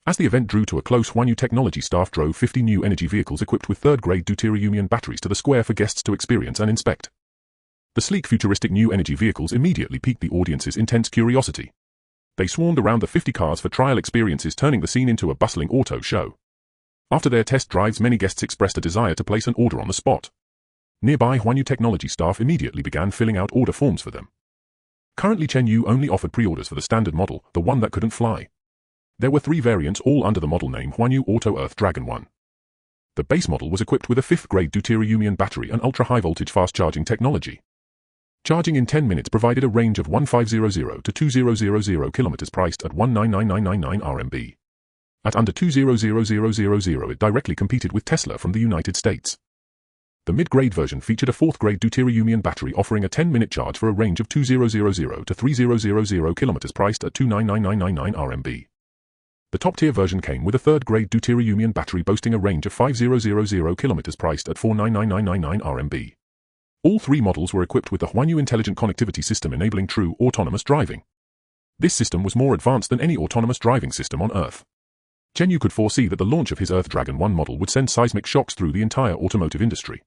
As the event drew to a close, Huanyu Technology staff drove 50 new energy vehicles equipped with third-grade deuteriumian batteries to the square for guests to experience and inspect. The sleek, futuristic new energy vehicles immediately piqued the audience's intense curiosity. They swarmed around the 50 cars for trial experiences, turning the scene into a bustling auto show. After their test drives, many guests expressed a desire to place an order on the spot. Nearby, Huanyu Technology staff immediately began filling out order forms for them. Currently, Chen Yu only offered pre-orders for the standard model, the one that couldn't fly. There were 3 variants, all under the model name Huanyu Auto Earth Dragon 1. The base model was equipped with a 5th-grade deuteriumian battery and ultra-high-voltage fast-charging technology. Charging in 10 minutes provided a range of 1500 to 2000 kilometers, priced at 199999 RMB. At under 200000, it directly competed with Tesla from the United States. The mid-grade version featured a 4th-grade deuteriumian battery offering a 10-minute charge for a range of 2000 to 3000 kilometers, priced at 299999 RMB. The top-tier version came with a 3rd-grade deuteriumian battery boasting a range of 5000 kilometers, priced at 499999 RMB. All 3 models were equipped with the Huanyu Intelligent Connectivity System, enabling true autonomous driving. This system was more advanced than any autonomous driving system on Earth. Chen Yu could foresee that the launch of his Earth Dragon 1 model would send seismic shocks through the entire automotive industry.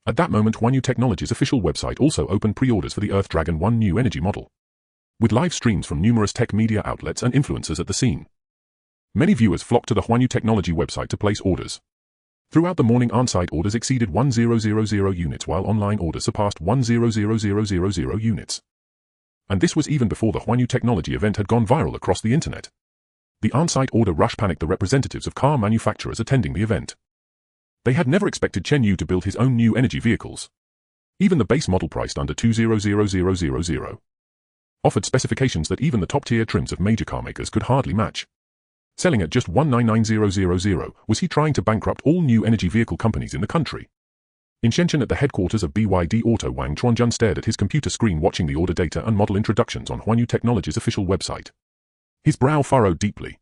At that moment, Huanyu Technology's official website also opened pre-orders for the Earth Dragon 1 new energy model, with live streams from numerous tech media outlets and influencers at the scene. Many viewers flocked to the Huanyu Technology website to place orders. Throughout the morning, on-site orders exceeded 1000 units, while online orders surpassed 100000 units. And this was even before the Huanyu Technology event had gone viral across the internet. The on-site order rush panicked the representatives of car manufacturers attending the event. They had never expected Chen Yu to build his own new energy vehicles. Even the base model, priced under 200000, offered specifications that even the top-tier trims of major car makers could hardly match. Selling at just 199000, was he trying to bankrupt all new energy vehicle companies in the country? In Shenzhen, at the headquarters of BYD Auto, Wang Chuanjun stared at his computer screen, watching the order data and model introductions on Huanyu Technology's official website. His brow furrowed deeply.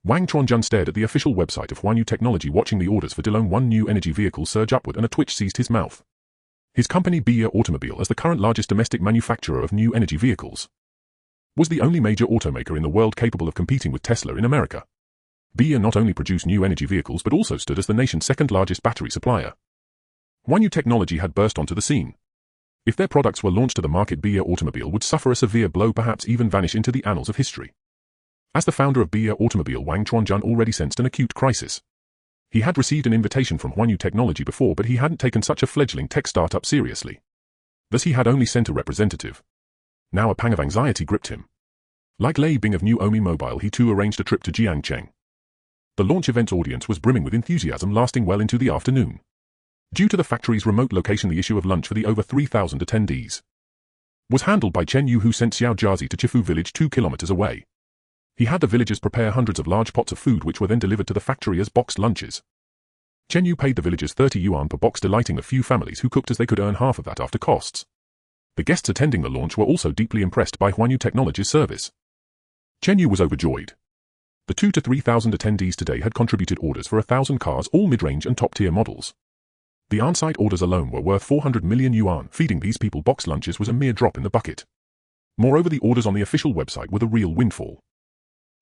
Wang Chuanjun stared at the official website of Huanyu Technology, watching the orders for Delone 1 new energy vehicle surge upward, and a twitch seized his mouth. His company, BYD Automobile, as the current largest domestic manufacturer of new energy vehicles, was the only major automaker in the world capable of competing with Tesla in America. BYD not only produced new energy vehicles but also stood as the nation's second-largest battery supplier. Huanyu Technology had burst onto the scene. If their products were launched to the market, BYD Automobile would suffer a severe blow, perhaps even vanish into the annals of history. As the founder of BYD Automobile, Wang Chuanjun already sensed an acute crisis. He had received an invitation from Huanyu Technology before, but he hadn't taken such a fledgling tech startup seriously. Thus he had only sent a representative. Now a pang of anxiety gripped him. Like Lei Bing of Nuomi Mobile, he too arranged a trip to Jiangcheng. The launch event's audience was brimming with enthusiasm, lasting well into the afternoon. Due to the factory's remote location, the issue of lunch for the over 3,000 attendees was handled by Chen Yu, who sent Xiao Jiazi to Chifu village 2 kilometers away. He had the villagers prepare hundreds of large pots of food, which were then delivered to the factory as boxed lunches. Chen Yu paid the villagers 30 yuan per box, delighting the few families who cooked, as they could earn half of that after costs. The guests attending the launch were also deeply impressed by Huanyu Technology's service. Chen Yu was overjoyed. The 2,000 to 3,000 attendees today had contributed orders for 1,000 cars, all mid-range and top-tier models. The on-site orders alone were worth 400 million yuan. Feeding these people boxed lunches was a mere drop in the bucket. Moreover, the orders on the official website were the real windfall.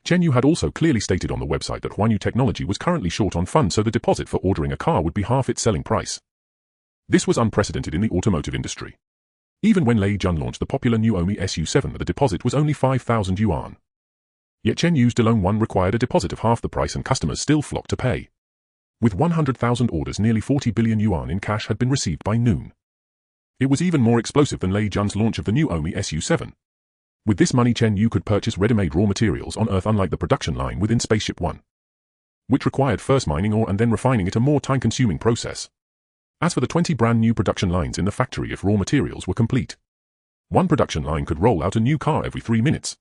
Chen Yu had also clearly stated on the website that Chen Yu Technology was currently short on funds, so the deposit for ordering a car would be half its selling price. This was unprecedented in the automotive industry. Even when Lei Jun launched the popular new Omi SU7, the deposit was only 5,000 yuan. Yet Chen Yu's DeLong 1 required a deposit of half the price, and customers still flocked to pay. With 100,000 orders, nearly 40 billion yuan in cash had been received by noon. It was even more explosive than Lei Jun's launch of the new Omi SU7. With this money, Chen Yu could purchase ready-made raw materials on Earth, unlike the production line within Spaceship 1, which required first mining ore and then refining it, a more time-consuming process. As for the 20 brand new production lines in the factory, if raw materials were complete, one production line could roll out a new car every 3 minutes.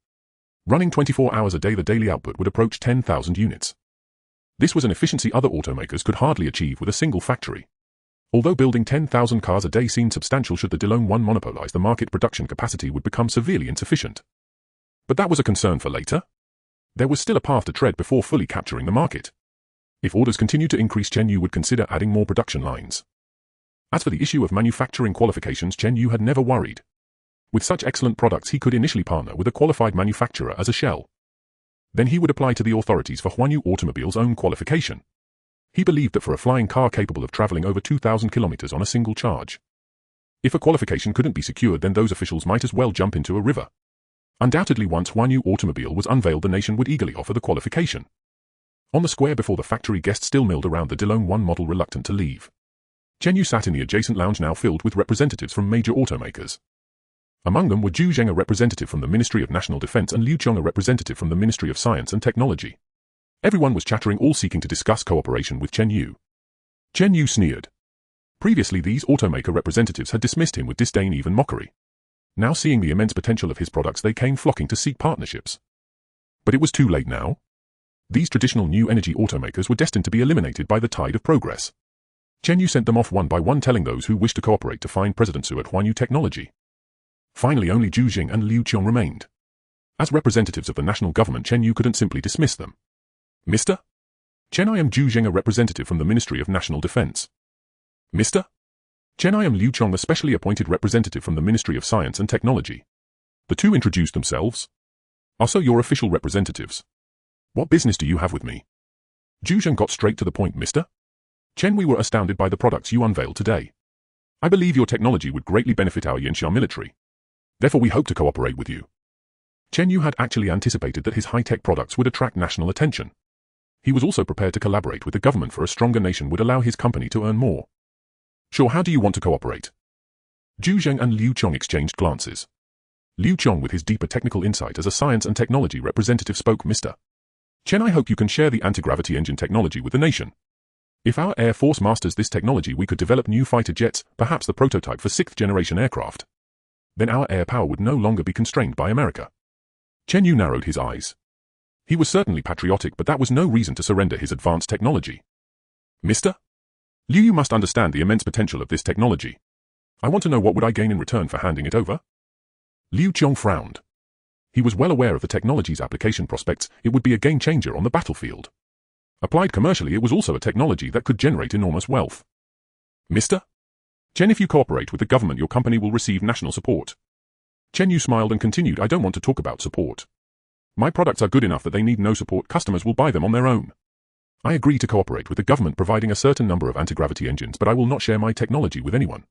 Running 24 hours a day, the daily output would approach 10,000 units. This was an efficiency other automakers could hardly achieve with a single factory. Although building 10,000 cars a day seemed substantial, should the DeLong 1 monopolize the market, production capacity would become severely insufficient. But that was a concern for later. There was still a path to tread before fully capturing the market. If orders continued to increase, Chen Yu would consider adding more production lines. As for the issue of manufacturing qualifications, Chen Yu had never worried. With such excellent products, he could initially partner with a qualified manufacturer as a shell. Then he would apply to the authorities for Chen Yu Automobile's own qualification. He believed that for a flying car capable of traveling over 2,000 kilometers on a single charge, if a qualification couldn't be secured, then those officials might as well jump into a river. Undoubtedly, once Chen Yu Automobile was unveiled, the nation would eagerly offer the qualification. On the square before the factory, guests still milled around the DeLong 1 model, reluctant to leave. Chen Yu sat in the adjacent lounge, now filled with representatives from major automakers. Among them were Zhu Zheng, a representative from the Ministry of National Defense, and Liu Qiong, a representative from the Ministry of Science and Technology. Everyone was chattering, all seeking to discuss cooperation with Chen Yu. Chen Yu sneered. Previously, these automaker representatives had dismissed him with disdain, even mockery. Now, seeing the immense potential of his products, they came flocking to seek partnerships. But it was too late now. These traditional new energy automakers were destined to be eliminated by the tide of progress. Chen Yu sent them off one by one, telling those who wished to cooperate to find President Su at Chen Yu Technology. Finally, only Zhu Jing and Liu Qiong remained. As representatives of the national government, Chen Yu couldn't simply dismiss them. Mr. Chen, I am Zhu Jing, a representative from the Ministry of National Defense. Mr. Chen, I am Liu Qiong, a specially appointed representative from the Ministry of Science and Technology. The two introduced themselves. Are so your official representatives? What business do you have with me? Zhu Jing got straight to the point. Mr. Chen, we were astounded by the products you unveiled today. I believe your technology would greatly benefit our Yanxia military. Therefore, we hope to cooperate with you. Chen Yu had actually anticipated that his high-tech products would attract national attention. He was also prepared to collaborate with the government, for a stronger nation would allow his company to earn more. Sure, how do you want to cooperate? Zhu Zheng and Liu Qiong exchanged glances. Liu Qiong, with his deeper technical insight as a science and technology representative, spoke. Mr. Chen, I hope you can share the anti-gravity engine technology with the nation. If our Air Force masters this technology, we could develop new fighter jets, perhaps the prototype for 6th-generation aircraft. Then our air power would no longer be constrained by America. Chen Yu narrowed his eyes. He was certainly patriotic, but that was no reason to surrender his advanced technology. Mr. Liu, you must understand the immense potential of this technology. I want to know, what would I gain in return for handing it over? Liu Qiong frowned. He was well aware of the technology's application prospects. It would be a game-changer on the battlefield. Applied commercially, it was also a technology that could generate enormous wealth. Mr. Chen, if you cooperate with the government, your company will receive national support. Chen Yu smiled and continued, I don't want to talk about support. My products are good enough that they need no support. Customers will buy them on their own. I agree to cooperate with the government, providing a certain number of anti-gravity engines, but I will not share my technology with anyone.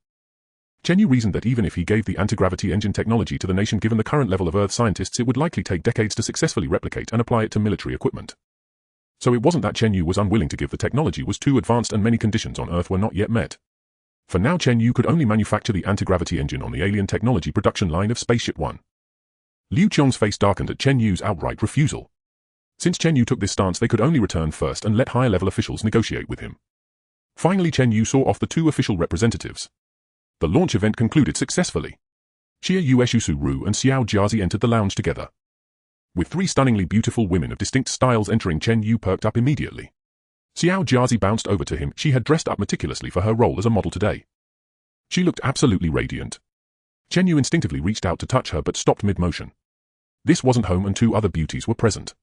Chen Yu reasoned that even if he gave the anti-gravity engine technology to the nation, given the current level of Earth scientists, it would likely take decades to successfully replicate and apply it to military equipment. So it wasn't that Chen Yu was unwilling to give. The technology was too advanced and many conditions on Earth were not yet met. For now, Chen Yu could only manufacture the anti-gravity engine on the alien technology production line of Spaceship 1. Liu Qiong's face darkened at Chen Yu's outright refusal. Since Chen Yu took this stance, they could only return first and let higher-level officials negotiate with him. Finally, Chen Yu saw off the two official representatives. The launch event concluded successfully. Xia Yueshu Su Ru and Xiao Jiazi entered the lounge together. With three stunningly beautiful women of distinct styles entering, Chen Yu perked up immediately. Xiao Jiazi bounced over to him. She had dressed up meticulously for her role as a model today. She looked absolutely radiant. Chen Yu instinctively reached out to touch her, but stopped mid-motion. This wasn't home, and two other beauties were present.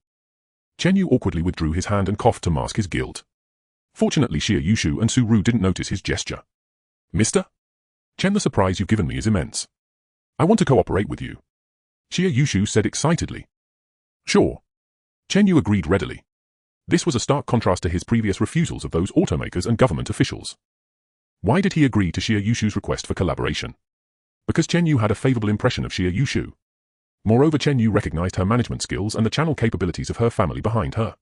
Chen Yu awkwardly withdrew his hand and coughed to mask his guilt. Fortunately, Xia Yushu and Su Ru didn't notice his gesture. Mr. Chen, the surprise you've given me is immense. I want to cooperate with you. Xie Yushu said excitedly. Sure. Chen Yu agreed readily. This was a stark contrast to his previous refusals of those automakers and government officials. Why did he agree to Xie Yushu's request for collaboration? Because Chen Yu had a favorable impression of Xie Yushu. Moreover, Chen Yu recognized her management skills and the channel capabilities of her family behind her.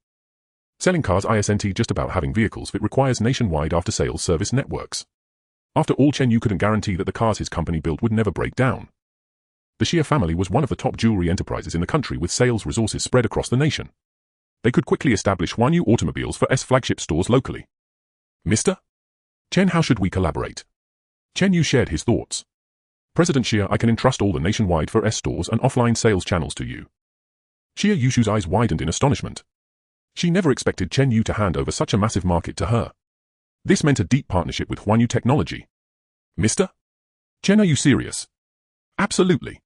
Selling cars isn't just about having vehicles, it requires nationwide after-sales service networks. After all, Chen Yu couldn't guarantee that the cars his company built would never break down. The Xie family was one of the top jewelry enterprises in the country with sales resources spread across the nation. They could quickly establish Chen Yu automobiles for flagship stores locally. Mr. Chen, how should we collaborate? Chen Yu shared his thoughts. President Xie, I can entrust all the nationwide for stores and offline sales channels to you. Xie Yushu's eyes widened in astonishment. She never expected Chen Yu to hand over such a massive market to her. This meant a deep partnership with Chen Yu Technology. Mr. Chen, are you serious? Absolutely.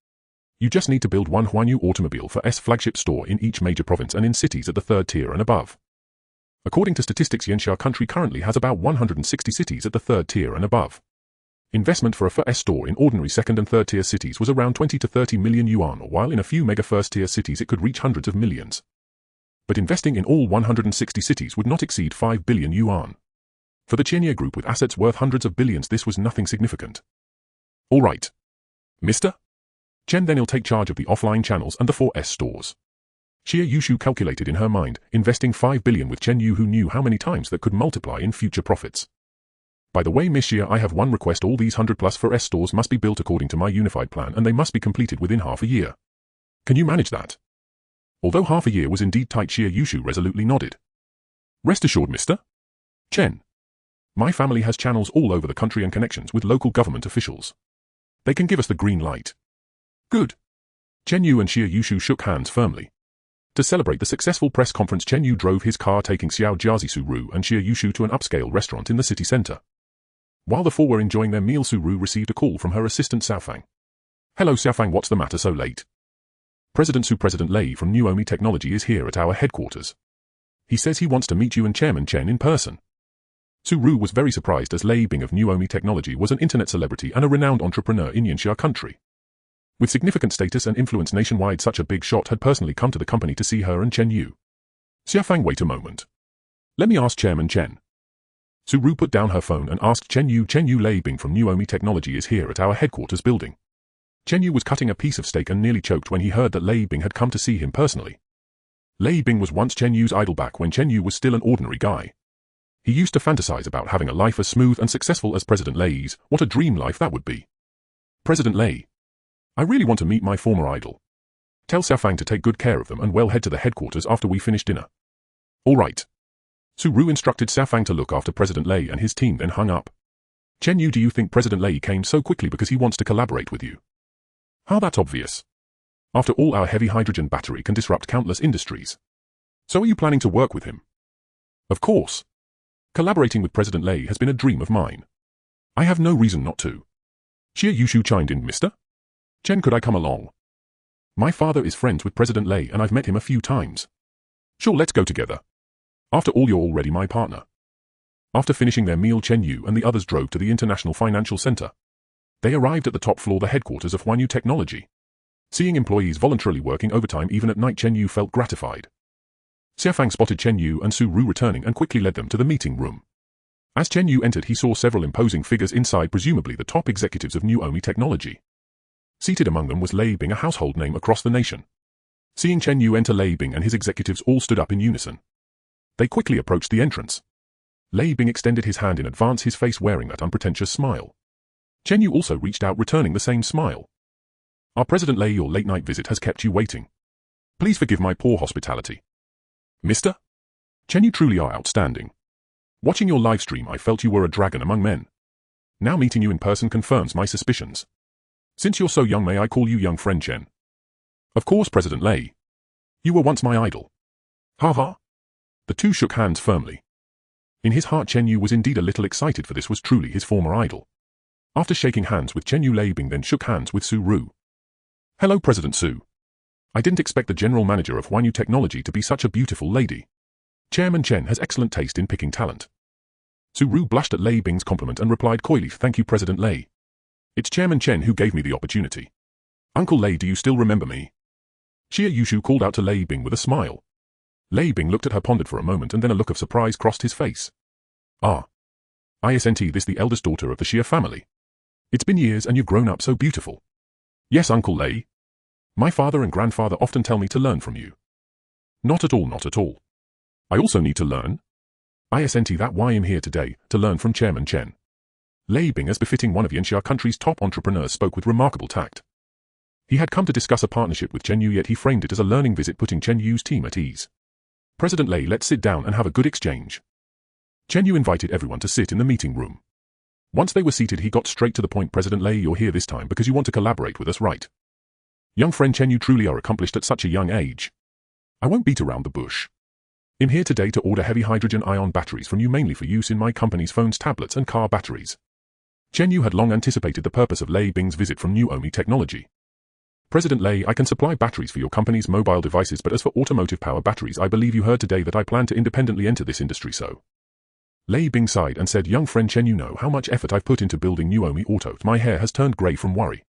You just need to build one Chen Yu automobile for flagship store in each major province and in cities at the 3rd tier and above. According to statistics, Yanxia country currently has about 160 cities at the 3rd tier and above. Investment for a FS store in ordinary 2nd and 3rd tier cities was around 20 to 30 million yuan, while in a few mega 1st tier cities it could reach hundreds of millions. But investing in all 160 cities would not exceed 5 billion yuan. For the Chen Yu group with assets worth hundreds of billions, this was nothing significant. All right. Mr. Chen, then he'll take charge of the offline channels and the 4S stores. Xie Yushu calculated in her mind, investing 5 billion with Chen Yu, who knew how many times that could multiply in future profits. By the way, Miss Xie, I have one request. All these 100 plus 4S stores must be built according to my unified plan, and they must be completed within half a year. Can you manage that? Although half a year was indeed tight, Xie Yushu resolutely nodded. Rest assured, Mr. Chen. My family has channels all over the country and connections with local government officials. They can give us the green light. Good. Chen Yu and Xie Yushu shook hands firmly. To celebrate the successful press conference, Chen Yu drove his car, taking Xiao Jiazi Su Ru and Xie Yushu to an upscale restaurant in the city center. While the four were enjoying their meal, Su Ru received a call from her assistant Xiaofang. Hello Xiaofang, what's the matter so late? President Lei from Nuomi Technology is here at our headquarters. He says he wants to meet you and Chairman Chen in person. Su Ru was very surprised, as Lei Bing of Nuomi Technology was an internet celebrity and a renowned entrepreneur in Yanxia country. With significant status and influence nationwide, such a big shot had personally come to the company to see her and Chen Yu. Xiaofang, wait a moment. Let me ask Chairman Chen. Su Ru put down her phone and asked Chen Yu. Lei Bing from Nuomi Technology is here at our headquarters building. Chen Yu was cutting a piece of steak and nearly choked when he heard that Lei Bing had come to see him personally. Lei Bing was once Chen Yu's idol back when Chen Yu was still an ordinary guy. He used to fantasize about having a life as smooth and successful as President Lei's. What a dream life that would be. President Lei. I really want to meet my former idol. Tell Xiaofang to take good care of them and we'll head to the headquarters after we finish dinner. All right. Su Ru instructed Xiaofang to look after President Lei and his team, then hung up. Chen Yu, do you think President Lei came so quickly because he wants to collaborate with you? How, that's obvious. After all, our heavy hydrogen battery can disrupt countless industries. So are you planning to work with him? Of course. Collaborating with President Lei has been a dream of mine. I have no reason not to. Xie Yushu chimed in. Mr. Chen, could I come along? My father is friends with President Lei and I've met him a few times. Sure, let's go together. After all, you're already my partner. After finishing their meal, Chen Yu and the others drove to the International Financial Center. They arrived at the top floor, the headquarters of Chen Yu Technology. Seeing employees voluntarily working overtime even at night, Chen Yu felt gratified. Xiaofang spotted Chen Yu and Su Ru returning and quickly led them to the meeting room. As Chen Yu entered, he saw several imposing figures inside, presumably the top executives of Nuomi Technology. Seated among them was Lei Bing, a household name across the nation. Seeing Chen Yu enter, Lei Bing and his executives all stood up in unison. They quickly approached the entrance. Lei Bing extended his hand in advance, his face wearing that unpretentious smile. Chen Yu also reached out, returning the same smile. Our President Lei, your late-night visit has kept you waiting. Please forgive my poor hospitality. Mr. Chen, you truly are outstanding. Watching your live stream, I felt you were a dragon among men. Now meeting you in person confirms my suspicions. Since you're so young, may I call you young friend Chen? Of course, President Lei. You were once my idol. Ha ha. The two shook hands firmly. In his heart, Chen Yu was indeed a little excited, for this was truly his former idol. After shaking hands with Chen Yu, Lei Bing then shook hands with Su Ru. Hello, President Su. I didn't expect the general manager of Chen Yu Technology to be such a beautiful lady. Chairman Chen has excellent taste in picking talent. Su Ru blushed at Lei Bing's compliment and replied coyly, Thank you, President Lei. It's Chairman Chen who gave me the opportunity. Uncle Lei, do you still remember me? Xie Yushu called out to Lei Bing with a smile. Lei Bing looked at her, pondered for a moment, and then a look of surprise crossed his face. Ah. Isn't this the eldest daughter of the Xie family? It's been years and you've grown up so beautiful. Yes, Uncle Lei. My father and grandfather often tell me to learn from you. Not at all, not at all. I also need to learn. Isn't that why I'm here today, to learn from Chairman Chen? Lei Bing, as befitting one of Yanxia country's top entrepreneurs, spoke with remarkable tact. He had come to discuss a partnership with Chen Yu, yet he framed it as a learning visit, putting Chen Yu's team at ease. President Lei, let's sit down and have a good exchange. Chen Yu invited everyone to sit in the meeting room. Once they were seated, he got straight to the point. President Lei, you're here this time because you want to collaborate with us, right? Young friend Chen, you truly are accomplished at such a young age. I won't beat around the bush. I'm here today to order heavy hydrogen-ion batteries from you, mainly for use in my company's phones, tablets and car batteries. Chen Yu had long anticipated the purpose of Lei Bing's visit from New Omi Technology. President Lei, I can supply batteries for your company's mobile devices, but as for automotive power batteries, I believe you heard today that I plan to independently enter this industry, so. Lei Bing sighed and said, young friend Chen, you know how much effort I've put into building New Omi Auto. My hair has turned grey from worry.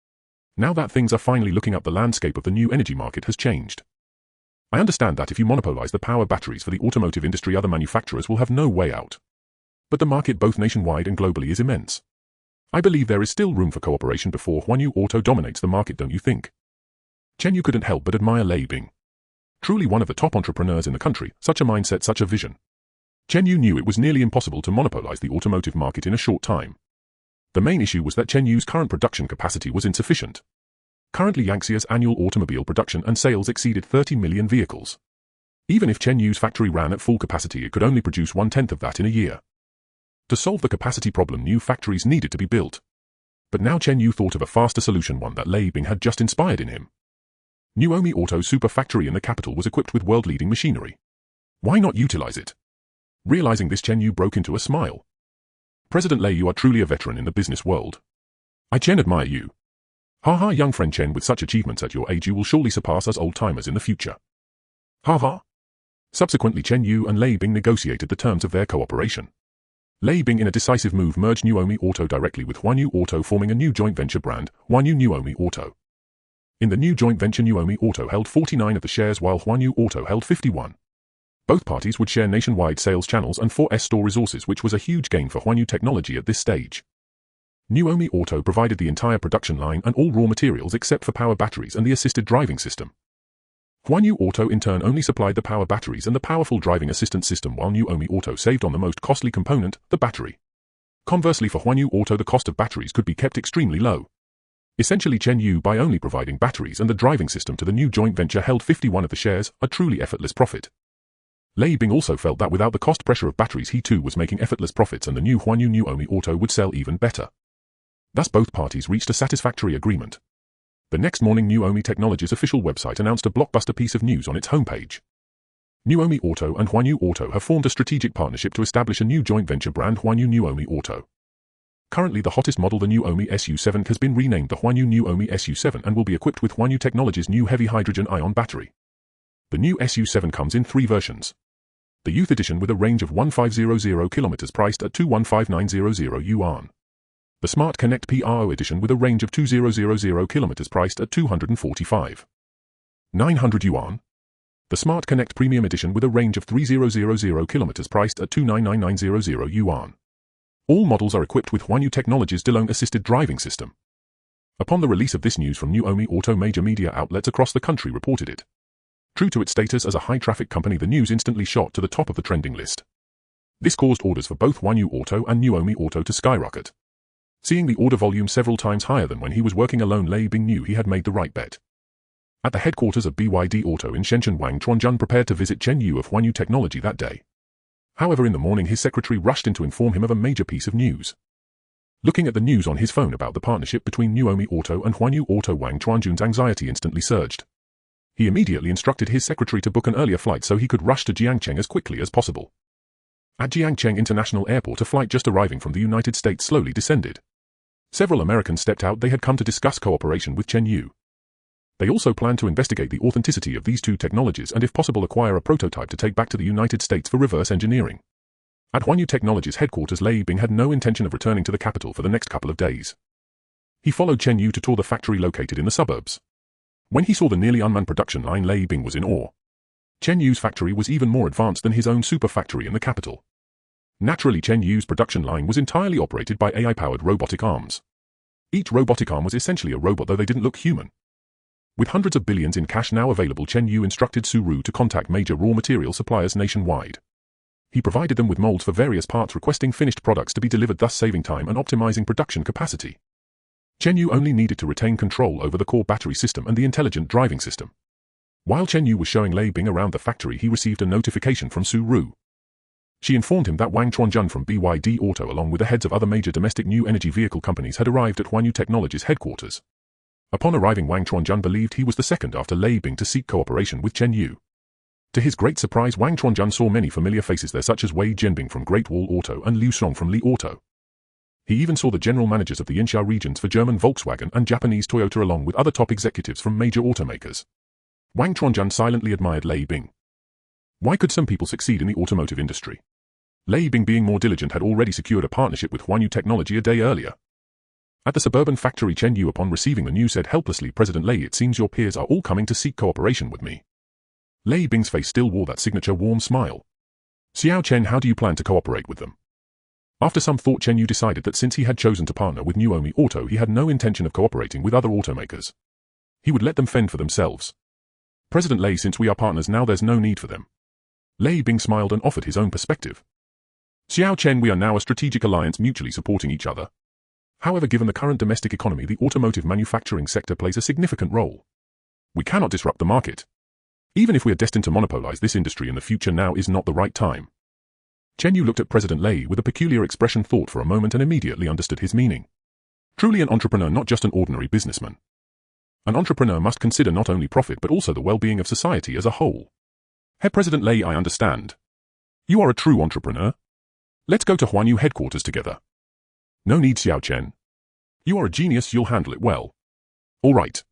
Now that things are finally looking up, the landscape of the new energy market has changed. I understand that if you monopolize the power batteries for the automotive industry, other manufacturers will have no way out. But the market both nationwide and globally is immense. I believe there is still room for cooperation before Huanyu Auto dominates the market, don't you think? Chen Yu couldn't help but admire Lei Bing. Truly one of the top entrepreneurs in the country, such a mindset, such a vision. Chen Yu knew it was nearly impossible to monopolize the automotive market in a short time. The main issue was that Chen Yu's current production capacity was insufficient. Currently, Yanxia's annual automobile production and sales exceeded 30 million vehicles. Even if Chen Yu's factory ran at full capacity, it could only produce 1/10 of that in a year. To solve the capacity problem, new factories needed to be built. But now Chen Yu thought of a faster solution, one that Lei Bing had just inspired in him. New Omi Auto Super Factory in the capital was equipped with world-leading machinery. Why not utilize it? Realizing this, Chen Yu broke into a smile. President Lei, you are truly a veteran in the business world. I, Chen, admire you. Ha ha, young friend Chen, with such achievements at your age, you will surely surpass us old-timers in the future. Ha ha. Subsequently, Chen Yu and Lei Bing negotiated the terms of their cooperation. Lei Bing, in a decisive move, merged New Omi Auto directly with Huanyu Auto, forming a new joint venture brand, Huanyu New Omi Auto. In the new joint venture, New Omi Auto held 49 of the shares while Huanyu Auto held 51. Both parties would share nationwide sales channels and 4S store resources, which was a huge gain for Huanyu Technology at this stage. New Omi Auto provided the entire production line and all raw materials except for power batteries and the assisted driving system. Huanyu Auto in turn only supplied the power batteries and the powerful driving assistance system, while New Omi Auto saved on the most costly component, the battery. Conversely, for Huanyu Auto, the cost of batteries could be kept extremely low. Essentially, Chen Yu, by only providing batteries and the driving system to the new joint venture, held 51 of the shares, a truly effortless profit. Lei Bing also felt that without the cost pressure of batteries, he too was making effortless profits, and the new Huanyu New Omi Auto would sell even better. Thus both parties reached a satisfactory agreement. The next morning, New Omi Technology's official website announced a blockbuster piece of news on its homepage. New Omi Auto and Huanyu Auto have formed a strategic partnership to establish a new joint venture brand, Huanyu New Omi Auto. Currently the hottest model, the New Omi SU7, has been renamed the Huanyu New Omi SU7 and will be equipped with Huanyu Technology's new heavy hydrogen-ion battery. The new SU7 comes in 3 versions. The Youth Edition with a range of 1500 kilometers priced at 215,900 yuan. The Smart Connect Pro Edition with a range of 2000 kilometers priced at 245,900 yuan. The Smart Connect Premium Edition with a range of 3000 kilometers priced at 299,900 yuan. All models are equipped with Huanyu Technology's DeLone assisted driving system. Upon the release of this news from New Omi Auto, major media outlets across the country reported it. True to its status as a high-traffic company, the news instantly shot to the top of the trending list. This caused orders for both Huanyu Auto and New Omi Auto to skyrocket. Seeing the order volume several times higher than when he was working alone, Lei Bing knew he had made the right bet. At the headquarters of BYD Auto in Shenzhen, Wang Chuanjun prepared to visit Chen Yu of Huanyu Technology that day. However, in the morning, his secretary rushed in to inform him of a major piece of news. Looking at the news on his phone about the partnership between New Omi Auto and Huanyu Auto, Wang Chuanjun's anxiety instantly surged. He immediately instructed his secretary to book an earlier flight so he could rush to Jiangcheng as quickly as possible. At Jiangcheng International Airport, a flight just arriving from the United States slowly descended. Several Americans stepped out. They had come to discuss cooperation with Chen Yu. They also planned to investigate the authenticity of these two technologies and, if possible, acquire a prototype to take back to the United States for reverse engineering. At Huanyu Technology's headquarters, Lei Bing had no intention of returning to the capital for the next couple of days. He followed Chen Yu to tour the factory located in the suburbs. When he saw the nearly unmanned production line, Lei Bing was in awe. Chen Yu's factory was even more advanced than his own super factory in the capital. Naturally, Chen Yu's production line was entirely operated by AI-powered robotic arms. Each robotic arm was essentially a robot, though they didn't look human. With hundreds of billions in cash now available, Chen Yu instructed Su Ru to contact major raw material suppliers nationwide. He provided them with molds for various parts, requesting finished products to be delivered, thus saving time and optimizing production capacity. Chen Yu only needed to retain control over the core battery system and the intelligent driving system. While Chen Yu was showing Lei Bing around the factory, he received a notification from Su Ru. She informed him that Wang Chuanjun from BYD Auto, along with the heads of other major domestic new energy vehicle companies, had arrived at Huanyu Technologies headquarters. Upon arriving, Wang Chuanjun believed he was the second after Lei Bing to seek cooperation with Chen Yu. To his great surprise, Wang Chuanjun saw many familiar faces there, such as Wei Jianbing from Great Wall Auto and Liu Song from Li Auto. He even saw the general managers of the Yinxia regions for German Volkswagen and Japanese Toyota, along with other top executives from major automakers. Wang Chuanjun silently admired Lei Bing. Why could some people succeed in the automotive industry? Lei Bing, being more diligent, had already secured a partnership with Huanyu Technology a day earlier. At the suburban factory, Chen Yu, upon receiving the news, said helplessly, "President Lei, it seems your peers are all coming to seek cooperation with me." Lei Bing's face still wore that signature warm smile. "Xiao Chen, how do you plan to cooperate with them?" After some thought, Chen Yu decided that since he had chosen to partner with Nuomi Auto, he had no intention of cooperating with other automakers. He would let them fend for themselves. "President Lei, since we are partners now, there's no need for them." Lei Bing smiled and offered his own perspective. "Xiao Chen, we are now a strategic alliance, mutually supporting each other. However, given the current domestic economy, the automotive manufacturing sector plays a significant role. We cannot disrupt the market. Even if we are destined to monopolize this industry in the future, now is not the right time." Chen Yu looked at President Lei with a peculiar expression, thought for a moment, and immediately understood his meaning. Truly an entrepreneur, not just an ordinary businessman. An entrepreneur must consider not only profit but also the well-being of society as a whole. "Herr President Lei, I understand. You are a true entrepreneur. Let's go to Huanyu headquarters together." "No need, Xiao Chen. You are a genius, you'll handle it well." "All right."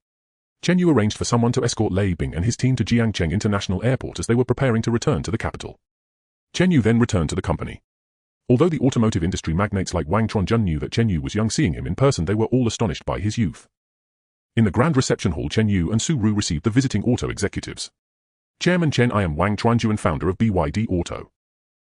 Chen Yu arranged for someone to escort Lei Bing and his team to Jiangcheng International Airport as they were preparing to return to the capital. Chen Yu then returned to the company. Although the automotive industry magnates like Wang Chuanjun knew that Chen Yu was young, seeing him in person, they were all astonished by his youth. In the grand reception hall, Chen Yu and Su Ru received the visiting auto executives. "Chairman Chen, I am Wang Chuanjun, founder of BYD Auto.